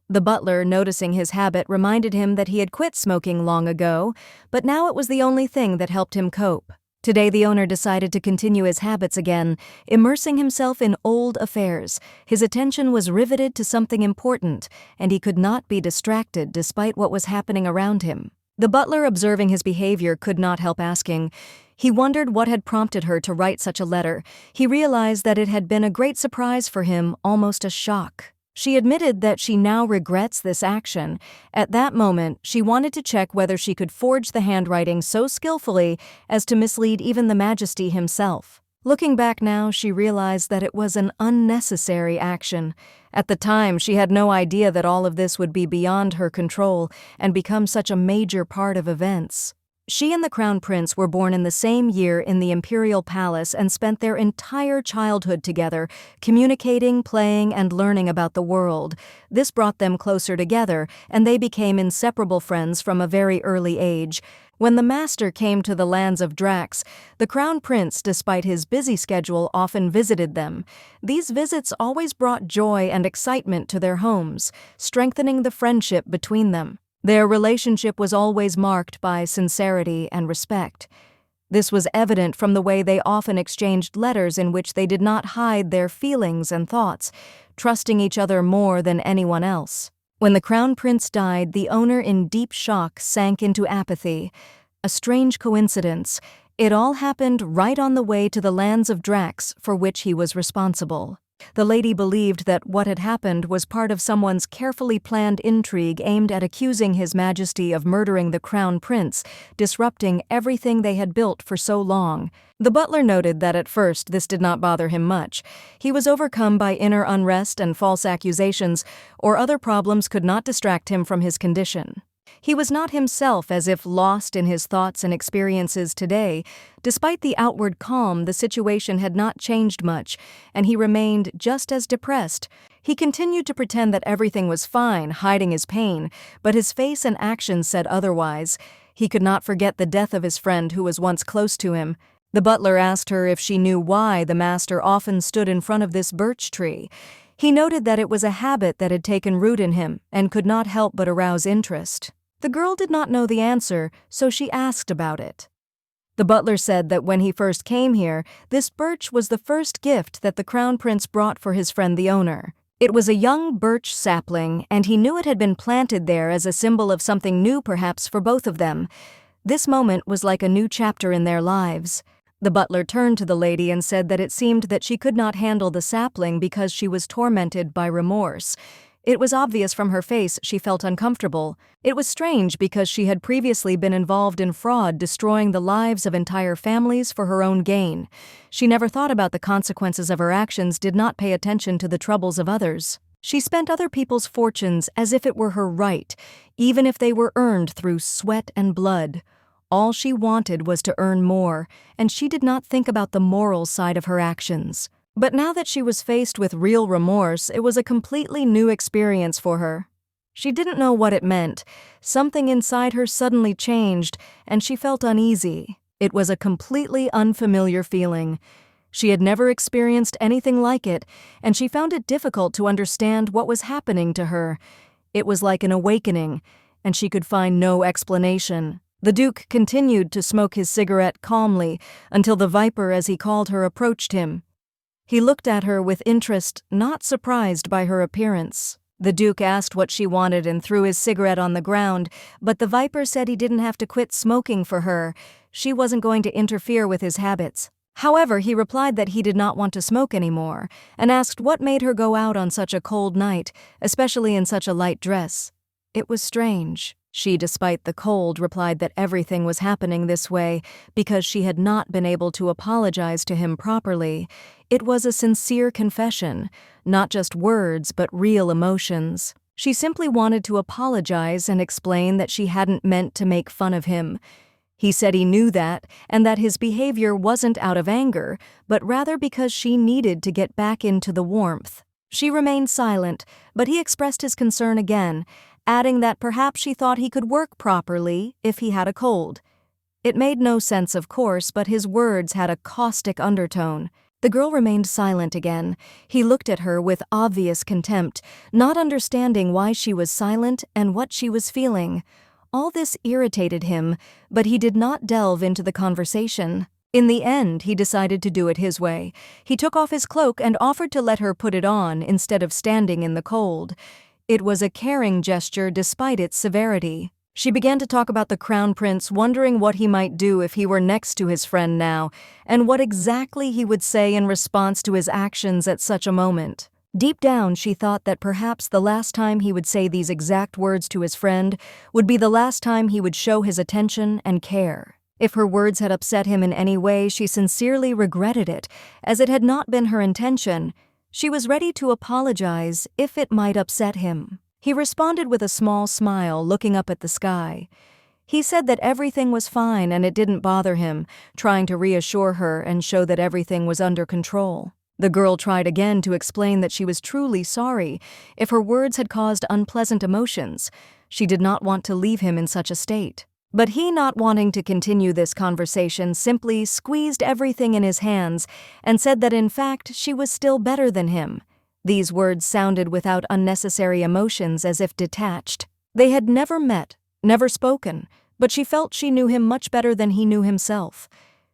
The butler, noticing his habit, reminded him that he had quit smoking long ago, but now it was the only thing that helped him cope. Today the owner decided to continue his habits again, immersing himself in old affairs. His attention was riveted to something important, and he could not be distracted despite what was happening around him. The butler, observing his behavior, could not help asking. He wondered what had prompted her to write such a letter. He realized that it had been a great surprise for him, almost a shock. She admitted that she now regrets this action. At that moment, she wanted to check whether she could forge the handwriting so skillfully as to mislead even the Majesty himself. Looking back now, she realized that it was an unnecessary action. At the time, she had no idea that all of this would be beyond her control and become such a major part of events. She and the Crown Prince were born in the same year in the imperial palace and spent their entire childhood together, communicating, playing, and learning about the world. This brought them closer together, and they became inseparable friends from a very early age. When the master came to the lands of Drax, the Crown Prince, despite his busy schedule, often visited them. These visits always brought joy and excitement to their homes, strengthening the friendship between them. Their relationship was always marked by sincerity and respect. This was evident from the way they often exchanged letters in which they did not hide their feelings and thoughts, trusting each other more than anyone else. When the Crown Prince died, the owner, in deep shock, sank into apathy. A strange coincidence. It all happened right on the way to the lands of Drax, for which he was responsible. The lady believed that what had happened was part of someone's carefully planned intrigue aimed at accusing His Majesty of murdering the Crown Prince, disrupting everything they had built for so long. The butler noted that at first this did not bother him much. He was overcome by inner unrest and false accusations, or other problems could not distract him from his condition. He was not himself, as if lost in his thoughts and experiences today. Despite the outward calm, the situation had not changed much, and he remained just as depressed. He continued to pretend that everything was fine, hiding his pain, but his face and actions said otherwise. He could not forget the death of his friend who was once close to him. The butler asked her if she knew why the master often stood in front of this birch tree. He noted that it was a habit that had taken root in him and could not help but arouse interest. The girl did not know the answer, so she asked about it. The butler said that when he first came here, this birch was the first gift that the Crown Prince brought for his friend the owner. It was a young birch sapling, and he knew it had been planted there as a symbol of something new perhaps for both of them. This moment was like a new chapter in their lives. The butler turned to the lady and said that it seemed that she could not handle the sapling because she was tormented by remorse. It was obvious from her face she felt uncomfortable. It was strange because she had previously been involved in fraud, destroying the lives of entire families for her own gain. She never thought about the consequences of her actions, did not pay attention to the troubles of others. She spent other people's fortunes as if it were her right, even if they were earned through sweat and blood. All she wanted was to earn more, and she did not think about the moral side of her actions. But now that she was faced with real remorse, it was a completely new experience for her. She didn't know what it meant. Something inside her suddenly changed, and she felt uneasy. It was a completely unfamiliar feeling. She had never experienced anything like it, and she found it difficult to understand what was happening to her. It was like an awakening, and she could find no explanation. The Duke continued to smoke his cigarette calmly until the Viper, as he called her, approached him. He looked at her with interest, not surprised by her appearance. The Duke asked what she wanted and threw his cigarette on the ground, but the Viper said he didn't have to quit smoking for her. She wasn't going to interfere with his habits. However, he replied that he did not want to smoke anymore, and asked what made her go out on such a cold night, especially in such a light dress. It was strange. She, despite the cold, replied that everything was happening this way because she had not been able to apologize to him properly. It was a sincere confession, not just words but real emotions. She simply wanted to apologize and explain that she hadn't meant to make fun of him. He said he knew that, and that his behavior wasn't out of anger, but rather because she needed to get back into the warmth. She remained silent, but he expressed his concern again, adding that perhaps she thought he could work properly if he had a cold. It made no sense, of course, but his words had a caustic undertone. The girl remained silent again. He looked at her with obvious contempt, not understanding why she was silent and what she was feeling. All this irritated him, but he did not delve into the conversation. In the end, he decided to do it his way. He took off his cloak and offered to let her put it on instead of standing in the cold. It was a caring gesture despite its severity. She began to talk about the crown prince, wondering what he might do if he were next to his friend now, and what exactly he would say in response to his actions at such a moment. Deep down, she thought that perhaps the last time he would say these exact words to his friend would be the last time he would show his attention and care. If her words had upset him in any way, she sincerely regretted it, as it had not been her intention. She was ready to apologize if it might upset him. He responded with a small smile, looking up at the sky. He said that everything was fine and it didn't bother him, trying to reassure her and show that everything was under control. The girl tried again to explain that she was truly sorry if her words had caused unpleasant emotions. She did not want to leave him in such a state. But he, not wanting to continue this conversation, simply squeezed everything in his hands and said that in fact she was still better than him. These words sounded without unnecessary emotions, as if detached. They had never met, never spoken, but she felt she knew him much better than he knew himself.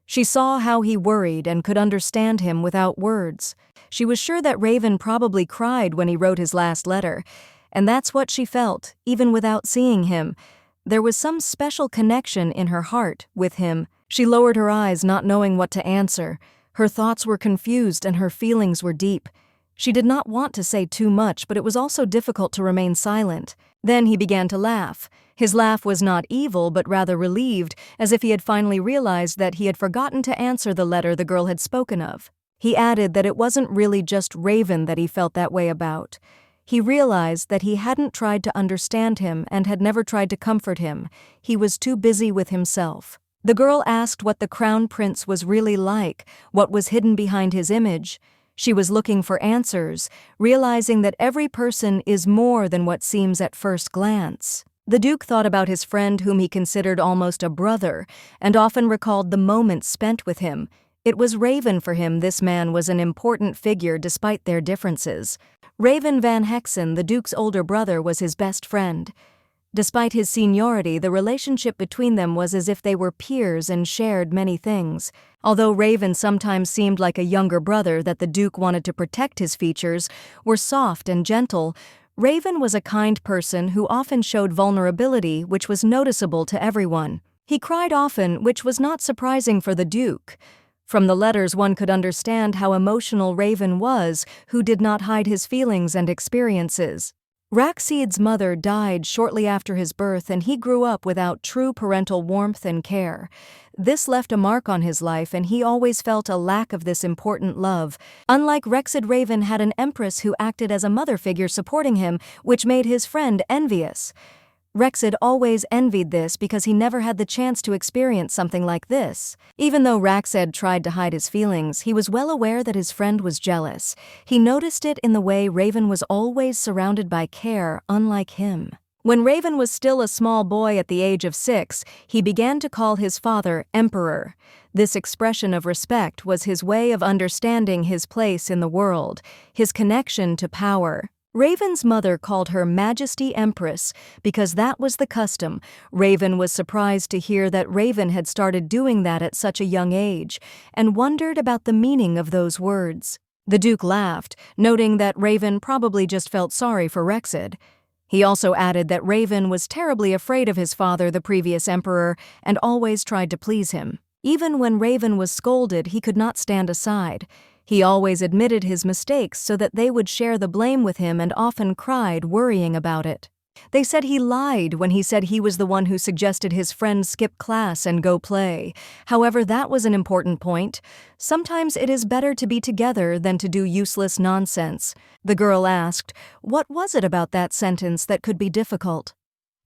She saw how he worried and could understand him without words. She was sure that Raven probably cried when he wrote his last letter, and that's what she felt, even without seeing him. There was some special connection in her heart with him. She lowered her eyes, not knowing what to answer. Her thoughts were confused and her feelings were deep. She did not want to say too much, but it was also difficult to remain silent. Then he began to laugh. His laugh was not evil, but rather relieved, as if he had finally realized that he had forgotten to answer the letter the girl had spoken of. He added that it wasn't really just Raven that he felt that way about. He realized that he hadn't tried to understand him and had never tried to comfort him. He was too busy with himself. The girl asked what the crown prince was really like, what was hidden behind his image. She was looking for answers, realizing that every person is more than what seems at first glance. The Duke thought about his friend, whom he considered almost a brother, and often recalled the moments spent with him. It was Raven for him. This man was an important figure despite their differences. Raven van Hexen, the Duke's older brother, was his best friend. Despite his seniority, the relationship between them was as if they were peers and shared many things. Although Raven sometimes seemed like a younger brother that the Duke wanted to protect, his features were soft and gentle. Raven was a kind person who often showed vulnerability, which was noticeable to everyone. He cried often, which was not surprising for the Duke. From the letters, one could understand how emotional Raven was, who did not hide his feelings and experiences. Raksid's mother died shortly after his birth, and he grew up without true parental warmth and care. This left a mark on his life, and he always felt a lack of this important love. Unlike Rexid, Raven had an empress who acted as a mother figure supporting him, which made his friend envious. Rexid always envied this because he never had the chance to experience something like this. Even though Rexid tried to hide his feelings, he was well aware that his friend was jealous. He noticed it in the way Raven was always surrounded by care, unlike him. When Raven was still a small boy at the age of 6, he began to call his father Emperor. This expression of respect was his way of understanding his place in the world, his connection to power. Raven's mother called her Majesty Empress because that was the custom. Raven was surprised to hear that Raven had started doing that at such a young age, and wondered about the meaning of those words. The Duke laughed, noting that Raven probably just felt sorry for Rexid. He also added that Raven was terribly afraid of his father, the previous emperor, and always tried to please him. Even when Raven was scolded, he could not stand aside. He always admitted his mistakes so that they would share the blame with him, and often cried, worrying about it. They said he lied when he said he was the one who suggested his friend skip class and go play. However, that was an important point. Sometimes it is better to be together than to do useless nonsense. The girl asked, what was it about that sentence that could be difficult?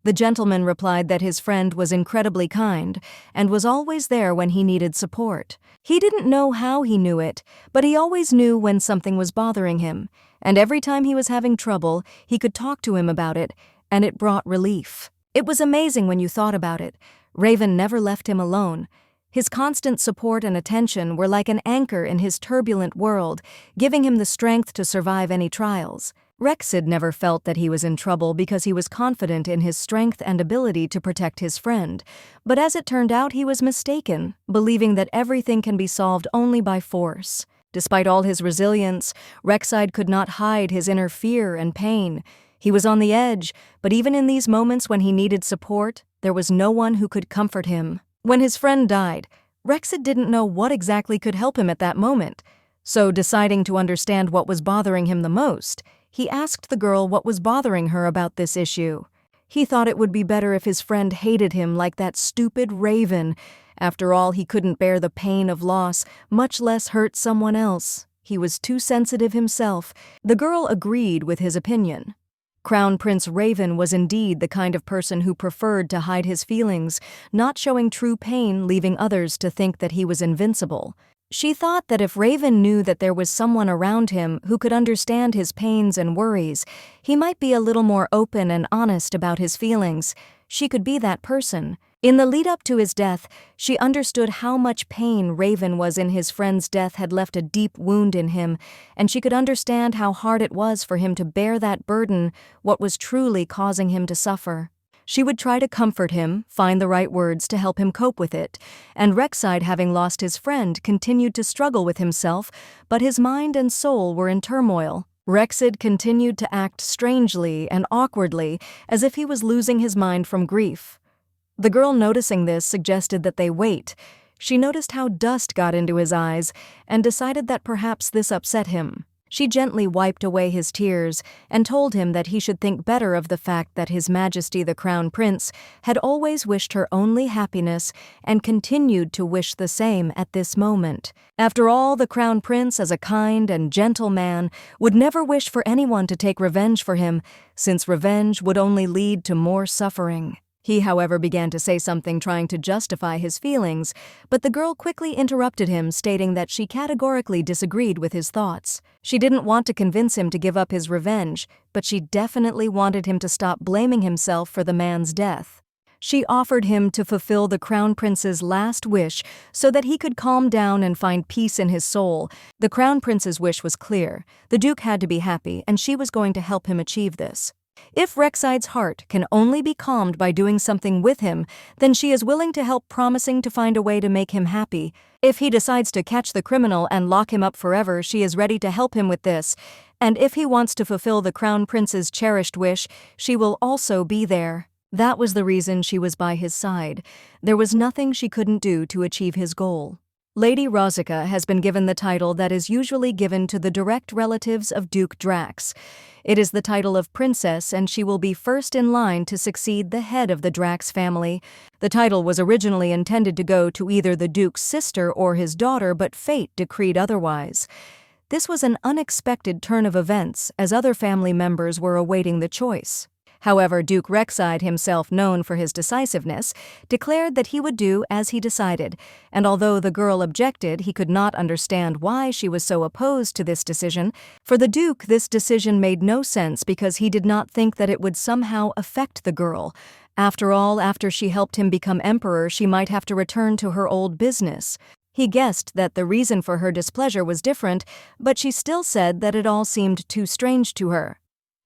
The gentleman replied that his friend was incredibly kind and was always there when he needed support. He didn't know how he knew it, but he always knew when something was bothering him, and every time he was having trouble, he could talk to him about it, and it brought relief. It was amazing when you thought about it. Raven never left him alone. His constant support and attention were like an anchor in his turbulent world, giving him the strength to survive any trials. Rexid never felt that he was in trouble because he was confident in his strength and ability to protect his friend. But as it turned out, he was mistaken, believing that everything can be solved only by force. Despite all his resilience, Rexid could not hide his inner fear and pain. He was on the edge, but even in these moments when he needed support, there was no one who could comfort him. When his friend died, Rexid didn't know what exactly could help him at that moment. So, deciding to understand what was bothering him the most, he asked the girl what was bothering her about this issue. He thought it would be better if his friend hated him like that stupid raven. After all, he couldn't bear the pain of loss, much less hurt someone else. He was too sensitive himself. The girl agreed with his opinion. Crown Prince Raven was indeed the kind of person who preferred to hide his feelings, not showing true pain, leaving others to think that he was invincible. She thought that if Raven knew that there was someone around him who could understand his pains and worries, he might be a little more open and honest about his feelings. She could be that person. In the lead-up to his death, she understood how much pain Raven was in his friend's death had left a deep wound in him, and she could understand how hard it was for him to bear that burden, what was truly causing him to suffer. She would try to comfort him, find the right words to help him cope with it, and Rexide, having lost his friend, continued to struggle with himself, but his mind and soul were in turmoil. Rexid continued to act strangely and awkwardly, as if he was losing his mind from grief. The girl, noticing this, suggested that they wait. She noticed how dust got into his eyes and decided that perhaps this upset him. She gently wiped away his tears and told him that he should think better of the fact that His Majesty the Crown Prince had always wished her only happiness and continued to wish the same at this moment. After all, the Crown Prince, as a kind and gentle man, would never wish for anyone to take revenge for him, since revenge would only lead to more suffering. He, however, began to say something trying to justify his feelings, but the girl quickly interrupted him, stating that she categorically disagreed with his thoughts. She didn't want to convince him to give up his revenge, but she definitely wanted him to stop blaming himself for the man's death. She offered him to fulfill the Crown Prince's last wish so that he could calm down and find peace in his soul. The Crown Prince's wish was clear. The Duke had to be happy, and she was going to help him achieve this. If Rexide's heart can only be calmed by doing something with him, then she is willing to help, promising to find a way to make him happy. If he decides to catch the criminal and lock him up forever, she is ready to help him with this. And if he wants to fulfill the Crown Prince's cherished wish, she will also be there. That was the reason she was by his side. There was nothing she couldn't do to achieve his goal. Lady Rozika has been given the title that is usually given to the direct relatives of Duke Drax. It is the title of princess, and she will be first in line to succeed the head of the Drax family. The title was originally intended to go to either the Duke's sister or his daughter, but fate decreed otherwise. This was an unexpected turn of events, as other family members were awaiting the choice. However, Duke Rexide, himself known for his decisiveness, declared that he would do as he decided, and although the girl objected, he could not understand why she was so opposed to this decision. For the Duke, this decision made no sense because he did not think that it would somehow affect the girl. After all, after she helped him become emperor, she might have to return to her old business. He guessed that the reason for her displeasure was different, but she still said that it all seemed too strange to her.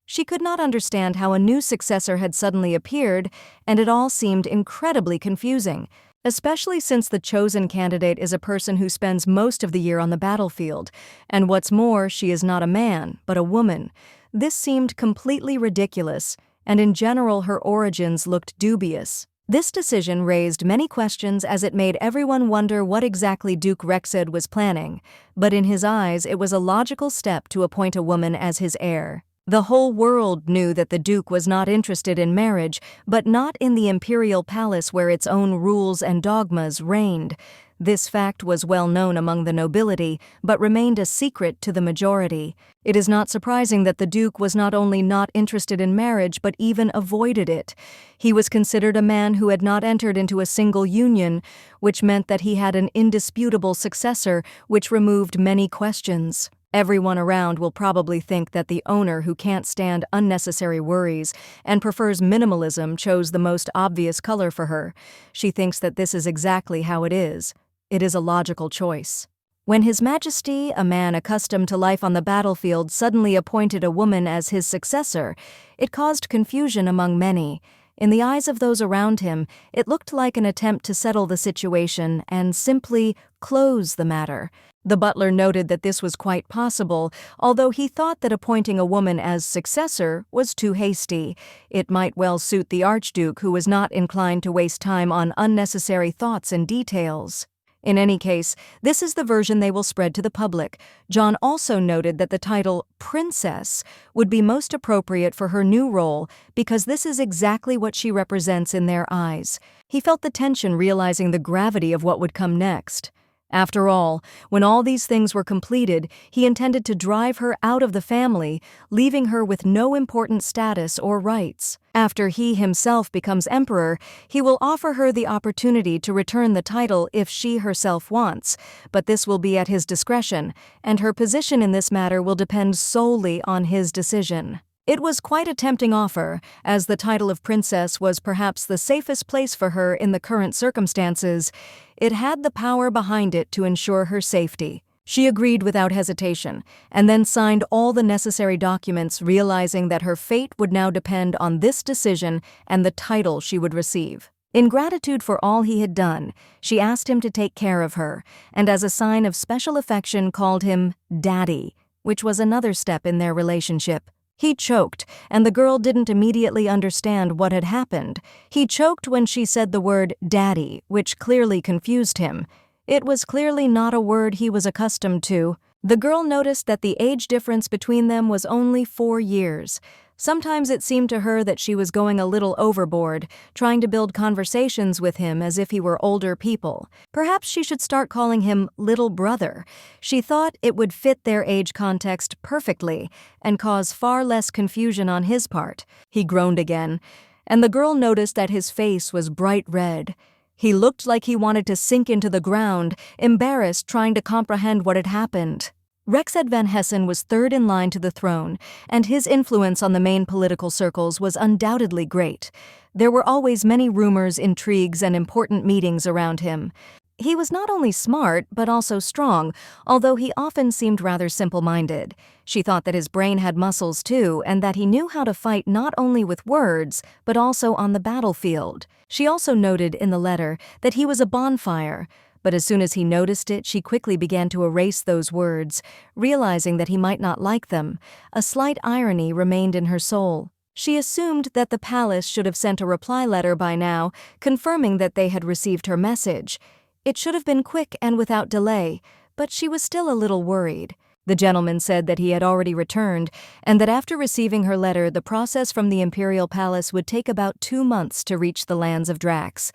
She could not understand how a new successor had suddenly appeared, and it all seemed incredibly confusing, especially since the chosen candidate is a person who spends most of the year on the battlefield, and what's more, she is not a man, but a woman. This seemed completely ridiculous, and in general her origins looked dubious. This decision raised many questions as it made everyone wonder what exactly Duke Rexid was planning, but in his eyes it was a logical step to appoint a woman as his heir. The whole world knew that the Duke was not interested in marriage, but not in the imperial palace where its own rules and dogmas reigned. This fact was well known among the nobility, but remained a secret to the majority. It is not surprising that the Duke was not only not interested in marriage, but even avoided it. He was considered a man who had not entered into a single union, which meant that he had an indisputable successor, which removed many questions. Everyone around will probably think that the owner who can't stand unnecessary worries and prefers minimalism chose the most obvious color for her. She thinks that this is exactly how it is. It is a logical choice. When His Majesty, a man accustomed to life on the battlefield, suddenly appointed a woman as his successor, it caused confusion among many. In the eyes of those around him, it looked like an attempt to settle the situation and simply close the matter. The butler noted that this was quite possible, although he thought that appointing a woman as successor was too hasty. It might well suit the Archduke, who was not inclined to waste time on unnecessary thoughts and details. In any case, this is the version they will spread to the public. John also noted that the title Princess would be most appropriate for her new role because this is exactly what she represents in their eyes. He felt the tension realizing the gravity of what would come next. After all, when all these things were completed, he intended to drive her out of the family, leaving her with no important status or rights. After he himself becomes emperor, he will offer her the opportunity to return the title if she herself wants, but this will be at his discretion, and her position in this matter will depend solely on his decision. It was quite a tempting offer, as the title of princess was perhaps the safest place for her in the current circumstances. It had the power behind it to ensure her safety. She agreed without hesitation, and then signed all the necessary documents, realizing that her fate would now depend on this decision and the title she would receive. In gratitude for all he had done, she asked him to take care of her, and as a sign of special affection called him Daddy, which was another step in their relationship. He choked, and the girl didn't immediately understand what had happened. He choked when she said the word daddy, which clearly confused him. It was clearly not a word he was accustomed to. The girl noticed that the age difference between them was only 4 years. Sometimes it seemed to her that she was going a little overboard, trying to build conversations with him as if he were older people. Perhaps she should start calling him little brother. She thought it would fit their age context perfectly and cause far less confusion on his part. He groaned again, and the girl noticed that his face was bright red. He looked like he wanted to sink into the ground, embarrassed, trying to comprehend what had happened. Rexed van Hessen was third in line to the throne, and his influence on the main political circles was undoubtedly great. There were always many rumors, intrigues, and important meetings around him. He was not only smart, but also strong, although he often seemed rather simple-minded. She thought that his brain had muscles too, and that he knew how to fight not only with words, but also on the battlefield. She also noted in the letter that he was a bonfire, but as soon as he noticed it, she quickly began to erase those words, realizing that he might not like them. A slight irony remained in her soul. She assumed that the palace should have sent a reply letter by now, confirming that they had received her message. It should have been quick and without delay, but she was still a little worried. The gentleman said that he had already returned, and that after receiving her letter, the process from the imperial palace would take about 2 months to reach the lands of Drax.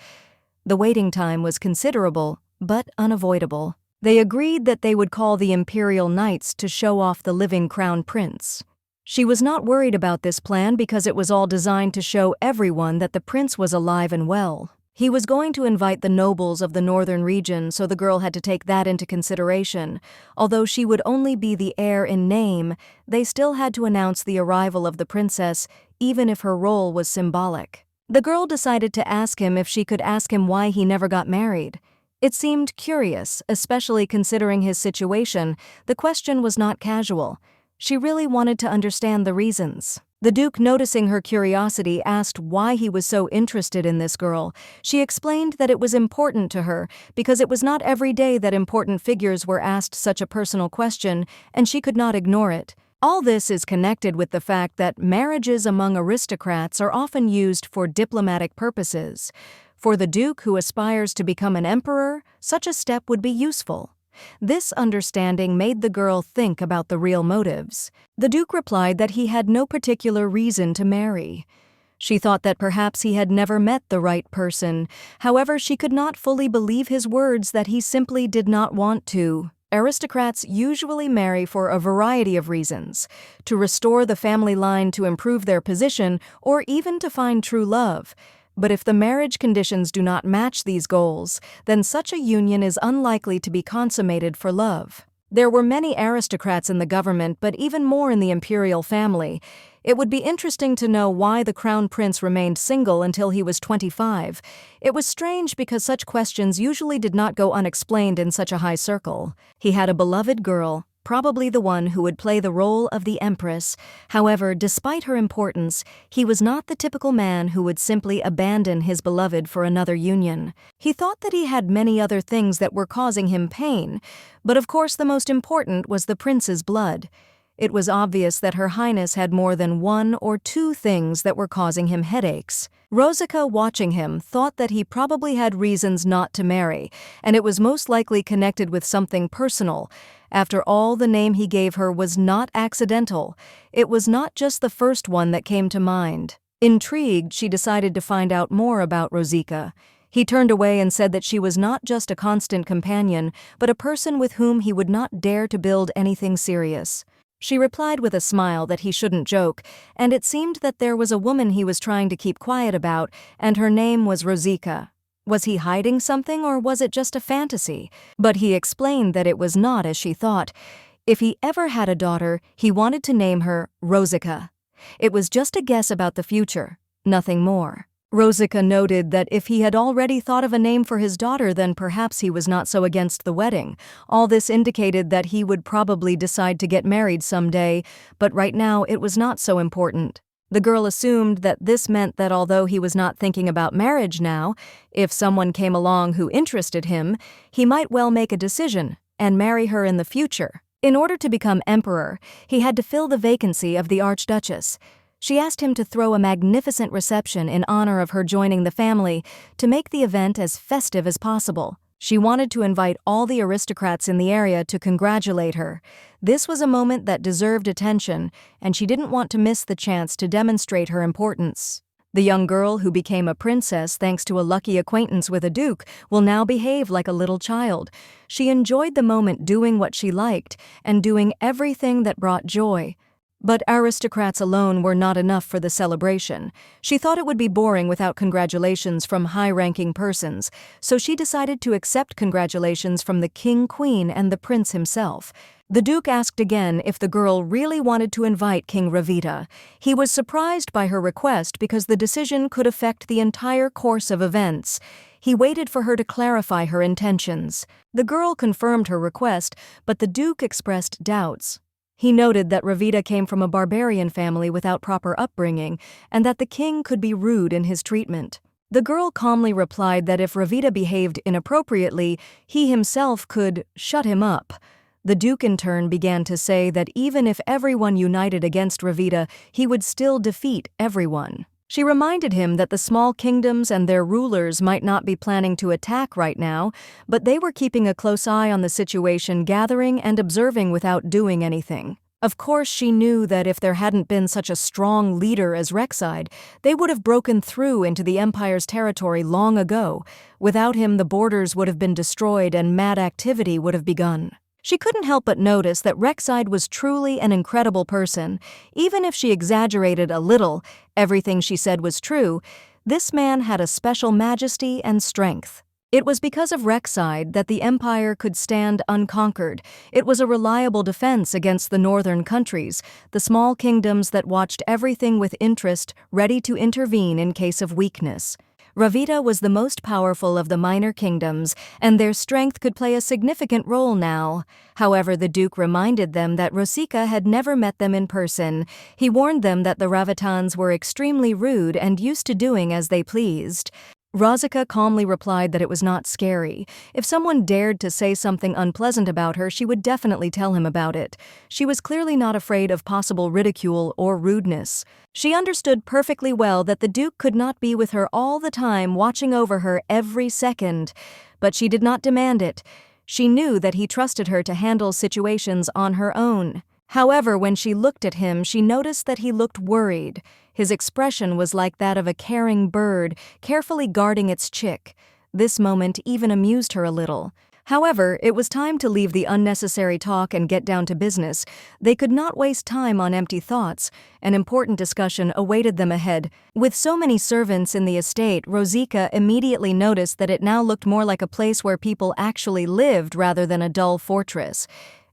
The waiting time was considerable, but unavoidable. They agreed that they would call the Imperial Knights to show off the living crown prince. She was not worried about this plan because it was all designed to show everyone that the prince was alive and well. He was going to invite the nobles of the northern region, so the girl had to take that into consideration. Although she would only be the heir in name, they still had to announce the arrival of the princess, even if her role was symbolic. The girl decided to ask him if she could ask him why he never got married. It seemed curious, especially considering his situation. The question was not casual. She really wanted to understand the reasons. The Duke, noticing her curiosity, asked why he was so interested in this girl. She explained that it was important to her because it was not every day that important figures were asked such a personal question, and she could not ignore it. All this is connected with the fact that marriages among aristocrats are often used for diplomatic purposes. For the Duke who aspires to become an emperor, such a step would be useful. This understanding made the girl think about the real motives. The Duke replied that he had no particular reason to marry. She thought that perhaps he had never met the right person. However, she could not fully believe his words that he simply did not want to. Aristocrats usually marry for a variety of reasons: to restore the family line, to improve their position, or even to find true love. But if the marriage conditions do not match these goals, then such a union is unlikely to be consummated for love. There were many aristocrats in the government, but even more in the imperial family. It would be interesting to know why the crown prince remained single until he was 25. It was strange because such questions usually did not go unexplained in such a high circle. He had a beloved girl, probably the one who would play the role of the empress. However, despite her importance, he was not the typical man who would simply abandon his beloved for another union. He thought that he had many other things that were causing him pain, but of course the most important was the prince's blood. It was obvious that Her Highness had more than one or two things that were causing him headaches. Rosica, watching him, thought that he probably had reasons not to marry, and it was most likely connected with something personal. After all, the name he gave her was not accidental. It was not just the first one that came to mind. Intrigued, she decided to find out more about Rosica. He turned away and said that she was not just a constant companion, but a person with whom he would not dare to build anything serious. She replied with a smile that he shouldn't joke, and it seemed that there was a woman he was trying to keep quiet about, and her name was Rosica. Was he hiding something, or was it just a fantasy? But he explained that it was not as she thought. If he ever had a daughter, he wanted to name her Rosica. It was just a guess about the future, nothing more. Rosica noted that if he had already thought of a name for his daughter, then perhaps he was not so against the wedding. All this indicated that he would probably decide to get married someday, but right now it was not so important. The girl assumed that this meant that although he was not thinking about marriage now, if someone came along who interested him, he might well make a decision and marry her in the future. In order to become emperor, he had to fill the vacancy of the archduchess. She asked him to throw a magnificent reception in honor of her joining the family to make the event as festive as possible. She wanted to invite all the aristocrats in the area to congratulate her. This was a moment that deserved attention, and she didn't want to miss the chance to demonstrate her importance. The young girl who became a princess thanks to a lucky acquaintance with a duke will now behave like a little child. She enjoyed the moment, doing what she liked and doing everything that brought joy. But aristocrats alone were not enough for the celebration. She thought it would be boring without congratulations from high-ranking persons, so she decided to accept congratulations from the king, queen, and the prince himself. The duke asked again if the girl really wanted to invite King Ravita. He was surprised by her request because the decision could affect the entire course of events. He waited for her to clarify her intentions. The girl confirmed her request, but the duke expressed doubts. He noted that Ravita came from a barbarian family without proper upbringing, and that the king could be rude in his treatment. The girl calmly replied that if Ravita behaved inappropriately, he himself could shut him up. The duke in turn began to say that even if everyone united against Ravita, he would still defeat everyone. She reminded him that the small kingdoms and their rulers might not be planning to attack right now, but they were keeping a close eye on the situation, gathering and observing without doing anything. Of course, she knew that if there hadn't been such a strong leader as Rexide, they would have broken through into the Empire's territory long ago. Without him, the borders would have been destroyed and mad activity would have begun. She couldn't help but notice that Rexide was truly an incredible person. Even if she exaggerated a little, everything she said was true. This man had a special majesty and strength. It was because of Rexide that the Empire could stand unconquered. It was a reliable defense against the northern countries, the small kingdoms that watched everything with interest, ready to intervene in case of weakness. Ravita was the most powerful of the minor kingdoms, and their strength could play a significant role now. However, the Duke reminded them that Rosica had never met them in person. He warned them that the Ravitans were extremely rude and used to doing as they pleased. Rosica calmly replied that it was not scary. If someone dared to say something unpleasant about her, she would definitely tell him about it. She was clearly not afraid of possible ridicule or rudeness. She understood perfectly well that the Duke could not be with her all the time, watching over her every second. But she did not demand it. She knew that he trusted her to handle situations on her own. However, when she looked at him, she noticed that he looked worried. His expression was like that of a caring bird, carefully guarding its chick. This moment even amused her a little. However, it was time to leave the unnecessary talk and get down to business. They could not waste time on empty thoughts. An important discussion awaited them ahead. With so many servants in the estate, Rosica immediately noticed that it now looked more like a place where people actually lived rather than a dull fortress.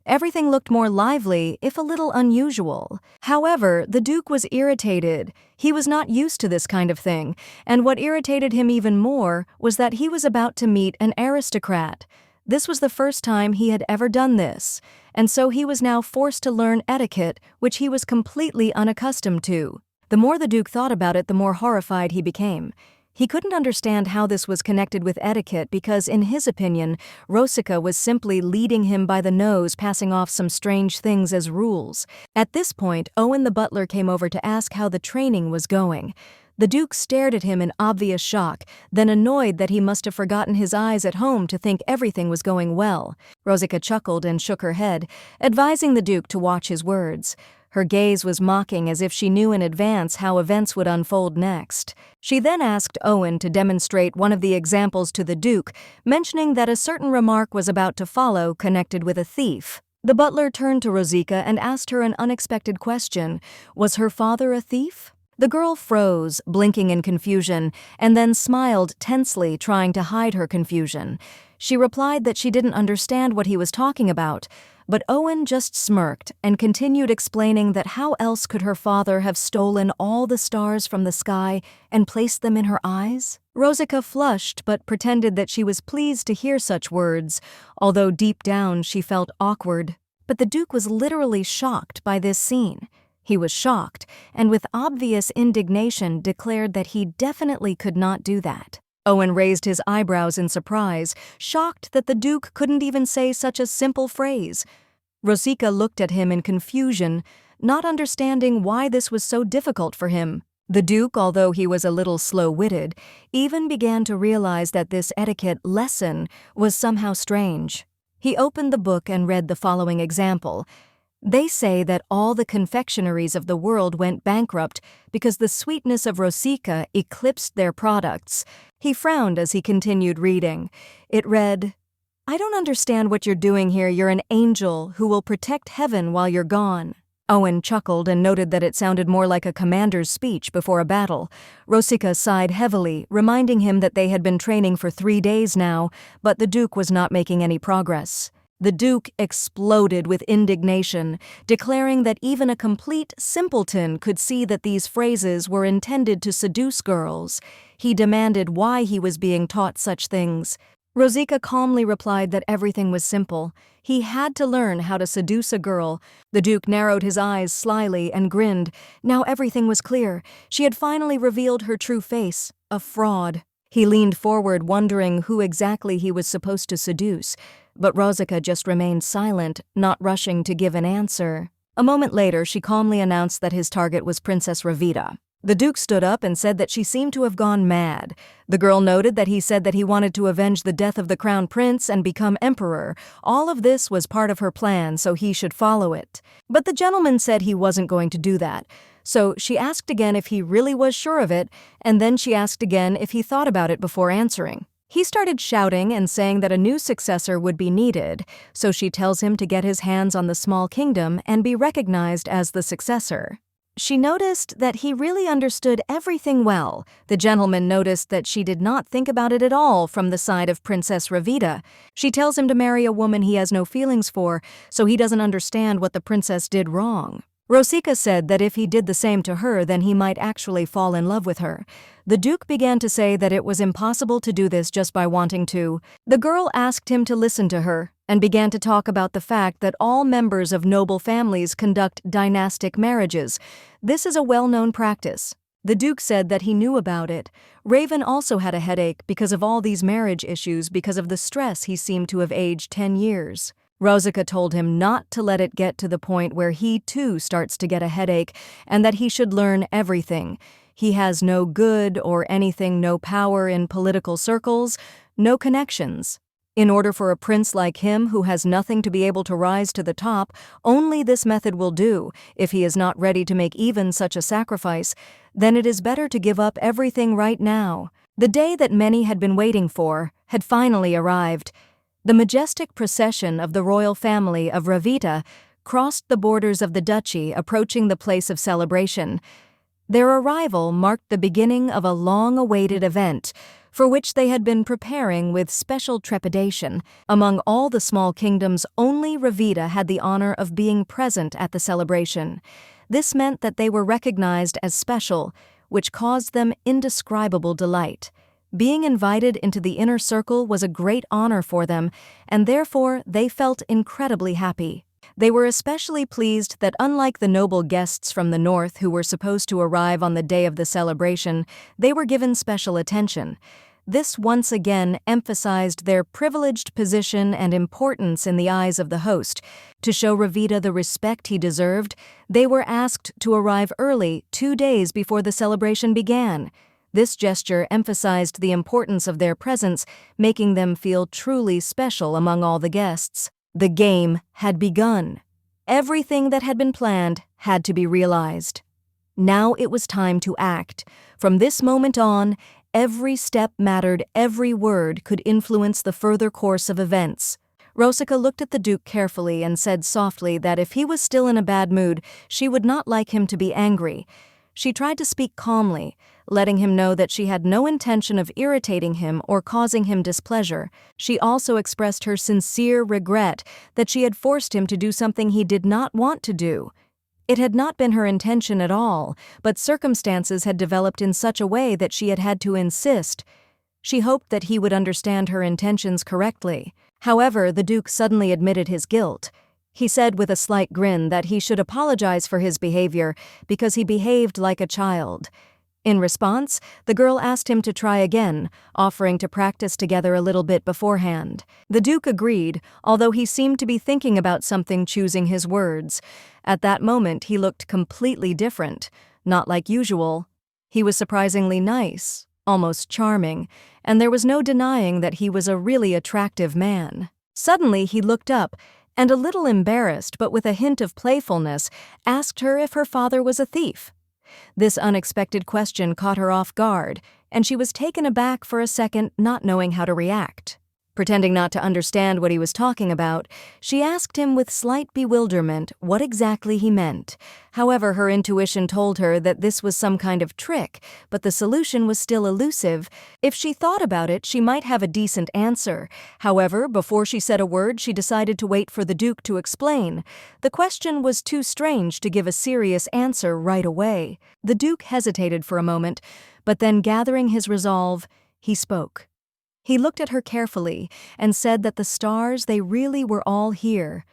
Everything looked more lively, if a little unusual. However, the Duke was irritated. He was not used to this kind of thing, and what irritated him even more was that he was about to meet an aristocrat. This was the first time he had ever done this, and so he was now forced to learn etiquette, which he was completely unaccustomed to. The more the Duke thought about it, the more horrified he became. He couldn't understand how this was connected with etiquette because, in his opinion, Rosica was simply leading him by the nose, passing off some strange things as rules. At this point, Owen the butler came over to ask how the training was going. The Duke stared at him in obvious shock, then annoyed that he must have forgotten his eyes at home to think everything was going well. Rosica chuckled and shook her head, advising the Duke to watch his words. Her gaze was mocking, as if she knew in advance how events would unfold next. She then asked Owen to demonstrate one of the examples to the Duke, mentioning that a certain remark was about to follow connected with a thief. The butler turned to Rosica and asked her an unexpected question. Was her father a thief? The girl froze, blinking in confusion, and then smiled tensely, trying to hide her confusion. She replied that she didn't understand what he was talking about, but Owen just smirked and continued explaining that how else could her father have stolen all the stars from the sky and placed them in her eyes? Rosica flushed but pretended that she was pleased to hear such words, although deep down she felt awkward. But the Duke was literally shocked by this scene. He was shocked, and with obvious indignation declared that he definitely could not do that. Owen raised his eyebrows in surprise, shocked that the Duke couldn't even say such a simple phrase. Rosica looked at him in confusion, not understanding why this was so difficult for him. The Duke, although he was a little slow-witted, even began to realize that this etiquette lesson was somehow strange. He opened the book and read the following example. They say that all the confectioneries of the world went bankrupt because the sweetness of Rosica eclipsed their products. He frowned as he continued reading. It read, I don't understand what you're doing here. You're an angel who will protect heaven while you're gone. Owen chuckled and noted that it sounded more like a commander's speech before a battle. Rosica sighed heavily, reminding him that they had been training for 3 days now, but the Duke was not making any progress. The Duke exploded with indignation, declaring that even a complete simpleton could see that these phrases were intended to seduce girls. He demanded why he was being taught such things. Rosica calmly replied that everything was simple. He had to learn how to seduce a girl. The Duke narrowed his eyes slyly and grinned. Now everything was clear. She had finally revealed her true face, a fraud. He leaned forward, wondering who exactly he was supposed to seduce. But Rosica just remained silent, not rushing to give an answer. A moment later, she calmly announced that his target was Princess Ravita. The Duke stood up and said that she seemed to have gone mad. The girl noted that he said that he wanted to avenge the death of the crown prince and become emperor. All of this was part of her plan, so he should follow it. But the gentleman said he wasn't going to do that. So she asked again if he really was sure of it, and then she asked again if he thought about it before answering. He started shouting and saying that a new successor would be needed, so she tells him to get his hands on the small kingdom and be recognized as the successor. She noticed that he really understood everything well. The gentleman noticed that she did not think about it at all from the side of Princess Ravita. She tells him to marry a woman he has no feelings for, so he doesn't understand what the princess did wrong. Rosica said that if he did the same to her, then he might actually fall in love with her. The Duke began to say that it was impossible to do this just by wanting to. The girl asked him to listen to her and began to talk about the fact that all members of noble families conduct dynastic marriages. This is a well-known practice. The Duke said that he knew about it. Raven also had a headache because of all these marriage issues because of the stress he seemed to have aged 10 years. Rosica told him not to let it get to the point where he too starts to get a headache and that he should learn everything. He has no good or anything, no power in political circles, no connections. In order for a prince like him who has nothing to be able to rise to the top, only this method will do. If he is not ready to make even such a sacrifice, then it is better to give up everything right now. The day that many had been waiting for had finally arrived. The majestic procession of the royal family of Ravita crossed the borders of the duchy, approaching the place of celebration. Their arrival marked the beginning of a long-awaited event, for which they had been preparing with special trepidation. Among all the small kingdoms, only Ravita had the honor of being present at the celebration. This meant that they were recognized as special, which caused them indescribable delight. Being invited into the inner circle was a great honor for them, and therefore they felt incredibly happy. They were especially pleased that unlike the noble guests from the north who were supposed to arrive on the day of the celebration, they were given special attention. This once again emphasized their privileged position and importance in the eyes of the host. To show Ravita the respect he deserved, they were asked to arrive early 2 days before the celebration began. This gesture emphasized the importance of their presence, making them feel truly special among all the guests. The game had begun. Everything that had been planned had to be realized. Now it was time to act. From this moment on, every step mattered, every word could influence the further course of events. Rosika looked at the Duke carefully and said softly that if he was still in a bad mood, she would not like him to be angry. She tried to speak calmly, letting him know that she had no intention of irritating him or causing him displeasure. She also expressed her sincere regret that she had forced him to do something he did not want to do. It had not been her intention at all, but circumstances had developed in such a way that she had had to insist. She hoped that he would understand her intentions correctly. However, the Duke suddenly admitted his guilt. He said with a slight grin that he should apologize for his behavior because he behaved like a child. In response, the girl asked him to try again, offering to practice together a little bit beforehand. The Duke agreed, although he seemed to be thinking about something, choosing his words. At that moment, he looked completely different, not like usual. He was surprisingly nice, almost charming, and there was no denying that he was a really attractive man. Suddenly, he looked up, and a little embarrassed but with a hint of playfulness, asked her if her father was a thief. This unexpected question caught her off guard, and she was taken aback for a second, not knowing how to react. Pretending not to understand what he was talking about, she asked him with slight bewilderment what exactly he meant. However, her intuition told her that this was some kind of trick, but the solution was still elusive. If she thought about it, she might have a decent answer. However, before she said a word, she decided to wait for the Duke to explain. The question was too strange to give a serious answer right away. The Duke hesitated for a moment, but then gathering his resolve, he spoke. He looked at her carefully and said that the stars, they really were all here.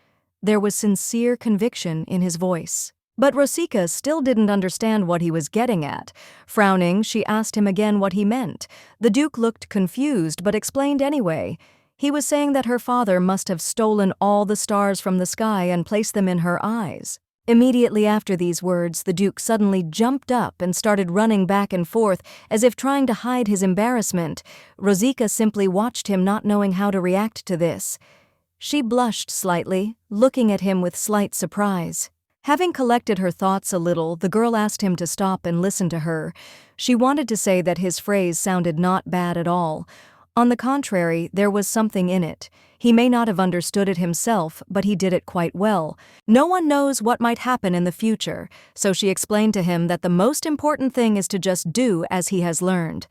There was sincere conviction in his voice. But Rosika still didn't understand what he was getting at. Frowning, she asked him again what he meant. The Duke looked confused but explained anyway. He was saying that her father must have stolen all the stars from the sky and placed them in her eyes. Immediately after these words, the Duke suddenly jumped up and started running back and forth as if trying to hide his embarrassment. Rosika simply watched him, not knowing how to react to this. She blushed slightly, looking at him with slight surprise. Having collected her thoughts a little, the girl asked him to stop and listen to her. She wanted to say that his phrase sounded not bad at all. On the contrary, there was something in it. He may not have understood it himself, but he did it quite well. No one knows what might happen in the future, so she explained to him that the most important thing is to just do as he has learned.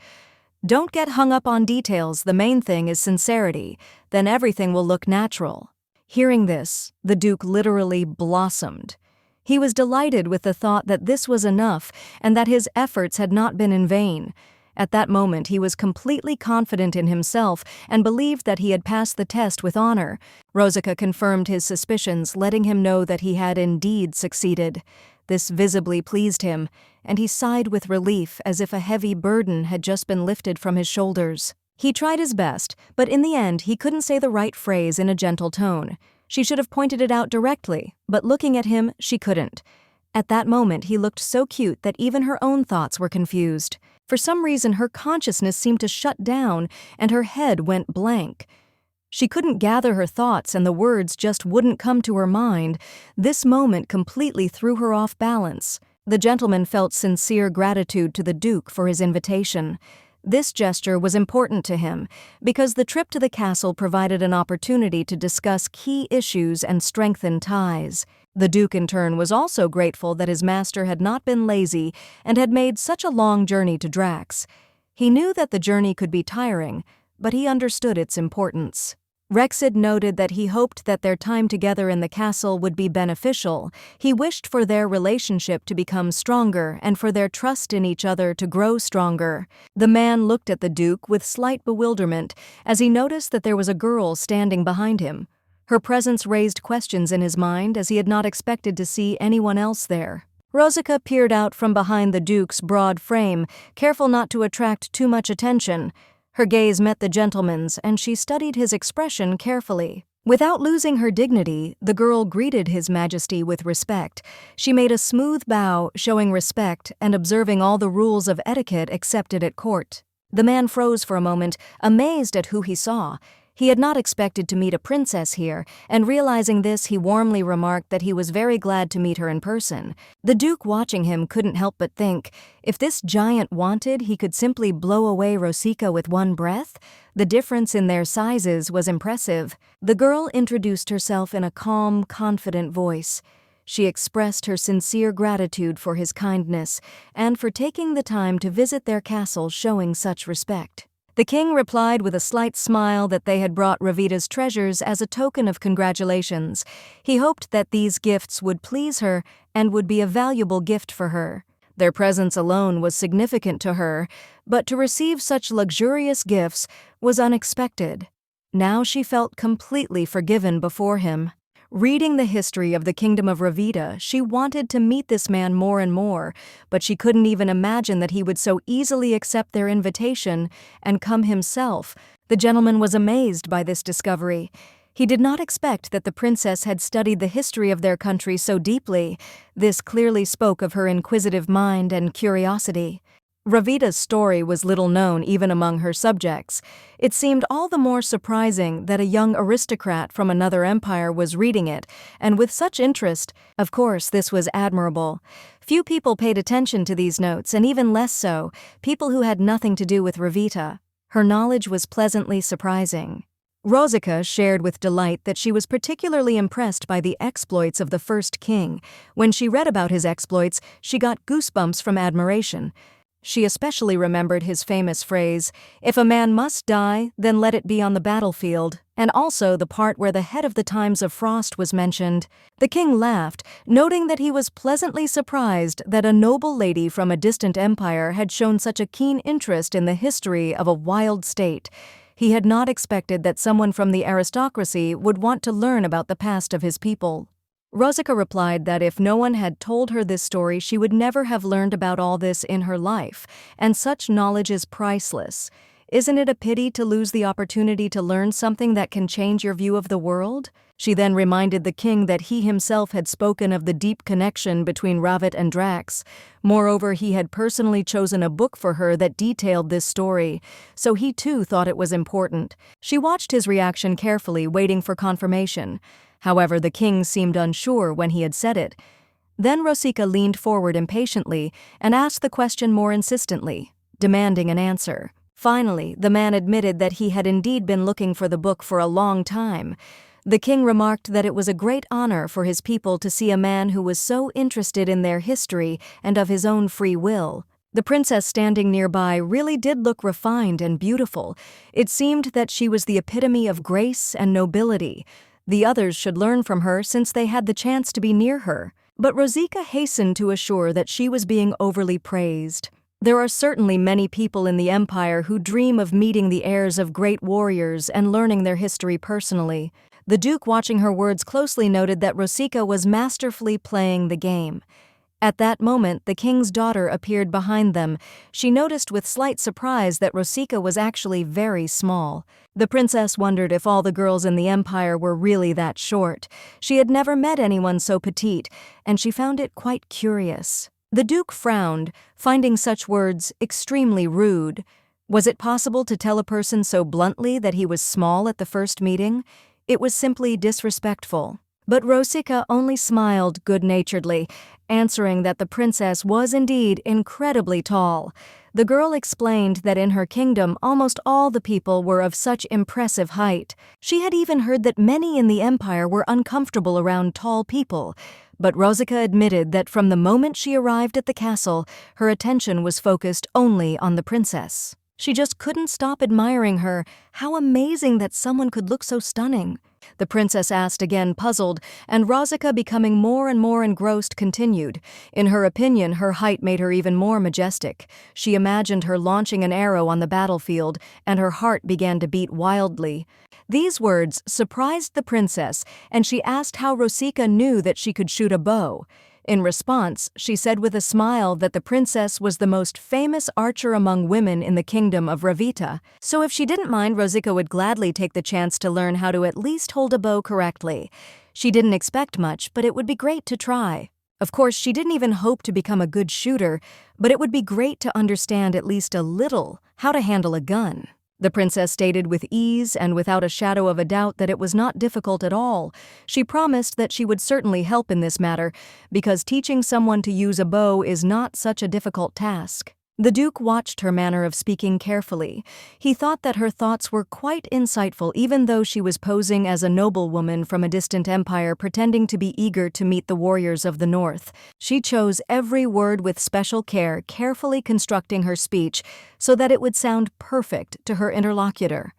Don't get hung up on details, the main thing is sincerity, then everything will look natural. Hearing this, the Duke literally blossomed. He was delighted with the thought that this was enough and that his efforts had not been in vain. At that moment, he was completely confident in himself and believed that he had passed the test with honor. Rosika confirmed his suspicions, letting him know that he had indeed succeeded. This visibly pleased him, and he sighed with relief as if a heavy burden had just been lifted from his shoulders. He tried his best, but in the end, he couldn't say the right phrase in a gentle tone. She should have pointed it out directly, but looking at him, she couldn't. At that moment, he looked so cute that even her own thoughts were confused. For some reason, her consciousness seemed to shut down, and her head went blank. She couldn't gather her thoughts, and the words just wouldn't come to her mind. This moment completely threw her off balance. The gentleman felt sincere gratitude to the Duke for his invitation. This gesture was important to him, because the trip to the castle provided an opportunity to discuss key issues and strengthen ties. The Duke, in turn, was also grateful that his master had not been lazy and had made such a long journey to Drax. He knew that the journey could be tiring, but he understood its importance. Rexid noted that he hoped that their time together in the castle would be beneficial. He wished for their relationship to become stronger and for their trust in each other to grow stronger. The man looked at the Duke with slight bewilderment as he noticed that there was a girl standing behind him. Her presence raised questions in his mind as he had not expected to see anyone else there. Rosica peered out from behind the Duke's broad frame, careful not to attract too much attention. Her gaze met the gentleman's, and she studied his expression carefully. Without losing her dignity, the girl greeted His Majesty with respect. She made a smooth bow, showing respect and observing all the rules of etiquette accepted at court. The man froze for a moment, amazed at who he saw. He had not expected to meet a princess here, and realizing this, he warmly remarked that he was very glad to meet her in person. The Duke, watching him, couldn't help but think, if this giant wanted, he could simply blow away Rosica with one breath. The difference in their sizes was impressive. The girl introduced herself in a calm, confident voice. She expressed her sincere gratitude for his kindness and for taking the time to visit their castle, showing such respect. The king replied with a slight smile that they had brought Ravita's treasures as a token of congratulations. He hoped that these gifts would please her and would be a valuable gift for her. Their presence alone was significant to her, but to receive such luxurious gifts was unexpected. Now she felt completely forgiven before him. Reading the history of the Kingdom of Ravita, she wanted to meet this man more and more, but she couldn't even imagine that he would so easily accept their invitation and come himself. The gentleman was amazed by this discovery. He did not expect that the princess had studied the history of their country so deeply. This clearly spoke of her inquisitive mind and curiosity. Ravita's story was little known even among her subjects. It seemed all the more surprising that a young aristocrat from another empire was reading it, and with such interest. Of course, this was admirable. Few people paid attention to these notes, and even less so, people who had nothing to do with Ravita. Her knowledge was pleasantly surprising. Rosica shared with delight that she was particularly impressed by the exploits of the first king. When she read about his exploits, she got goosebumps from admiration. She especially remembered his famous phrase, "If a man must die, then let it be on the battlefield," and also the part where the head of the times of frost was mentioned. The king laughed, noting that he was pleasantly surprised that a noble lady from a distant empire had shown such a keen interest in the history of a wild state. He had not expected that someone from the aristocracy would want to learn about the past of his people. Rosica replied that if no one had told her this story, she would never have learned about all this in her life, and such knowledge is priceless. Isn't it a pity to lose the opportunity to learn something that can change your view of the world? She then reminded the king that he himself had spoken of the deep connection between Ravit and Drax. Moreover, he had personally chosen a book for her that detailed this story, so he too thought it was important. She watched his reaction carefully, waiting for confirmation. However, the king seemed unsure when he had said it. Then Rosica leaned forward impatiently and asked the question more insistently, demanding an answer. Finally, the man admitted that he had indeed been looking for the book for a long time. The king remarked that it was a great honor for his people to see a man who was so interested in their history and of his own free will. The princess standing nearby really did look refined and beautiful. It seemed that she was the epitome of grace and nobility. The others should learn from her since they had the chance to be near her. But Rosica hastened to assure that she was being overly praised. There are certainly many people in the empire who dream of meeting the heirs of great warriors and learning their history personally. The Duke, watching her words closely, noted that Rosica was masterfully playing the game. At that moment, the king's daughter appeared behind them. She noticed with slight surprise that Rosica was actually very small. The princess wondered if all the girls in the empire were really that short. She had never met anyone so petite, and she found it quite curious. The Duke frowned, finding such words extremely rude. Was it possible to tell a person so bluntly that he was small at the first meeting? It was simply disrespectful. But Rosica only smiled good-naturedly, answering that the princess was indeed incredibly tall. The girl explained that in her kingdom almost all the people were of such impressive height. She had even heard that many in the empire were uncomfortable around tall people. But Rosica admitted that from the moment she arrived at the castle, her attention was focused only on the princess. She just couldn't stop admiring her. How amazing that someone could look so stunning. The princess asked again, puzzled, and Rozika, becoming more and more engrossed, continued. In her opinion, her height made her even more majestic. She imagined her launching an arrow on the battlefield, and her heart began to beat wildly. These words surprised the princess, and she asked how Rozika knew that she could shoot a bow. In response, she said with a smile that the princess was the most famous archer among women in the kingdom of Ravita, so if she didn't mind, Rozika would gladly take the chance to learn how to at least hold a bow correctly. She didn't expect much, but it would be great to try. Of course, she didn't even hope to become a good shooter, but it would be great to understand at least a little how to handle a gun. The princess stated with ease and without a shadow of a doubt that it was not difficult at all. She promised that she would certainly help in this matter, because teaching someone to use a bow is not such a difficult task. The Duke watched her manner of speaking carefully. He thought that her thoughts were quite insightful, even though she was posing as a noblewoman from a distant empire pretending to be eager to meet the warriors of the north. She chose every word with special care, carefully constructing her speech so that it would sound perfect to her interlocutor.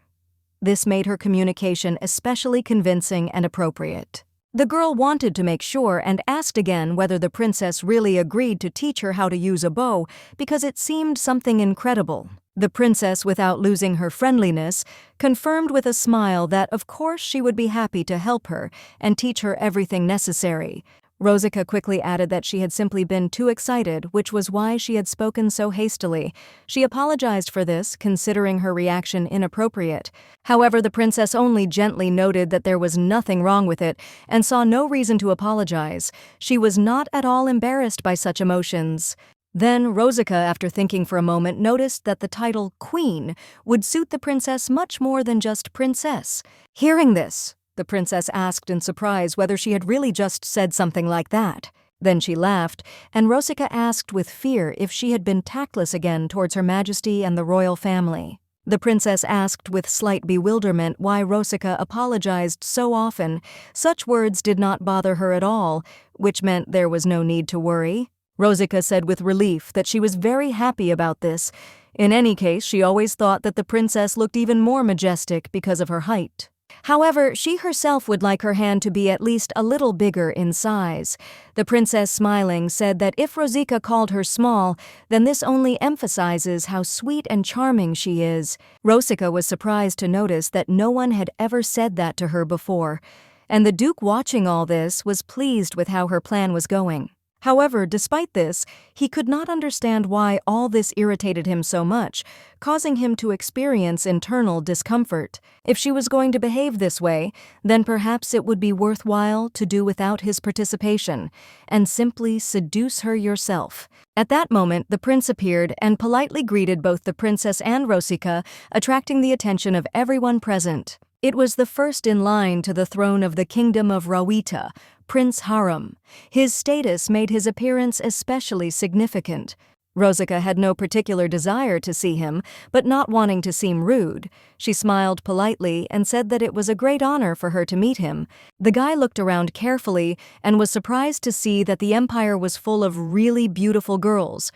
This made her communication especially convincing and appropriate. The girl wanted to make sure and asked again whether the princess really agreed to teach her how to use a bow, because it seemed something incredible. The princess, without losing her friendliness, confirmed with a smile that of course she would be happy to help her and teach her everything necessary. Rozika quickly added that she had simply been too excited, which was why she had spoken so hastily. She apologized for this, considering her reaction inappropriate. However, the princess only gently noted that there was nothing wrong with it and saw no reason to apologize. She was not at all embarrassed by such emotions. Then Rozika, after thinking for a moment, noticed that the title Queen would suit the princess much more than just princess. Hearing this, the princess asked in surprise whether she had really just said something like that. Then she laughed, and Rozika asked with fear if she had been tactless again towards Her Majesty and the royal family. The princess asked with slight bewilderment why Rozika apologized so often. Such words did not bother her at all, which meant there was no need to worry. Rozika said with relief that she was very happy about this. In any case, she always thought that the princess looked even more majestic because of her height. However, she herself would like her hand to be at least a little bigger in size. The princess, smiling, said that if Rozika called her small, then this only emphasizes how sweet and charming she is. Rozika was surprised to notice that no one had ever said that to her before, and the Duke, watching all this, was pleased with how her plan was going. However, despite this, he could not understand why all this irritated him so much, causing him to experience internal discomfort. If she was going to behave this way, then perhaps it would be worthwhile to do without his participation, and simply seduce her yourself. At that moment, the prince appeared and politely greeted both the princess and Rozika, attracting the attention of everyone present. It was the first in line to the throne of the kingdom of Rawita, Prince Haram. His status made his appearance especially significant. Rozika had no particular desire to see him, but not wanting to seem rude, she smiled politely and said that it was a great honor for her to meet him. The guy looked around carefully and was surprised to see that the empire was full of really beautiful girls.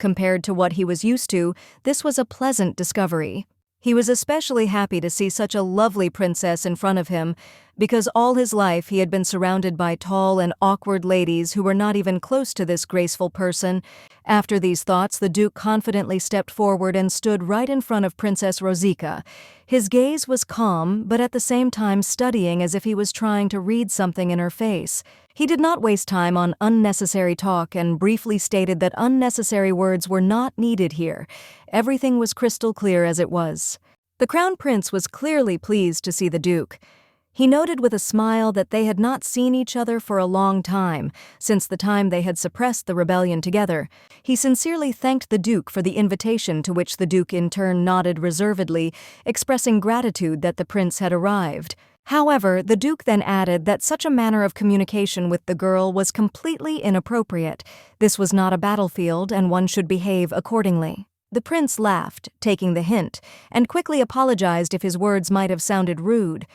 Compared to what he was used to, this was a pleasant discovery. He was especially happy to see such a lovely princess in front of him, because all his life he had been surrounded by tall and awkward ladies who were not even close to this graceful person. After these thoughts, the Duke confidently stepped forward and stood right in front of Princess Rozika. His gaze was calm, but at the same time studying as if he was trying to read something in her face. He did not waste time on unnecessary talk and briefly stated that unnecessary words were not needed here. Everything was crystal clear as it was. The Crown Prince was clearly pleased to see the Duke. He noted with a smile that they had not seen each other for a long time, since the time they had suppressed the rebellion together. He sincerely thanked the Duke for the invitation, to which the Duke in turn nodded reservedly, expressing gratitude that the prince had arrived. However, the Duke then added that such a manner of communication with the girl was completely inappropriate. This was not a battlefield, and one should behave accordingly. The prince laughed, taking the hint, and quickly apologized if his words might have sounded rude.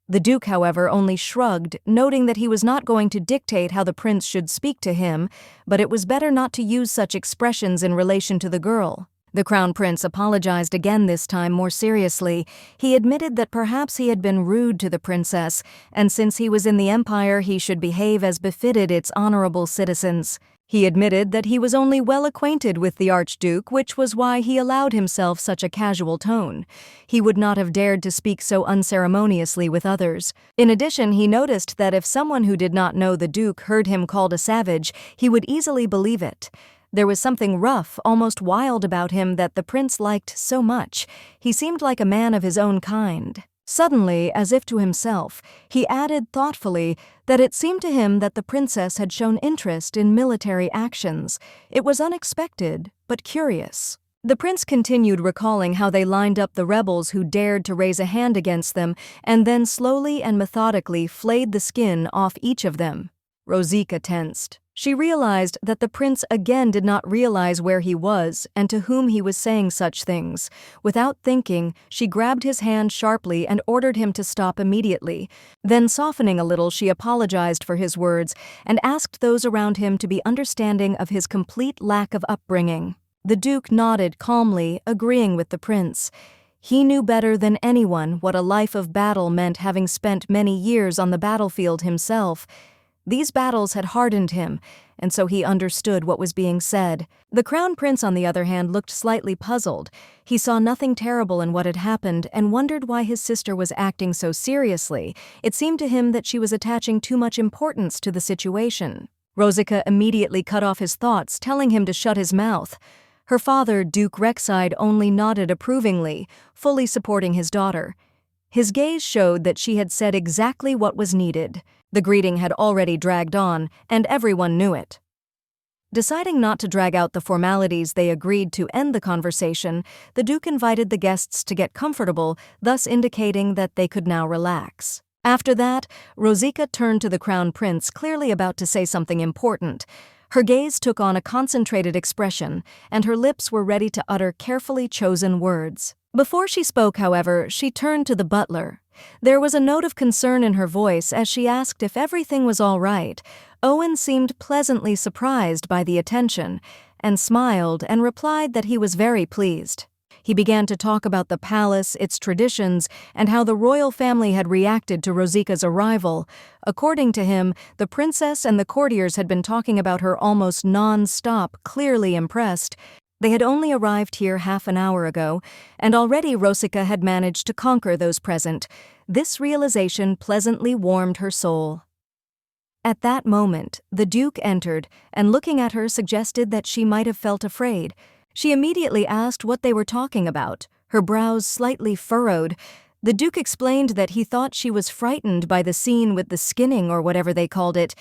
The Duke, however, only shrugged, noting that he was not going to dictate how the prince should speak to him, but it was better not to use such expressions in relation to the girl. The Crown Prince apologized again, this time more seriously. He admitted that perhaps he had been rude to the princess, and since he was in the empire he should behave as befitted its honorable citizens. He admitted that he was only well acquainted with the Archduke, which was why he allowed himself such a casual tone. He would not have dared to speak so unceremoniously with others. In addition, he noticed that if someone who did not know the Duke heard him called a savage, he would easily believe it. There was something rough, almost wild about him that the prince liked so much. He seemed like a man of his own kind. Suddenly, as if to himself, he added thoughtfully that it seemed to him that the princess had shown interest in military actions. It was unexpected, but curious. The prince continued recalling how they lined up the rebels who dared to raise a hand against them, and then slowly and methodically flayed the skin off each of them. Rosika tensed. She realized that the prince again did not realize where he was and to whom he was saying such things. Without thinking, she grabbed his hand sharply and ordered him to stop immediately. Then, softening a little, she apologized for his words and asked those around him to be understanding of his complete lack of upbringing. The Duke nodded calmly, agreeing with the prince. He knew better than anyone what a life of battle meant, having spent many years on the battlefield himself. These battles had hardened him, and so he understood what was being said. The Crown Prince, on the other hand, looked slightly puzzled. He saw nothing terrible in what had happened and wondered why his sister was acting so seriously. It seemed to him that she was attaching too much importance to the situation. Rosika immediately cut off his thoughts, telling him to shut his mouth. Her father, Duke Rexide, only nodded approvingly, fully supporting his daughter. His gaze showed that she had said exactly what was needed. The greeting had already dragged on, and everyone knew it. Deciding not to drag out the formalities, they agreed to end the conversation. The Duke invited the guests to get comfortable, thus indicating that they could now relax. After that, Rosika turned to the Crown Prince, clearly about to say something important. Her gaze took on a concentrated expression, and her lips were ready to utter carefully chosen words. Before she spoke, however, she turned to the butler. There was a note of concern in her voice as she asked if everything was all right. Owen seemed pleasantly surprised by the attention, and smiled and replied that he was very pleased. He began to talk about the palace, its traditions, and how the royal family had reacted to Rosika's arrival. According to him, the princess and the courtiers had been talking about her almost non-stop, clearly impressed. They had only arrived here half an hour ago, and already Rosika had managed to conquer those present. This realization pleasantly warmed her soul. At that moment, the Duke entered, and looking at her suggested that she might have felt afraid. She immediately asked what they were talking about, her brows slightly furrowed. The Duke explained that he thought she was frightened by the scene with the skinning or whatever they called it.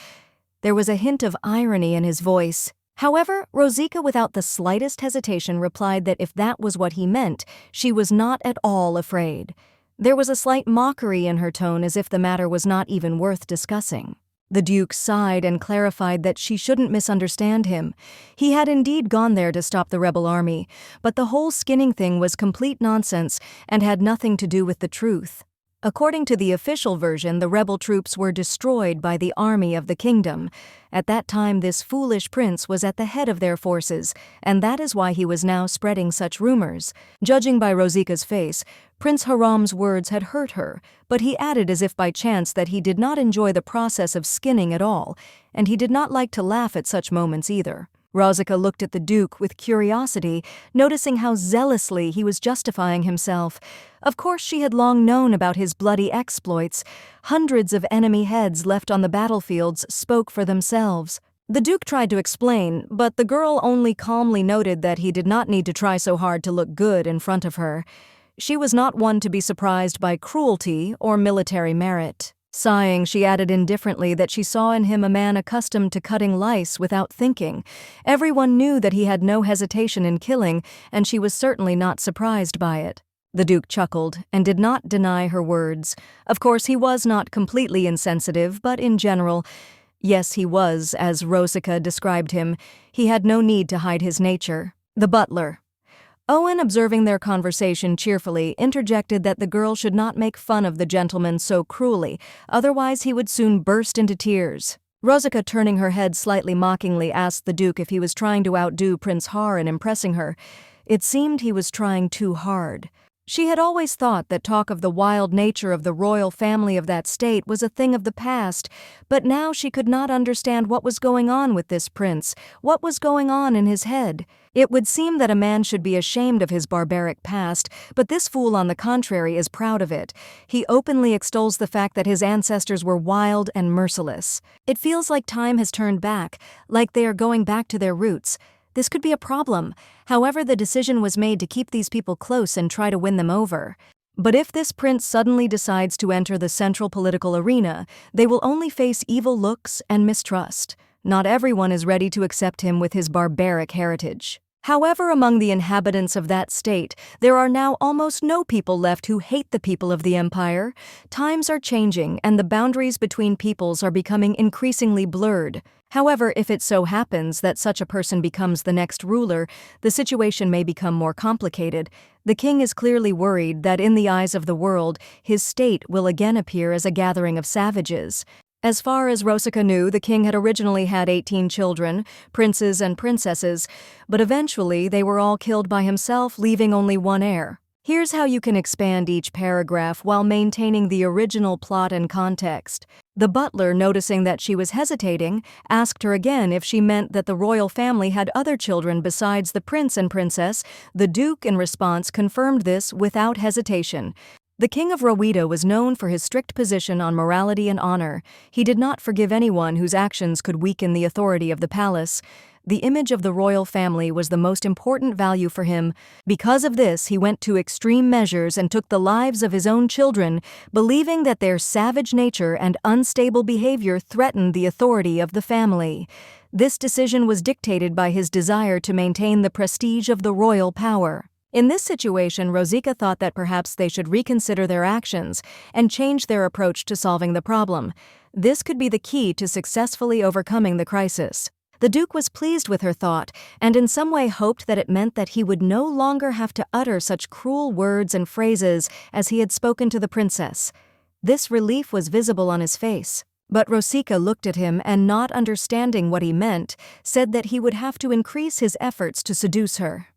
There was a hint of irony in his voice. However, Rosika, without the slightest hesitation, replied that if that was what he meant, she was not at all afraid. There was a slight mockery in her tone, as if the matter was not even worth discussing. The Duke sighed and clarified that she shouldn't misunderstand him. He had indeed gone there to stop the rebel army, but the whole skinning thing was complete nonsense and had nothing to do with the truth. According to the official version, the rebel troops were destroyed by the army of the kingdom. At that time, this foolish prince was at the head of their forces, and that is why he was now spreading such rumors. Judging by Rosika's face, Prince Haram's words had hurt her, but he added as if by chance that he did not enjoy the process of skinning at all, and he did not like to laugh at such moments either. Rosika looked at the Duke with curiosity, noticing how zealously he was justifying himself. Of course, she had long known about his bloody exploits. Hundreds of enemy heads left on the battlefields spoke for themselves. The Duke tried to explain, but the girl only calmly noted that he did not need to try so hard to look good in front of her. She was not one to be surprised by cruelty or military merit. Sighing, she added indifferently that she saw in him a man accustomed to cutting lice without thinking. Everyone knew that he had no hesitation in killing, and she was certainly not surprised by it. The Duke chuckled and did not deny her words. Of course, he was not completely insensitive, but in general, yes, he was, as Rosika described him. He had no need to hide his nature. The butler. Owen, observing their conversation cheerfully, interjected that the girl should not make fun of the gentleman so cruelly, otherwise he would soon burst into tears. Rosika, turning her head slightly mockingly, asked the Duke if he was trying to outdo Prince Har in impressing her. It seemed he was trying too hard. She had always thought that talk of the wild nature of the royal family of that state was a thing of the past, but now she could not understand what was going on with this prince, what was going on in his head. It would seem that a man should be ashamed of his barbaric past, but this fool on the contrary is proud of it. He openly extols the fact that his ancestors were wild and merciless. It feels like time has turned back, like they are going back to their roots. This could be a problem. However, the decision was made to keep these people close and try to win them over. But if this prince suddenly decides to enter the central political arena, they will only face evil looks and mistrust. Not everyone is ready to accept him with his barbaric heritage. However, among the inhabitants of that state, there are now almost no people left who hate the people of the empire. Times are changing, and the boundaries between peoples are becoming increasingly blurred. However, if it so happens that such a person becomes the next ruler, the situation may become more complicated. The king is clearly worried that in the eyes of the world, his state will again appear as a gathering of savages. As far as Rosica knew, the king had originally had 18 children, princes and princesses, but eventually they were all killed by himself, leaving only one heir. Here's how you can expand each paragraph while maintaining the original plot and context. The butler, noticing that she was hesitating, asked her again if she meant that the royal family had other children besides the prince and princess. The duke, in response, confirmed this without hesitation. The king of Rowita was known for his strict position on morality and honor. He did not forgive anyone whose actions could weaken the authority of the palace. The image of the royal family was the most important value for him. Because of this, he went to extreme measures and took the lives of his own children, believing that their savage nature and unstable behavior threatened the authority of the family. This decision was dictated by his desire to maintain the prestige of the royal power. In this situation, Rosica thought that perhaps they should reconsider their actions and change their approach to solving the problem. This could be the key to successfully overcoming the crisis. The Duke was pleased with her thought and in some way hoped that it meant that he would no longer have to utter such cruel words and phrases as he had spoken to the princess. This relief was visible on his face. But Rosica looked at him and, not understanding what he meant, said that he would have to increase his efforts to seduce her.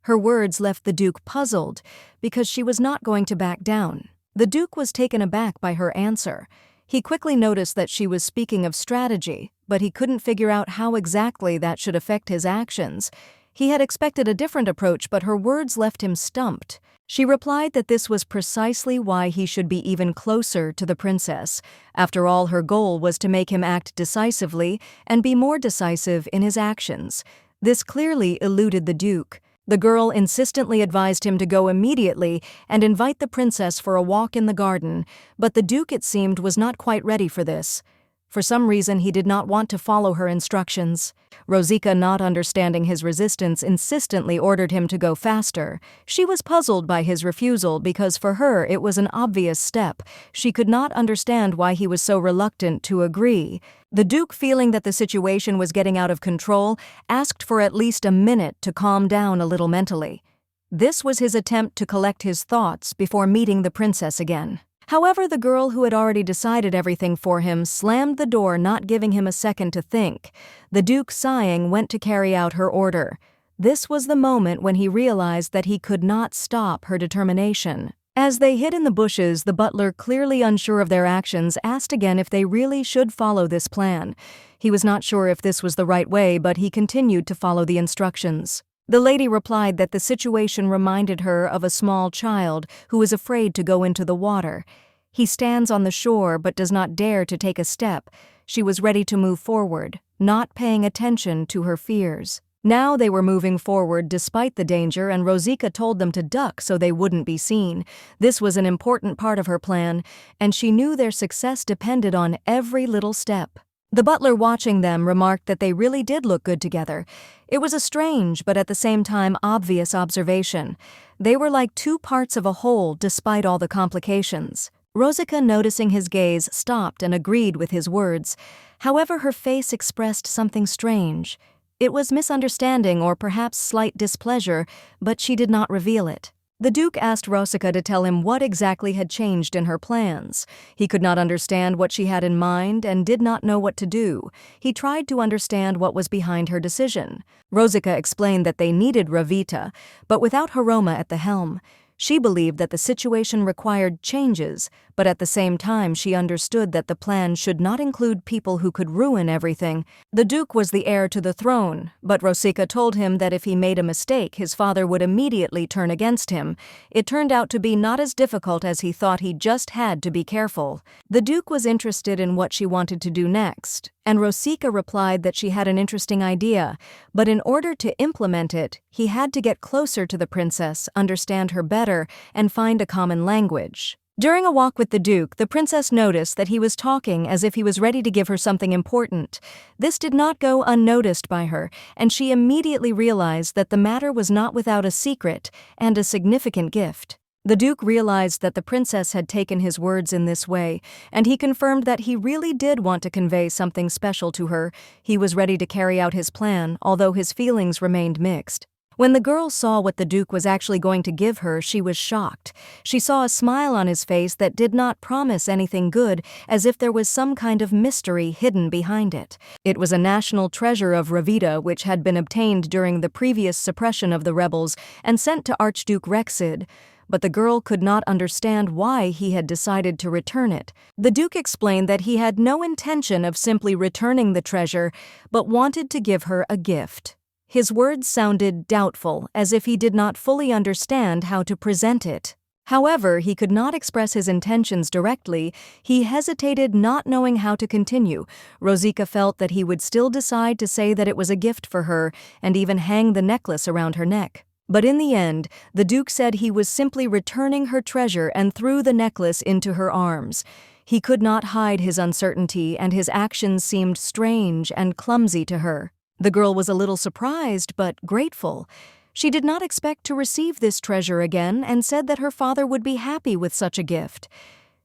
Her words left the Duke puzzled, because she was not going to back down. The Duke was taken aback by her answer. He quickly noticed that she was speaking of strategy, but he couldn't figure out how exactly that should affect his actions. He had expected a different approach, but her words left him stumped. She replied that this was precisely why he should be even closer to the princess. After all, her goal was to make him act decisively and be more decisive in his actions. This clearly eluded the Duke. The girl insistently advised him to go immediately and invite the princess for a walk in the garden, but the Duke, it seemed, was not quite ready for this. For some reason, he did not want to follow her instructions. Rosica, not understanding his resistance, insistently ordered him to go faster. She was puzzled by his refusal because for her it was an obvious step. She could not understand why he was so reluctant to agree. The Duke, feeling that the situation was getting out of control, asked for at least a minute to calm down a little mentally. This was his attempt to collect his thoughts before meeting the princess again. However, the girl, who had already decided everything for him, slammed the door, not giving him a second to think. The Duke, sighing, went to carry out her order. This was the moment when he realized that he could not stop her determination. As they hid in the bushes, the butler, clearly unsure of their actions, asked again if they really should follow this plan. He was not sure if this was the right way, but he continued to follow the instructions. The lady replied that the situation reminded her of a small child who is afraid to go into the water. He stands on the shore but does not dare to take a step. She was ready to move forward, not paying attention to her fears. Now they were moving forward despite the danger, and Rosica told them to duck so they wouldn't be seen. This was an important part of her plan, and she knew their success depended on every little step. The butler, watching them, remarked that they really did look good together. It was a strange but at the same time obvious observation. They were like two parts of a whole despite all the complications. Rosica, noticing his gaze, stopped and agreed with his words. However, her face expressed something strange. It was misunderstanding or perhaps slight displeasure, but she did not reveal it. The Duke asked Rosica to tell him what exactly had changed in her plans. He could not understand what she had in mind and did not know what to do. He tried to understand what was behind her decision. Rosica explained that they needed Ravita, but without Haroma at the helm. She believed that the situation required changes, but at the same time she understood that the plan should not include people who could ruin everything. The Duke was the heir to the throne, but Rosica told him that if he made a mistake, his father would immediately turn against him. It turned out to be not as difficult as he thought. He just had to be careful. The Duke was interested in what she wanted to do next, and Rosica replied that she had an interesting idea, but in order to implement it, he had to get closer to the princess, understand her better, and find a common language. During a walk with the Duke, the princess noticed that he was talking as if he was ready to give her something important. This did not go unnoticed by her, and she immediately realized that the matter was not without a secret and a significant gift. The Duke realized that the princess had taken his words in this way, and he confirmed that he really did want to convey something special to her. He was ready to carry out his plan, although his feelings remained mixed. When the girl saw what the Duke was actually going to give her, she was shocked. She saw a smile on his face that did not promise anything good, as if there was some kind of mystery hidden behind it. It was a national treasure of Ravita which had been obtained during the previous suppression of the rebels and sent to Archduke Rexid. But the girl could not understand why he had decided to return it. The Duke explained that he had no intention of simply returning the treasure, but wanted to give her a gift. His words sounded doubtful, as if he did not fully understand how to present it. However, he could not express his intentions directly. He hesitated, not knowing how to continue. Rosica felt that he would still decide to say that it was a gift for her, and even hang the necklace around her neck. But in the end, the Duke said he was simply returning her treasure and threw the necklace into her arms. He could not hide his uncertainty, and his actions seemed strange and clumsy to her. The girl was a little surprised but grateful. She did not expect to receive this treasure again and said that her father would be happy with such a gift.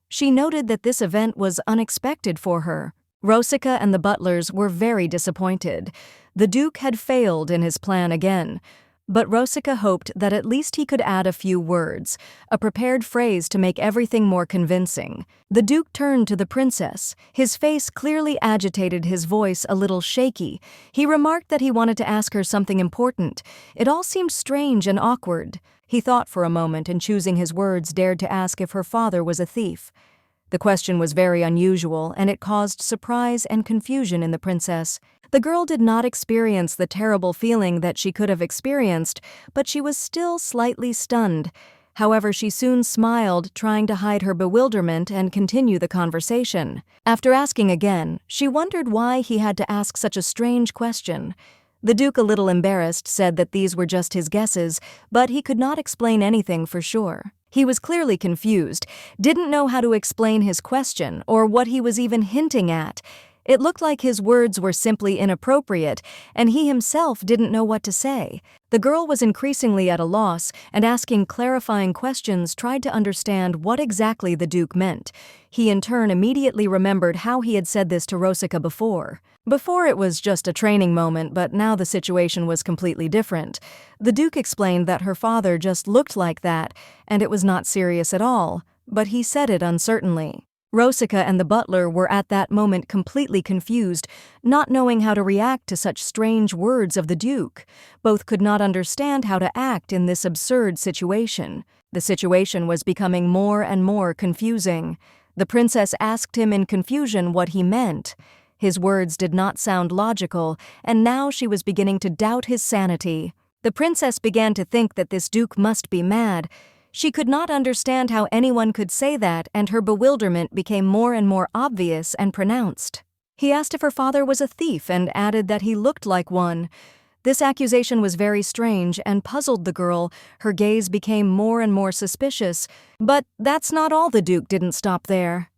She noted that this event was unexpected for her. Rosica and the butlers were very disappointed. The Duke had failed in his plan again. But Rosica hoped that at least he could add a few words, a prepared phrase to make everything more convincing. The Duke turned to the princess. His face clearly agitated, his voice a little shaky. He remarked that he wanted to ask her something important. It all seemed strange and awkward. He thought for a moment and, choosing his words, dared to ask if her father was a thief. The question was very unusual, and it caused surprise and confusion in the princess. The girl did not experience the terrible feeling that she could have experienced, but she was still slightly stunned. However, she soon smiled, trying to hide her bewilderment and continue the conversation. After asking again, she wondered why he had to ask such a strange question. The Duke, a little embarrassed, said that these were just his guesses, but he could not explain anything for sure. He was clearly confused, didn't know how to explain his question or what he was even hinting at. It looked like his words were simply inappropriate, and he himself didn't know what to say. The girl was increasingly at a loss, and asking clarifying questions tried to understand what exactly the Duke meant. He in turn immediately remembered how he had said this to Rosica before. Before it was just a training moment, but now the situation was completely different. The Duke explained that her father just looked like that, and it was not serious at all, but he said it uncertainly. Rosica and the butler were at that moment completely confused, not knowing how to react to such strange words of the Duke. Both could not understand how to act in this absurd situation. The situation was becoming more and more confusing. The princess asked him in confusion what he meant. His words did not sound logical, and now she was beginning to doubt his sanity. The princess began to think that this Duke must be mad. She could not understand how anyone could say that, and her bewilderment became more and more obvious and pronounced. He asked if her father was a thief and added that he looked like one. This accusation was very strange and puzzled the girl. Her gaze became more and more suspicious. But that's not all. The Duke didn't stop there.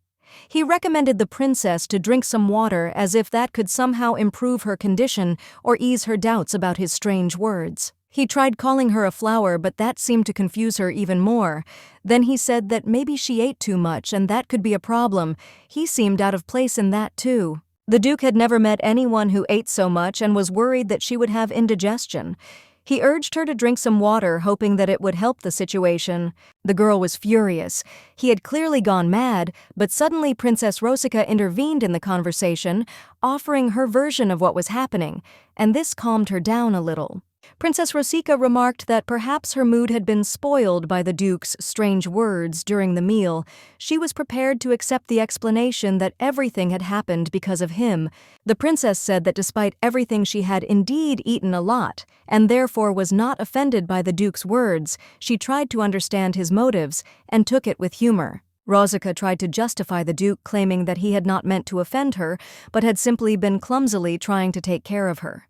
He recommended the princess to drink some water, as if that could somehow improve her condition or ease her doubts about his strange words. He tried calling her a flower, but that seemed to confuse her even more. Then he said that maybe she ate too much and that could be a problem. He seemed out of place in that too. The Duke had never met anyone who ate so much and was worried that she would have indigestion. He urged her to drink some water, hoping that it would help the situation. The girl was furious. He had clearly gone mad, but suddenly Princess Rosica intervened in the conversation, offering her version of what was happening, and this calmed her down a little. Princess Rosica remarked that perhaps her mood had been spoiled by the Duke's strange words during the meal. She was prepared to accept the explanation that everything had happened because of him. The princess said that despite everything she had indeed eaten a lot, and therefore was not offended by the Duke's words, she tried to understand his motives and took it with humor. Rosica tried to justify the Duke, claiming that he had not meant to offend her, but had simply been clumsily trying to take care of her.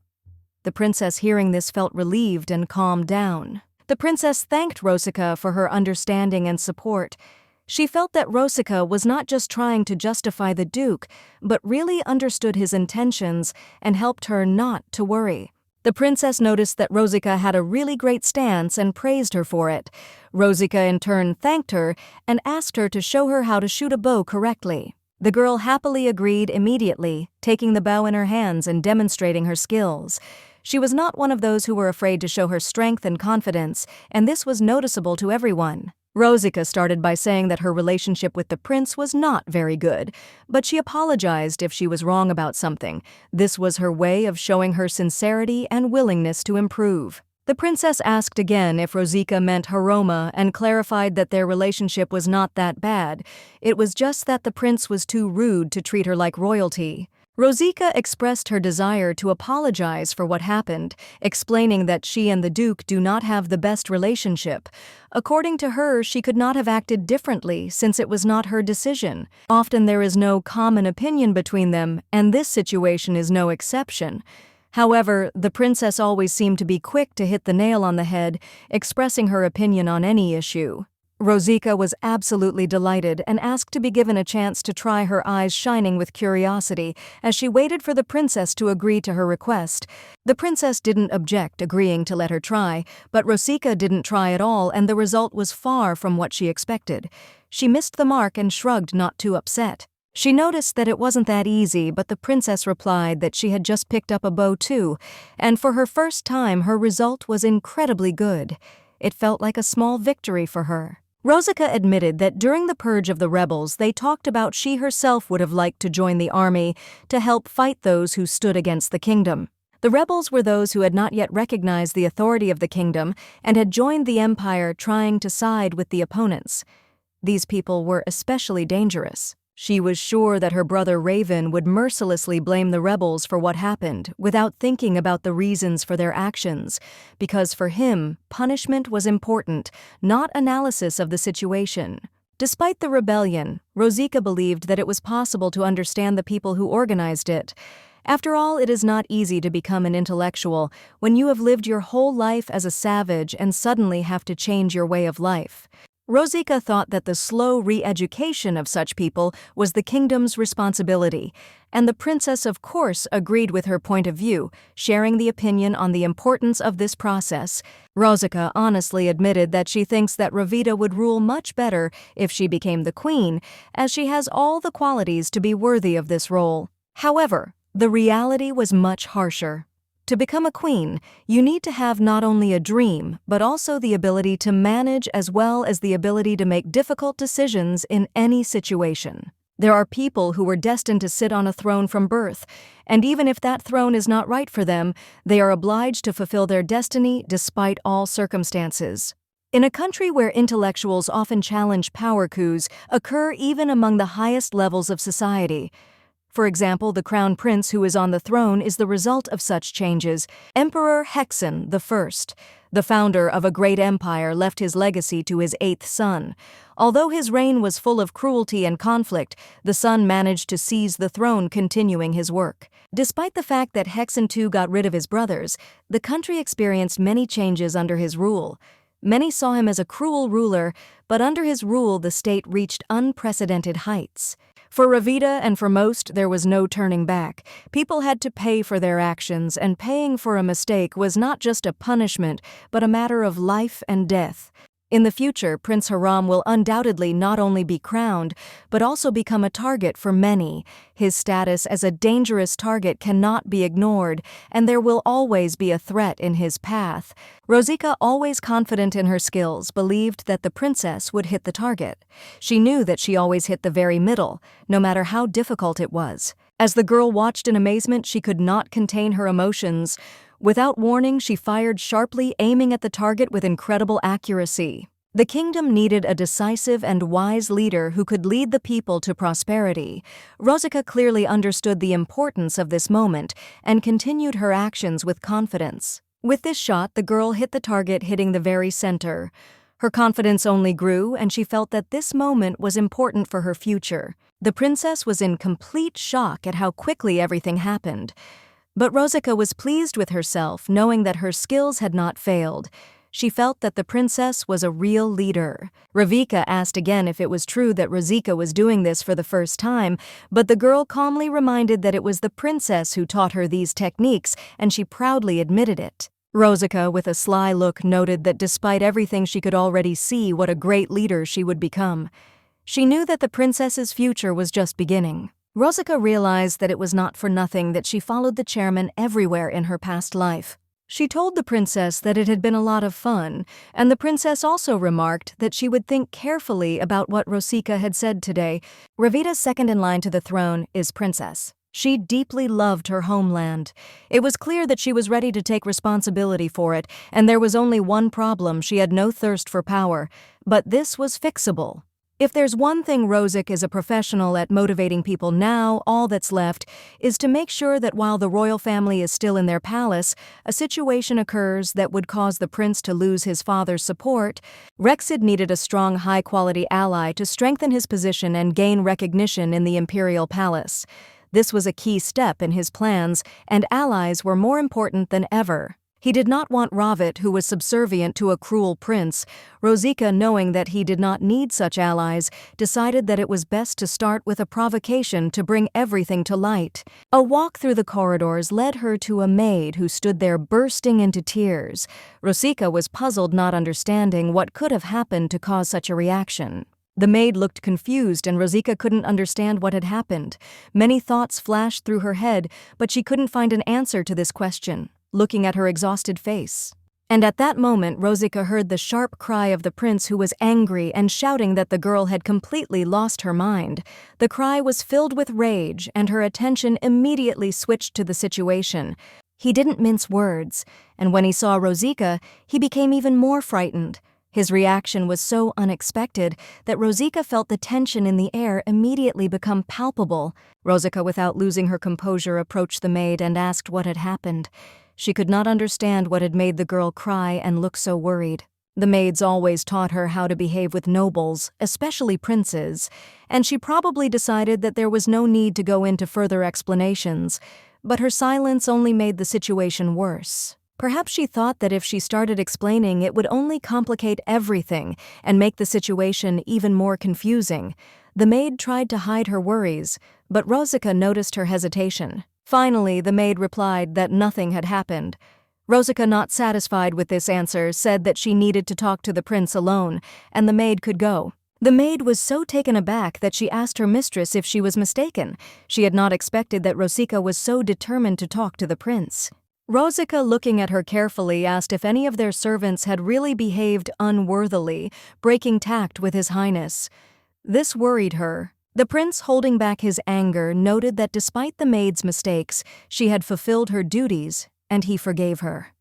The princess, hearing this, felt relieved and calmed down. The princess thanked Rosica for her understanding and support. She felt that Rosica was not just trying to justify the Duke, but really understood his intentions and helped her not to worry. The princess noticed that Rosica had a really great stance and praised her for it. Rosica in turn thanked her and asked her to show her how to shoot a bow correctly. The girl happily agreed immediately, taking the bow in her hands and demonstrating her skills. She was not one of those who were afraid to show her strength and confidence, and this was noticeable to everyone. Rosica started by saying that her relationship with the prince was not very good, but she apologized if she was wrong about something. This was her way of showing her sincerity and willingness to improve. The princess asked again if Rosica meant Haroma and clarified that their relationship was not that bad. It was just that the prince was too rude to treat her like royalty. Rosica expressed her desire to apologize for what happened, explaining that she and the Duke do not have the best relationship. According to her, she could not have acted differently since it was not her decision. Often there is no common opinion between them, and this situation is no exception. However, the princess always seemed to be quick to hit the nail on the head, expressing her opinion on any issue. Rosica was absolutely delighted and asked to be given a chance to try, her eyes shining with curiosity as she waited for the princess to agree to her request. The princess didn't object, agreeing to let her try, but Rosica didn't try at all, and the result was far from what she expected. She missed the mark and shrugged, not too upset. She noticed that it wasn't that easy, but the princess replied that she had just picked up a bow too, and for her first time her result was incredibly good. It felt like a small victory for her. Rosica admitted that during the purge of the rebels, they talked about she herself would have liked to join the army to help fight those who stood against the kingdom. The rebels were those who had not yet recognized the authority of the kingdom and had joined the empire, trying to side with the opponents. These people were especially dangerous. She was sure that her brother Raven would mercilessly blame the rebels for what happened without thinking about the reasons for their actions, because for him, punishment was important, not analysis of the situation. Despite the rebellion, Rosica believed that it was possible to understand the people who organized it. After all, it is not easy to become an intellectual when you have lived your whole life as a savage and suddenly have to change your way of life. Rosica thought that the slow re-education of such people was the kingdom's responsibility, and the princess of course agreed with her point of view, sharing the opinion on the importance of this process. Rosica honestly admitted that she thinks that Ravita would rule much better if she became the queen, as she has all the qualities to be worthy of this role. However, the reality was much harsher. To become a queen, you need to have not only a dream, but also the ability to manage as well as the ability to make difficult decisions in any situation. There are people who were destined to sit on a throne from birth, and even if that throne is not right for them, they are obliged to fulfill their destiny despite all circumstances. In a country where intellectuals often challenge power coups occur even among the highest levels of society. For example, the crown prince who is on the throne is the result of such changes. Emperor Hexen I, the founder of a great empire, left his legacy to his 8th son. Although his reign was full of cruelty and conflict, the son managed to seize the throne, continuing his work. Despite the fact that Hexen II got rid of his brothers, the country experienced many changes under his rule. Many saw him as a cruel ruler, but under his rule the state reached unprecedented heights. For Ravita and for most, there was no turning back. People had to pay for their actions, and paying for a mistake was not just a punishment, but a matter of life and death. In the future, Prince Hiram will undoubtedly not only be crowned, but also become a target for many. His status as a dangerous target cannot be ignored, and there will always be a threat in his path. Rosika, always confident in her skills, believed that the princess would hit the target. She knew that she always hit the very middle, no matter how difficult it was. As the girl watched in amazement, she could not contain her emotions. Without warning, she fired sharply, aiming at the target with incredible accuracy. The kingdom needed a decisive and wise leader who could lead the people to prosperity. Rosika clearly understood the importance of this moment and continued her actions with confidence. With this shot, the girl hit the target, hitting the very center. Her confidence only grew, and she felt that this moment was important for her future. The princess was in complete shock at how quickly everything happened. But Rosika was pleased with herself, knowing that her skills had not failed. She felt that the princess was a real leader. Ravika asked again if it was true that Rosika was doing this for the first time, but the girl calmly reminded that it was the princess who taught her these techniques, and she proudly admitted it. Rosika, with a sly look, noted that despite everything, she could already see what a great leader she would become. She knew that the princess's future was just beginning. Rosika realized that it was not for nothing that she followed the chairman everywhere in her past life. She told the princess that it had been a lot of fun, and the princess also remarked that she would think carefully about what Rosika had said today. Ravita's second in line to the throne is princess. She deeply loved her homeland. It was clear that she was ready to take responsibility for it, and there was only one problem: she had no thirst for power. But this was fixable. If there's one thing Rosik is a professional at motivating people now, all that's left is to make sure that while the royal family is still in their palace, a situation occurs that would cause the prince to lose his father's support. Rexid needed a strong, high-quality ally to strengthen his position and gain recognition in the imperial palace. This was a key step in his plans, and allies were more important than ever. He did not want Ravit, who was subservient to a cruel prince. Rosika, knowing that he did not need such allies, decided that it was best to start with a provocation to bring everything to light. A walk through the corridors led her to a maid who stood there bursting into tears. Rosika was puzzled, not understanding what could have happened to cause such a reaction. The maid looked confused, and Rosika couldn't understand what had happened. Many thoughts flashed through her head, but she couldn't find an answer to this question, looking at her exhausted face. And at that moment, Rosika heard the sharp cry of the prince, who was angry and shouting that the girl had completely lost her mind. The cry was filled with rage, and her attention immediately switched to the situation. He didn't mince words, and when he saw Rosika, he became even more frightened. His reaction was so unexpected that Rosika felt the tension in the air immediately become palpable. Rosika, without losing her composure, approached the maid and asked what had happened. She could not understand what had made the girl cry and look so worried. The maids always taught her how to behave with nobles, especially princes, and she probably decided that there was no need to go into further explanations, but her silence only made the situation worse. Perhaps she thought that if she started explaining, it would only complicate everything and make the situation even more confusing. The maid tried to hide her worries, but Rosika noticed her hesitation. Finally, the maid replied that nothing had happened. Rosika, not satisfied with this answer, said that she needed to talk to the prince alone, and the maid could go. The maid was so taken aback that she asked her mistress if she was mistaken. She had not expected that Rosika was so determined to talk to the prince. Rosika, looking at her carefully, asked if any of their servants had really behaved unworthily, breaking tact with His Highness. This worried her. The prince, holding back his anger, noted that despite the maid's mistakes, she had fulfilled her duties, and he forgave her.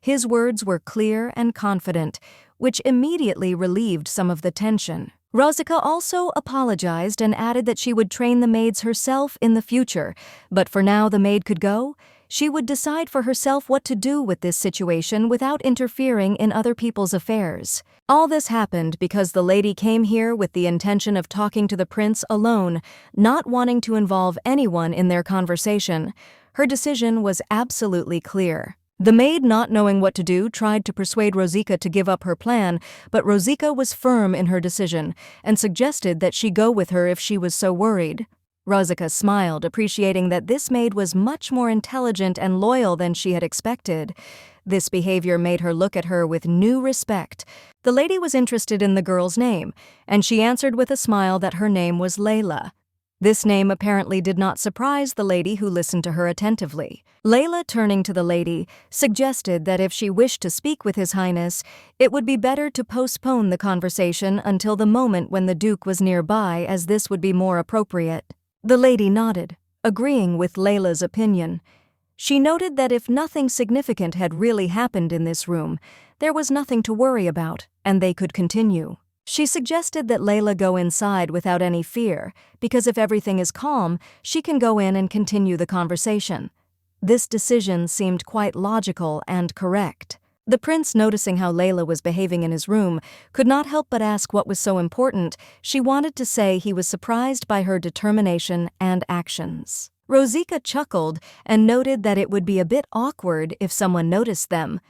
His words were clear and confident, which immediately relieved some of the tension. Rosika also apologized and added that she would train the maids herself in the future, but for now the maid could go. She would decide for herself what to do with this situation without interfering in other people's affairs. All this happened because the lady came here with the intention of talking to the prince alone, not wanting to involve anyone in their conversation. Her decision was absolutely clear. The maid, not knowing what to do, tried to persuade Rosika to give up her plan, but Rosika was firm in her decision and suggested that she go with her if she was so worried. Rosika smiled, appreciating that this maid was much more intelligent and loyal than she had expected. This behavior made her look at her with new respect. The lady was interested in the girl's name, and she answered with a smile that her name was Layla. This name apparently did not surprise the lady, who listened to her attentively. Layla, turning to the lady, suggested that if she wished to speak with His Highness, it would be better to postpone the conversation until the moment when the Duke was nearby, as this would be more appropriate. The lady nodded, agreeing with Layla's opinion. She noted that if nothing significant had really happened in this room, there was nothing to worry about, and they could continue. She suggested that Layla go inside without any fear, because if everything is calm, she can go in and continue the conversation. This decision seemed quite logical and correct. The prince, noticing how Layla was behaving in his room, could not help but ask what was so important. She wanted to say he was surprised by her determination and actions. Rosika chuckled and noted that it would be a bit awkward if someone noticed them.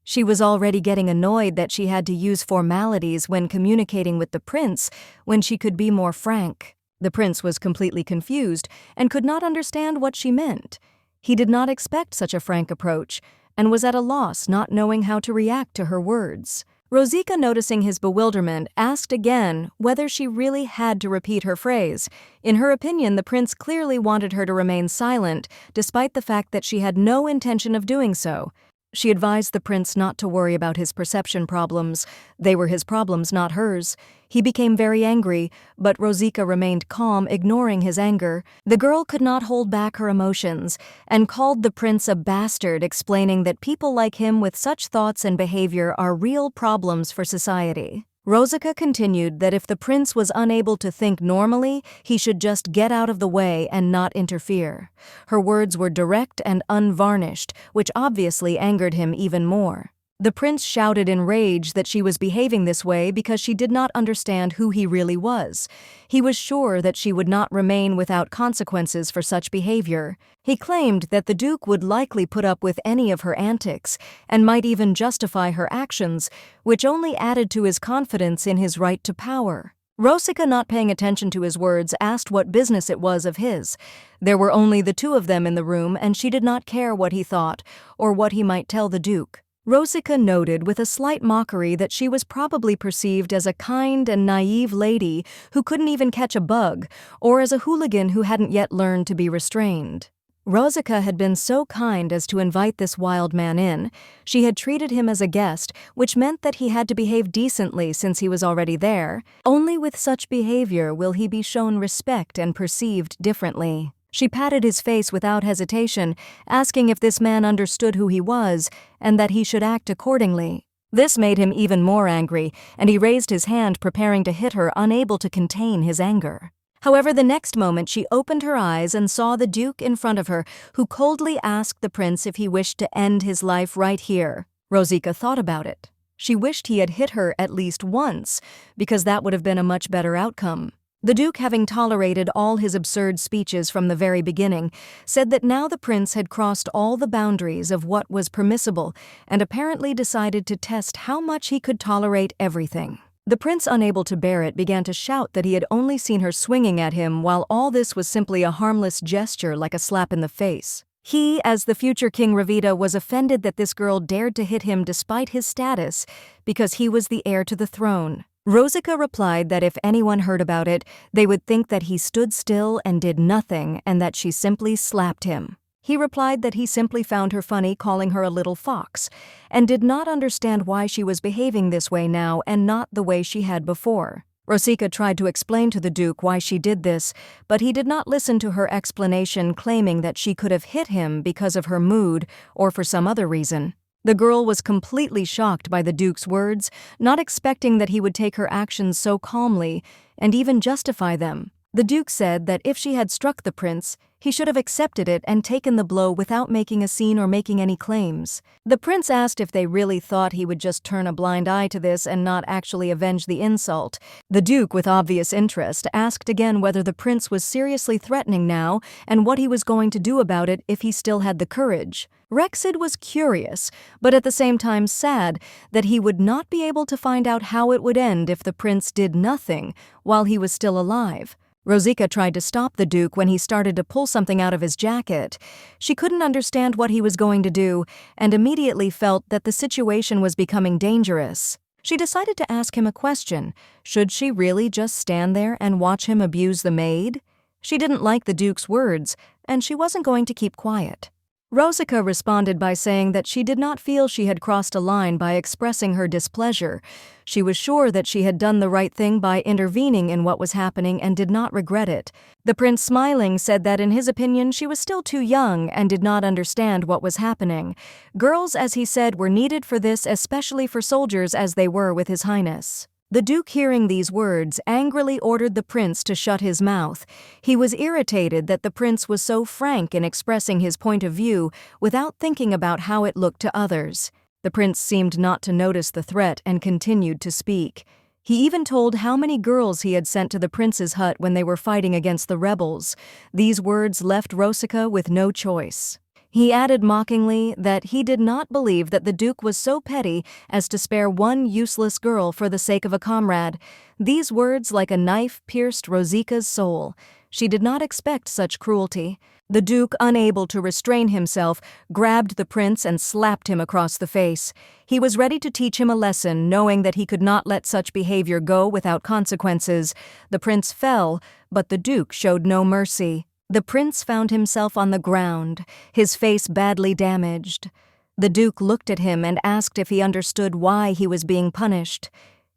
She was already getting annoyed that she had to use formalities when communicating with the prince when she could be more frank. The prince was completely confused and could not understand what she meant. He did not expect such a frank approach and was at a loss, not knowing how to react to her words. Rosika, noticing his bewilderment, asked again whether she really had to repeat her phrase. In her opinion, the prince clearly wanted her to remain silent, despite the fact that she had no intention of doing so. She advised the prince not to worry about his perception problems. They were his problems, not hers. He became very angry, but Rosika remained calm, ignoring his anger. The girl could not hold back her emotions and called the prince a bastard, explaining that people like him with such thoughts and behavior are real problems for society. Rosika continued that if the prince was unable to think normally, he should just get out of the way and not interfere. Her words were direct and unvarnished, which obviously angered him even more. The prince shouted in rage that she was behaving this way because she did not understand who he really was. He was sure that she would not remain without consequences for such behavior. He claimed that the Duke would likely put up with any of her antics and might even justify her actions, which only added to his confidence in his right to power. Rosika, not paying attention to his words, asked what business it was of his. There were only the two of them in the room, and she did not care what he thought or what he might tell the Duke. Rosika noted with a slight mockery that she was probably perceived as a kind and naive lady who couldn't even catch a bug, or as a hooligan who hadn't yet learned to be restrained. Rosika had been so kind as to invite this wild man in. She had treated him as a guest, which meant that he had to behave decently since he was already there. Only with such behavior will he be shown respect and perceived differently. She patted his face without hesitation, asking if this man understood who he was and that he should act accordingly. This made him even more angry, and he raised his hand, preparing to hit her, unable to contain his anger. However, the next moment she opened her eyes and saw the Duke in front of her, who coldly asked the prince if he wished to end his life right here. Rosika thought about it. She wished he had hit her at least once, because that would have been a much better outcome. The Duke, having tolerated all his absurd speeches from the very beginning, said that now the prince had crossed all the boundaries of what was permissible and apparently decided to test how much he could tolerate everything. The prince, unable to bear it, began to shout that he had only seen her swinging at him, while all this was simply a harmless gesture like a slap in the face. He, as the future King Ravita, was offended that this girl dared to hit him despite his status because he was the heir to the throne. Rosika replied that if anyone heard about it, they would think that he stood still and did nothing and that she simply slapped him. He replied that he simply found her funny, calling her a little fox, and did not understand why she was behaving this way now and not the way she had before. Rosika tried to explain to the Duke why she did this, but he did not listen to her explanation, claiming that she could have hit him because of her mood or for some other reason. The girl was completely shocked by the Duke's words, not expecting that he would take her actions so calmly and even justify them. The Duke said that if she had struck the prince, he should have accepted it and taken the blow without making a scene or making any claims. The prince asked if they really thought he would just turn a blind eye to this and not actually avenge the insult. The Duke, with obvious interest, asked again whether the prince was seriously threatening now and what he was going to do about it if he still had the courage. Rexid was curious, but at the same time sad, that he would not be able to find out how it would end if the prince did nothing while he was still alive. Rosika tried to stop the Duke when he started to pull something out of his jacket. She couldn't understand what he was going to do and immediately felt that the situation was becoming dangerous. She decided to ask him a question. Should she really just stand there and watch him abuse the maid? She didn't like the Duke's words, and she wasn't going to keep quiet. Rosika responded by saying that she did not feel she had crossed a line by expressing her displeasure. She was sure that she had done the right thing by intervening in what was happening and did not regret it. The prince, smiling, said that in his opinion she was still too young and did not understand what was happening. Girls, as he said, were needed for this, especially for soldiers as they were with His Highness. The Duke, hearing these words, angrily ordered the prince to shut his mouth. He was irritated that the prince was so frank in expressing his point of view without thinking about how it looked to others. The prince seemed not to notice the threat and continued to speak. He even told how many girls he had sent to the prince's hut when they were fighting against the rebels. These words left Rosika with no choice. He added mockingly that he did not believe that the Duke was so petty as to spare one useless girl for the sake of a comrade. These words, like a knife, pierced Rosika's soul. She did not expect such cruelty. The Duke, unable to restrain himself, grabbed the prince and slapped him across the face. He was ready to teach him a lesson, knowing that he could not let such behavior go without consequences. The prince fell, but the Duke showed no mercy. The prince found himself on the ground, his face badly damaged. The Duke looked at him and asked if he understood why he was being punished.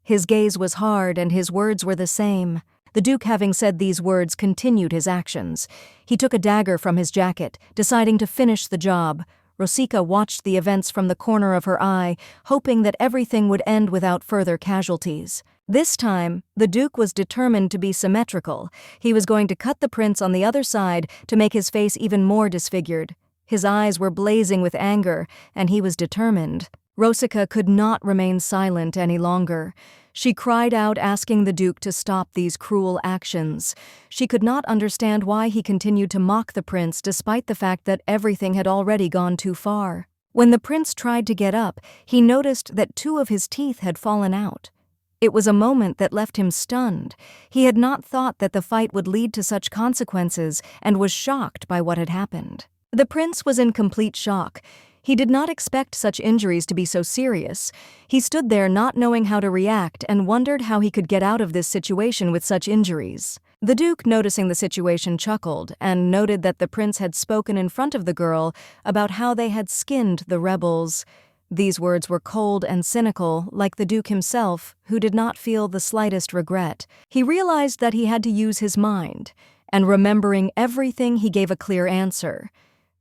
His gaze was hard and his words were the same. The Duke, having said these words, continued his actions. He took a dagger from his jacket, deciding to finish the job. Rosika watched the events from the corner of her eye, hoping that everything would end without further casualties. This time, the Duke was determined to be symmetrical. He was going to cut the prince on the other side to make his face even more disfigured. His eyes were blazing with anger, and he was determined. Rosika could not remain silent any longer. She cried out, asking the Duke to stop these cruel actions. She could not understand why he continued to mock the prince despite the fact that everything had already gone too far. When the prince tried to get up, he noticed that 2 of his teeth had fallen out. It was a moment that left him stunned. He had not thought that the fight would lead to such consequences and was shocked by what had happened. The prince was in complete shock. He did not expect such injuries to be so serious. He stood there not knowing how to react and wondered how he could get out of this situation with such injuries. The Duke, noticing the situation, chuckled and noted that the prince had spoken in front of the girl about how they had skinned the rebels. These words were cold and cynical, like the Duke himself, who did not feel the slightest regret. He realized that he had to use his mind, and remembering everything, he gave a clear answer.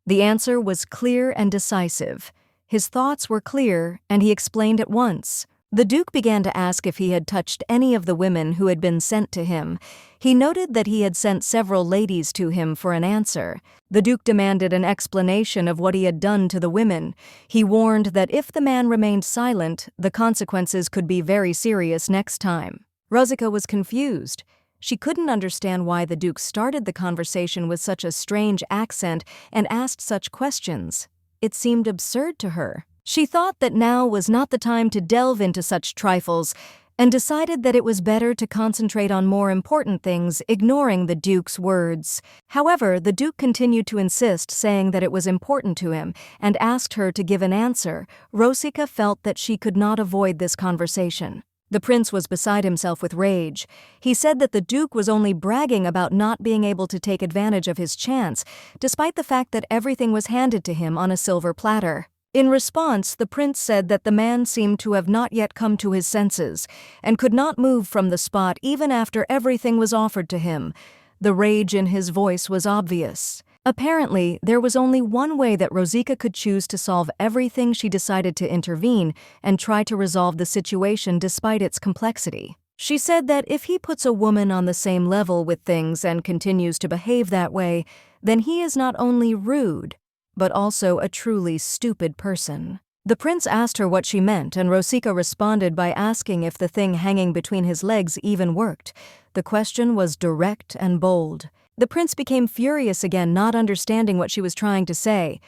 The answer was clear and decisive. His thoughts were clear, and he explained at once. The Duke began to ask if he had touched any of the women who had been sent to him. He noted that he had sent several ladies to him for an answer. The Duke demanded an explanation of what he had done to the women. He warned that if the man remained silent, the consequences could be very serious next time. Rosika was confused. She couldn't understand why the Duke started the conversation with such a strange accent and asked such questions. It seemed absurd to her. She thought that now was not the time to delve into such trifles, and decided that it was better to concentrate on more important things, ignoring the Duke's words. However, the Duke continued to insist, saying that it was important to him, and asked her to give an answer. Rosika felt that she could not avoid this conversation. The prince was beside himself with rage. He said that the Duke was only bragging about not being able to take advantage of his chance, despite the fact that everything was handed to him on a silver platter. In response, the prince said that the man seemed to have not yet come to his senses and could not move from the spot even after everything was offered to him. The rage in his voice was obvious. Apparently, there was only one way that Rosika could choose to solve everything. She decided to intervene and try to resolve the situation despite its complexity. She said that if he puts a woman on the same level with things and continues to behave that way, then he is not only rude, but also a truly stupid person. The prince asked her what she meant, and Rosika responded by asking if the thing hanging between his legs even worked. The question was direct and bold. The prince became furious again, not understanding what she was trying to say.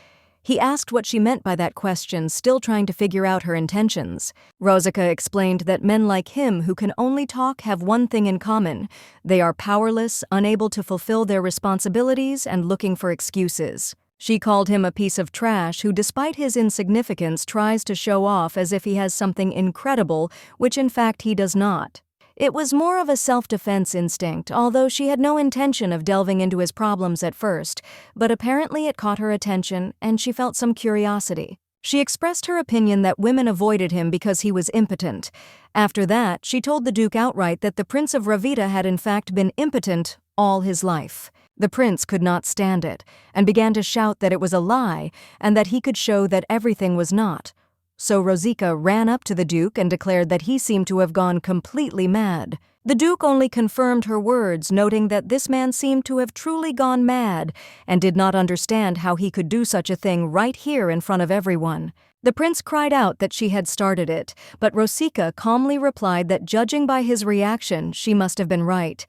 He asked what she meant by that question, still trying to figure out her intentions. Rosica explained that men like him who can only talk have one thing in common: they are powerless, unable to fulfill their responsibilities, and looking for excuses. She called him a piece of trash who, despite his insignificance, tries to show off as if he has something incredible, which in fact he does not. It was more of a self-defense instinct, although she had no intention of delving into his problems at first, but apparently it caught her attention and she felt some curiosity. She expressed her opinion that women avoided him because he was impotent. After that, she told the Duke outright that the Prince of Ravita had in fact been impotent all his life. The prince could not stand it, and began to shout that it was a lie, and that he could show that everything was not. So Rosica ran up to the Duke and declared that he seemed to have gone completely mad. The Duke only confirmed her words, noting that this man seemed to have truly gone mad, and did not understand how he could do such a thing right here in front of everyone. The prince cried out that she had started it, but Rosica calmly replied that judging by his reaction, she must have been right.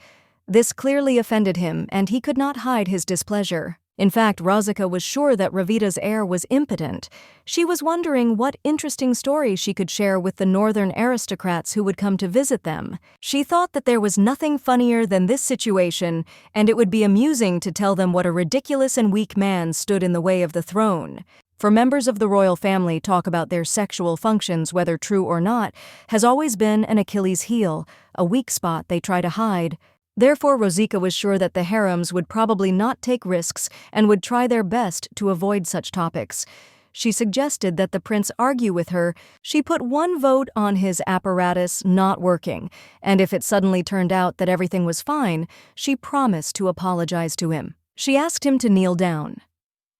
This clearly offended him, and he could not hide his displeasure. In fact, Rosica was sure that Ravita's heir was impotent. She was wondering what interesting story she could share with the northern aristocrats who would come to visit them. She thought that there was nothing funnier than this situation, and it would be amusing to tell them what a ridiculous and weak man stood in the way of the throne. For members of the royal family, talk about their sexual functions, whether true or not, has always been an Achilles' heel, a weak spot they try to hide. Therefore, Rosica was sure that the harems would probably not take risks and would try their best to avoid such topics. She suggested that the prince argue with her. She put one vote on his apparatus not working, and if it suddenly turned out that everything was fine, she promised to apologize to him. She asked him to kneel down.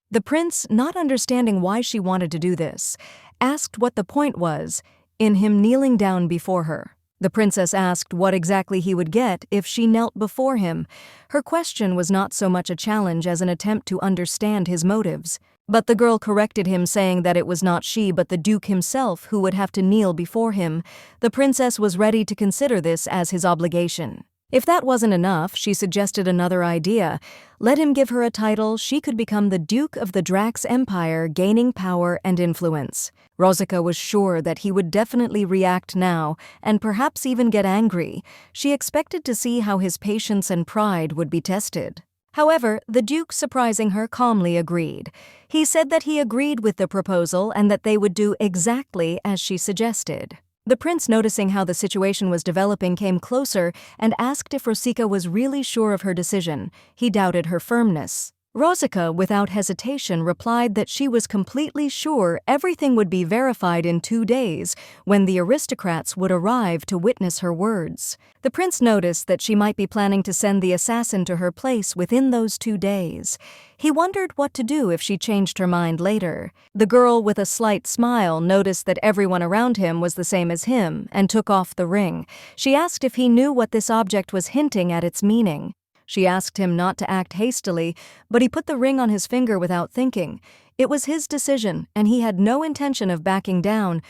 The prince, not understanding why she wanted to do this, asked what the point was in him kneeling down before her. The princess asked what exactly he would get if she knelt before him. Her question was not so much a challenge as an attempt to understand his motives. But the girl corrected him, saying that it was not she but the Duke himself who would have to kneel before him. The princess was ready to consider this as his obligation. If that wasn't enough, she suggested another idea. Let him give her a title, she could become the Duke of the Drax Empire, gaining power and influence. Rosica was sure that he would definitely react now, and perhaps even get angry. She expected to see how his patience and pride would be tested. However, the Duke, surprising her, calmly agreed. He said that he agreed with the proposal and that they would do exactly as she suggested. The prince, noticing how the situation was developing, came closer and asked if Rosica was really sure of her decision. He doubted her firmness. Rosica, without hesitation, replied that she was completely sure everything would be verified in 2 days, when the aristocrats would arrive to witness her words. The prince noticed that she might be planning to send the assassin to her place within those 2 days. He wondered what to do if she changed her mind later. The girl, with a slight smile, noticed that everyone around him was the same as him and took off the ring. She asked if he knew what this object was hinting at its meaning. She asked him not to act hastily, but he put the ring on his finger without thinking. It was his decision, and he had no intention of backing down,